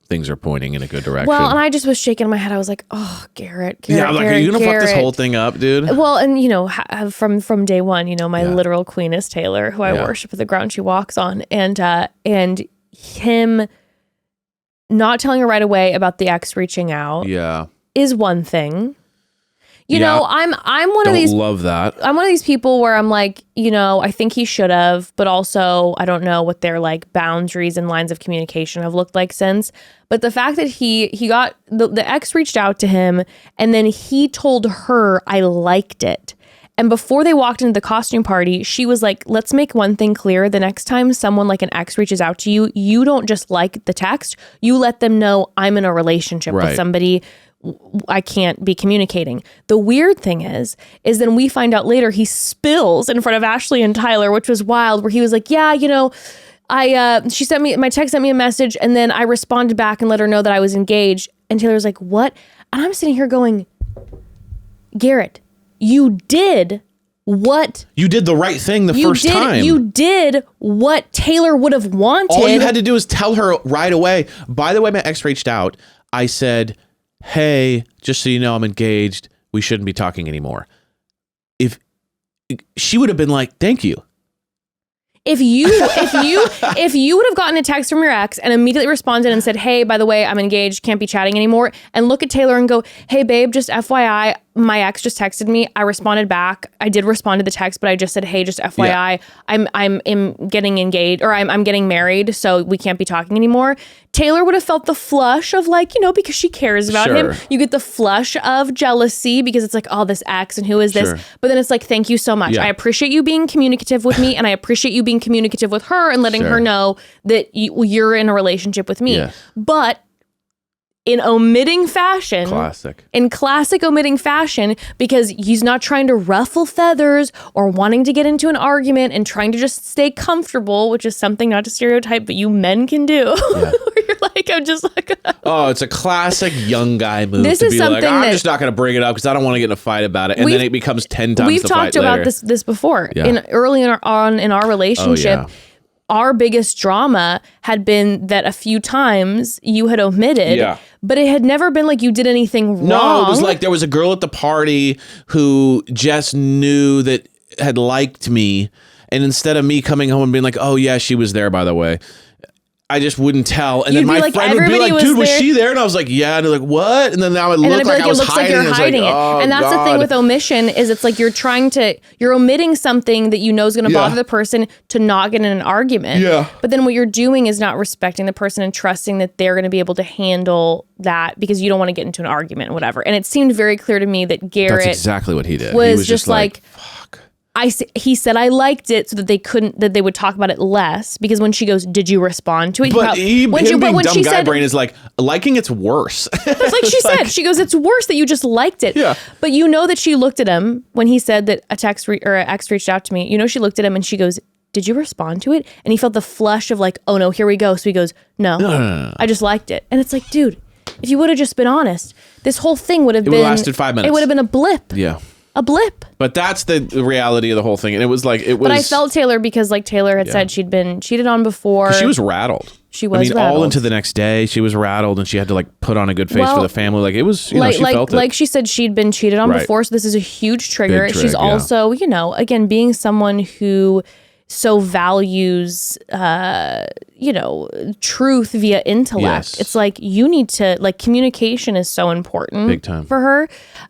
things are pointing in a good direction. Well, and I just was shaking my head. I was like, oh, Garrett. Yeah, I'm like, are you going to fuck this whole thing up, dude? Well, and, from day one, my literal queen is Taylor, who I worship at the ground she walks on. And him not telling her right away about the ex reaching out is one thing. I'm one of these. Love that. I'm one of these people where I'm like, I think he should have, but also I don't know what their like boundaries and lines of communication have looked like since. But the fact that he got the ex reached out to him, and then he told her, I liked it. And before they walked into the costume party, she was like, let's make one thing clear. The next time someone like an ex reaches out to you, you don't just like the text. You let them know I'm in a relationship with somebody. I can't be communicating. The weird thing is then we find out later he spills in front of Ashley and Tyler, which was wild, where he was like, she sent me, my text sent me a message, and then I responded back and let her know that I was engaged. And Taylor was like, what? And I'm sitting here going, Garrett, you did what? You did the right thing the first time. You did what Taylor would have wanted. All you had to do is tell her right away. By the way, my ex reached out. I said, hey, just so you know, I'm engaged. We shouldn't be talking anymore. If she would have been like, thank you. If you would have gotten a text from your ex and immediately responded and said, hey, by the way, I'm engaged, can't be chatting anymore, and look at Taylor and go, hey babe, just FYI, my ex just texted me. I responded back. I did respond to the text, but I just said, hey, just FYI, I'm getting engaged, or I'm getting married, so we can't be talking anymore. Taylor would have felt the flush of like, because she cares about him. You get the flush of jealousy because it's like, oh, this ex and who is this? But then it's like, thank you so much. I appreciate you being communicative with me, and I appreciate you being communicative with her and letting her know that you're in a relationship with me. But in omitting fashion, in classic omitting fashion, because he's not trying to ruffle feathers or wanting to get into an argument and trying to just stay comfortable, which is something, not to stereotype, but you men can do. You're like, I'm just like, oh, it's a classic young guy move. This to is be something like, I'm just not going to bring it up because I don't want to get in a fight about it, and then it becomes 10 times. We've the talked fight about later. this before. Early on in our relationship. Our biggest drama had been that a few times you had omitted, but it had never been like you did anything wrong. No, it was like there was a girl at the party who Jess knew that had liked me, and instead of me coming home and being like, oh yeah, she was there, by the way, I just wouldn't tell. And then my friend would be like, dude, was she there? And I was like, yeah. And they're like, what? And then I would look like I was hiding. It looks like you're hiding it. And that's the thing with omission is it's like you're omitting something that you know is going to bother the person to not get in an argument. Yeah. But then what you're doing is not respecting the person and trusting that they're going to be able to handle that because you don't want to get into an argument or whatever. And it seemed very clear to me that Garrett... That's exactly what he did. He was just like fuck. He said I liked it so that they would talk about it less, because when she goes, did you respond to it? But him being dumb guy brain is like, liking it's worse. It's like she said, she goes, it's worse that you just liked it. Yeah. But you know that she looked at him when he said that an ex reached out to me. She looked at him and she goes, did you respond to it? And he felt the flush of like, oh no, here we go. So he goes, no. I just liked it. And it's like, dude, if you would have just been honest, this whole thing would have been... It would have lasted 5 minutes. It would have been a blip. Yeah. A blip. But that's the reality of the whole thing. And it was like, But I felt Taylor because like Taylor had said she'd been cheated on before. She was rattled. She was rattled. All into the next day, she was rattled and she had to like put on a good face for the family. Like it was, she felt it. Like she said, she'd been cheated on before. So this is a huge trigger. She's also, again, being someone who so values, truth via intellect. Yes. It's like you need to, like, communication is so important. Big time. For her.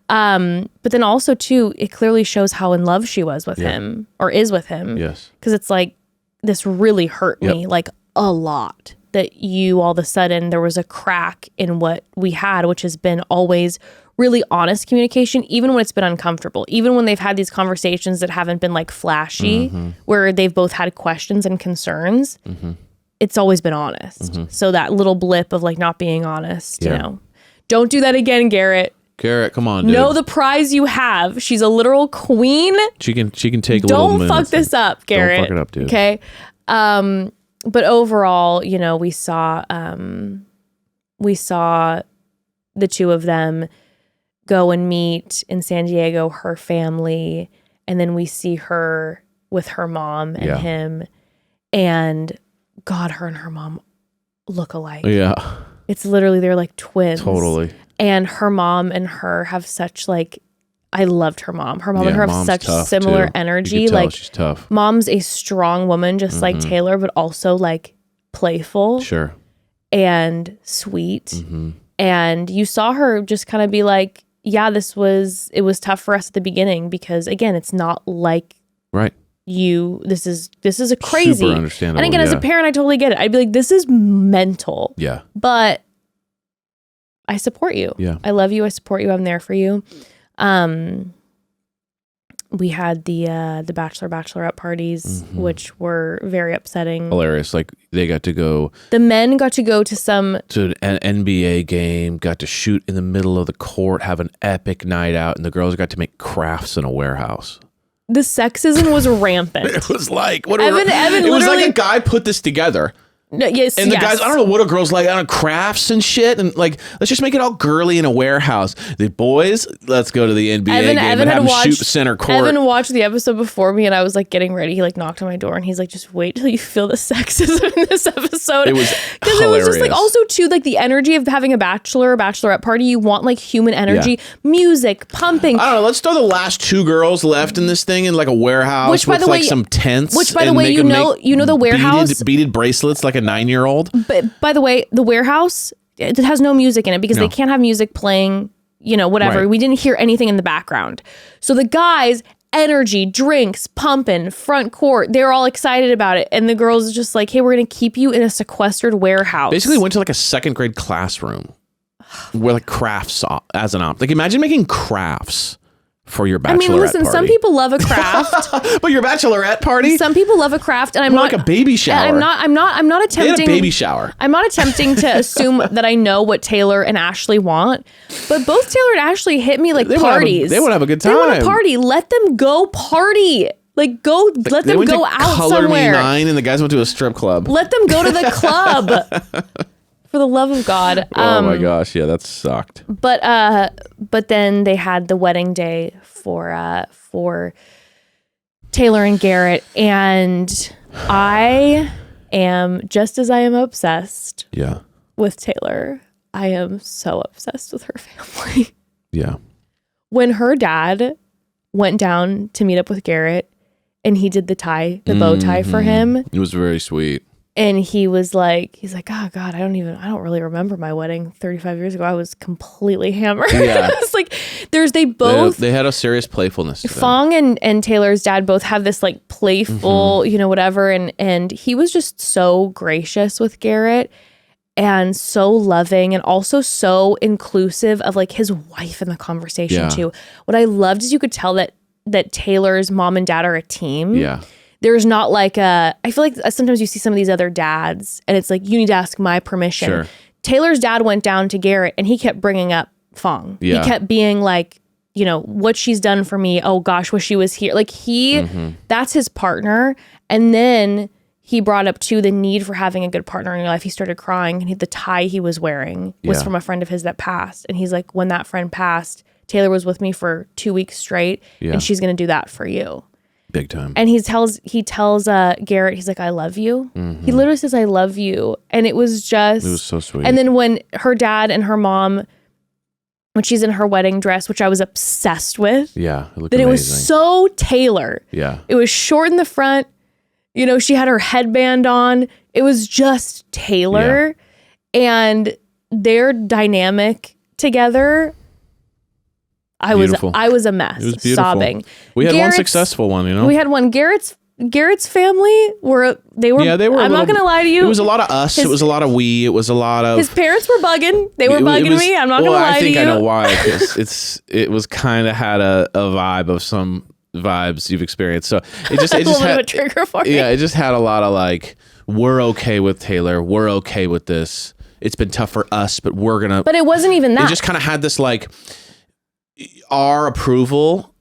But then also too, it clearly shows how in love she was with him, or is with him. Yes. Because it's like, this really hurt me like a lot, that you all of a sudden there was a crack in what we had, which has been always really honest communication, even when it's been uncomfortable, even when they've had these conversations that haven't been like flashy, where they've both had questions and concerns. It's always been honest. So that little blip of like not being honest, don't do that again, Garrett. Garrett, come on, dude. Know the prize you have. She's a literal queen. She can take a little minute. Don't fuck this up, Garrett. Don't fuck it up, dude. Okay. But overall, we saw the two of them go and meet in San Diego, her family, and then we see her with her mom and him, and God, her and her mom look alike. Yeah. It's literally, they're like twins. Totally. And her mom and her have such like, I loved her mom. Her mom and her have such similar energy. Like, she's tough. Mom's a strong woman, just like Taylor, but also like playful. Sure. And sweet. And you saw her just kind of be like, yeah, it was tough for us at the beginning because again, it's not like this is a crazy. Super understandable. And again, as a parent, I totally get it. I'd be like, this is mental. Yeah. But I support you. Yeah. I love you. I support you. I'm there for you. We had the bachelorette parties, which were very upsetting. Hilarious. Like they got to go. The men got to go to an NBA game, got to shoot in the middle of the court, have an epic night out, and the girls got to make crafts in a warehouse. The sexism was rampant. It was like Evan it was like a guy put this together. Yes, and the guys, I don't know what a girl's like, I don't know, crafts and shit, and like, let's just make it all girly in a warehouse. The boys, let's go to the NBA game and have them shoot center court. Evan watched the episode before me, and I was like getting ready. He like knocked on my door, and he's like, "Just wait till you feel the sexism in this episode." It was because it was just like also too like the energy of having a bachelor or bachelorette party. You want like human energy, music, pumping. I don't know. Let's throw the last 2 girls left in this thing in like a warehouse with like some tents. Which, by the way, you know the warehouse beaded bracelets like a 9-year-old. But by the way, the warehouse, it has no music in it because they can't have music playing, whatever. Right. We didn't hear anything in the background. So the guys, energy, drinks, pumping, front court, they're all excited about it. And the girls are just like, hey, we're going to keep you in a sequestered warehouse. Basically went to like a 2nd grade classroom where like crafts as an op. Like imagine making crafts for your bachelorette listen, party. Some people love a craft. But your bachelorette party? Some people love a craft, and I'm not like a baby shower. I'm not attempting. They had a baby shower. I'm not attempting to assume that I know what Taylor and Ashley want, but both Taylor and Ashley hit me like parties. They want to have a good time. They want to party. Let them go party. Like go. Let them go out Color somewhere. Me 9, and the guys went to a strip club. Let them go to the club. For the love of God. Oh my gosh, yeah, that sucked. But then they had the wedding day for Taylor and Garrett, and I am just as I am obsessed with Taylor. I am so obsessed with her family. Yeah. When her dad went down to meet up with Garrett and he did the bow tie for him. It was very sweet. And he's like, oh God, I don't really remember my wedding 35 years ago. I was completely hammered. Yeah. It's like, they had a serious playfulness to them. Fong and Taylor's dad both have this like playful, whatever. And he was just so gracious with Garrett and so loving and also so inclusive of like his wife in the conversation too. What I loved is you could tell that Taylor's mom and dad are a team. Yeah. There's not like I feel like sometimes you see some of these other dads and it's like, you need to ask my permission. Sure. Taylor's dad went down to Garrett and he kept bringing up Fong. Yeah. He kept being like, what she's done for me. Oh gosh, wish she was here. Like that's his partner. And then he brought up too the need for having a good partner in your life. He started crying and the tie he was wearing was from a friend of his that passed. And he's like, when that friend passed, Taylor was with me for 2 weeks straight and she's going to do that for you. Big time. And he tells Garrett, he's like, I love you. He literally says, I love you. And it was so sweet. And then when her dad and her mom, when she's in her wedding dress, which I was obsessed with. Yeah. It looked amazing. It was so Taylor. Yeah. It was short in the front. She had her headband on. It was just Taylor. Yeah. And their dynamic together, I was a mess, it was beautiful. sobbing. We had one successful one, We had one. Garrett's family were. I'm not gonna lie to you. It was a lot of us. It was a lot of we. It was a lot of his parents were bugging. They were bugging me. I'm not gonna lie to you. I think I know why. It was kind of had a vibe of some vibes you've experienced. So it just had a trigger for me. Yeah, it just had a lot of like, we're okay with Taylor. We're okay with this. It's been tough for us, but we're gonna. But it wasn't even that. It just kind of had this like, our approval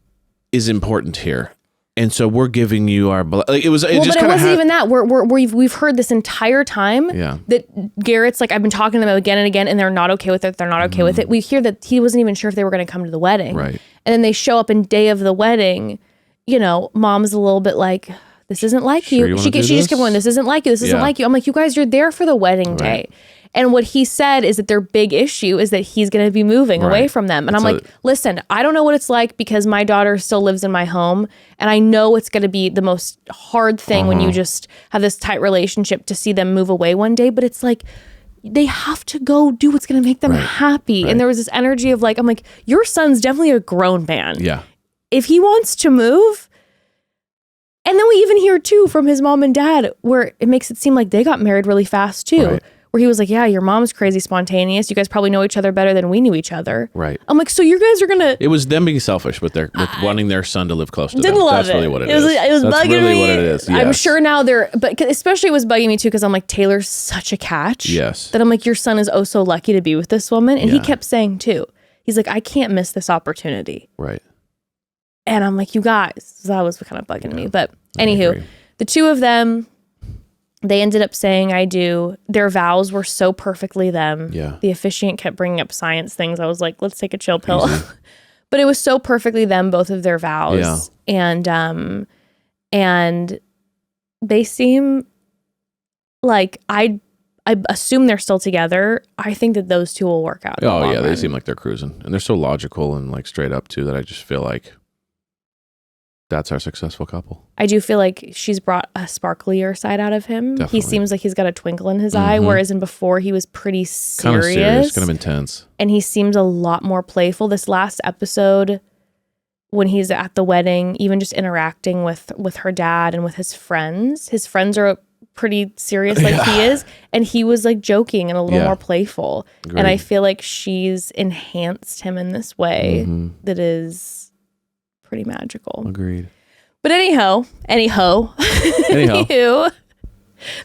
is important here, and so we're giving you our. Like, it wasn't even that. We've heard this entire time that Garrett's like, I've been talking to them again and again, and they're not okay with it. They're not okay with it. We hear that he wasn't even sure if they were going to come to the wedding, right? And then they show up in day of the wedding. Mom's a little bit like, this isn't like you. She just kept going, this isn't like you. This isn't like you. I'm like, you guys, you're there for the wedding day. And what he said is that their big issue is that he's going to be moving away from them. And I'm like, listen, I don't know what it's like because my daughter still lives in my home. And I know it's going to be the most hard thing when you just have this tight relationship to see them move away one day. But it's like, they have to go do what's going to make them happy. And there was this energy of like, I'm like, your son's definitely a grown man. Yeah. If he wants to move. And then we even hear too from his mom and dad where it makes it seem like they got married really fast too. Right. Where he was like, yeah, your mom's crazy spontaneous. You guys probably know each other better than we knew each other. Right. I'm like, so you guys are going to... It was them being selfish with wanting their son to live close to them. Didn't love That's it. really what it is. It was That's bugging really me. what it is. Yes. I'm sure now but especially it was bugging me too because I'm like, Taylor's such a catch. Yes. That I'm like, your son is oh so lucky to be with this woman. And he kept saying too, he's like, I can't miss this opportunity. Right. And I'm like, you guys, so that was kind of bugging me. But anywho, the two of them... They ended up saying I do. Their vows were so perfectly them. Yeah. The officiant kept bringing up science things. I was like, let's take a chill pill. But it was so perfectly them, both of their vows. Yeah. And they seem like I assume they're still together. I think that those two will work out. Oh yeah, they seem like they're cruising, and they're so logical and like straight up too that I just feel like that's our successful couple. I do feel like she's brought a sparklier side out of him. Definitely. He seems like he's got a twinkle in his eye, whereas in before he was pretty serious. Kind of intense. And he seems a lot more playful. This last episode, when he's at the wedding, even just interacting with her dad and with his friends are pretty serious like he is. And he was like joking and a little more playful. Agreed. And I feel like she's enhanced him in this way that is pretty magical. Agreed. But anyhow,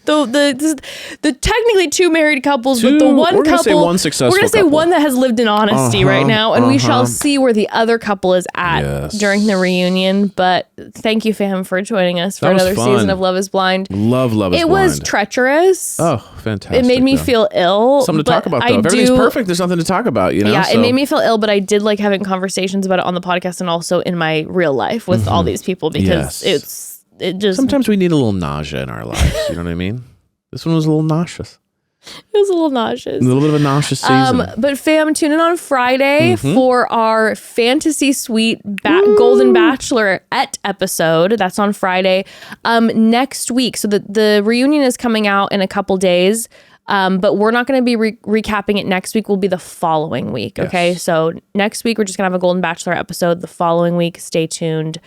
the technically two married couples, but the one we're gonna couple, say one successful we're gonna say couple. one that has lived in honesty right now, and we shall see where the other couple is at during the reunion. But thank you, fam, for joining us for another season of Love is Blind. Love is Blind. It was treacherous. Oh, fantastic! It made me feel ill. Something to talk about though. If everything's perfect, there's nothing to talk about. You know? Yeah, it made me feel ill, but I did like having conversations about it on the podcast and also in my real life with all these people because it just sometimes we need a little nausea in our lives. You know what I mean? This one was a little nauseous. It was a little nauseous. A little bit of a nauseous season. But fam, tune in on Friday for our Fantasy Suite Golden Bachelorette episode. That's on Friday. Next week. So the reunion is coming out in a couple days. But we're not going to be recapping it next week. Will be the following week. Okay. Yes. So next week, we're just going to have a Golden Bachelor episode. The following week, stay tuned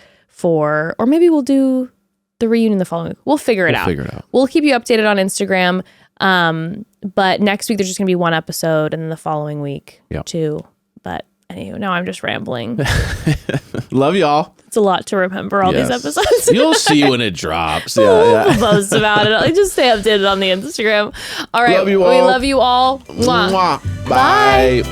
or maybe we'll do the reunion the following week. We'll figure it out. We'll keep you updated on Instagram. But next week there's just gonna be one episode, and then the following week two. But anyway, now I'm just rambling. Love y'all. It's a lot to remember all these episodes. You'll see when it drops. We'll post about it. I'll just stay updated on the Instagram. All right. Love you all. We love you all. Mwah. Mwah. Bye.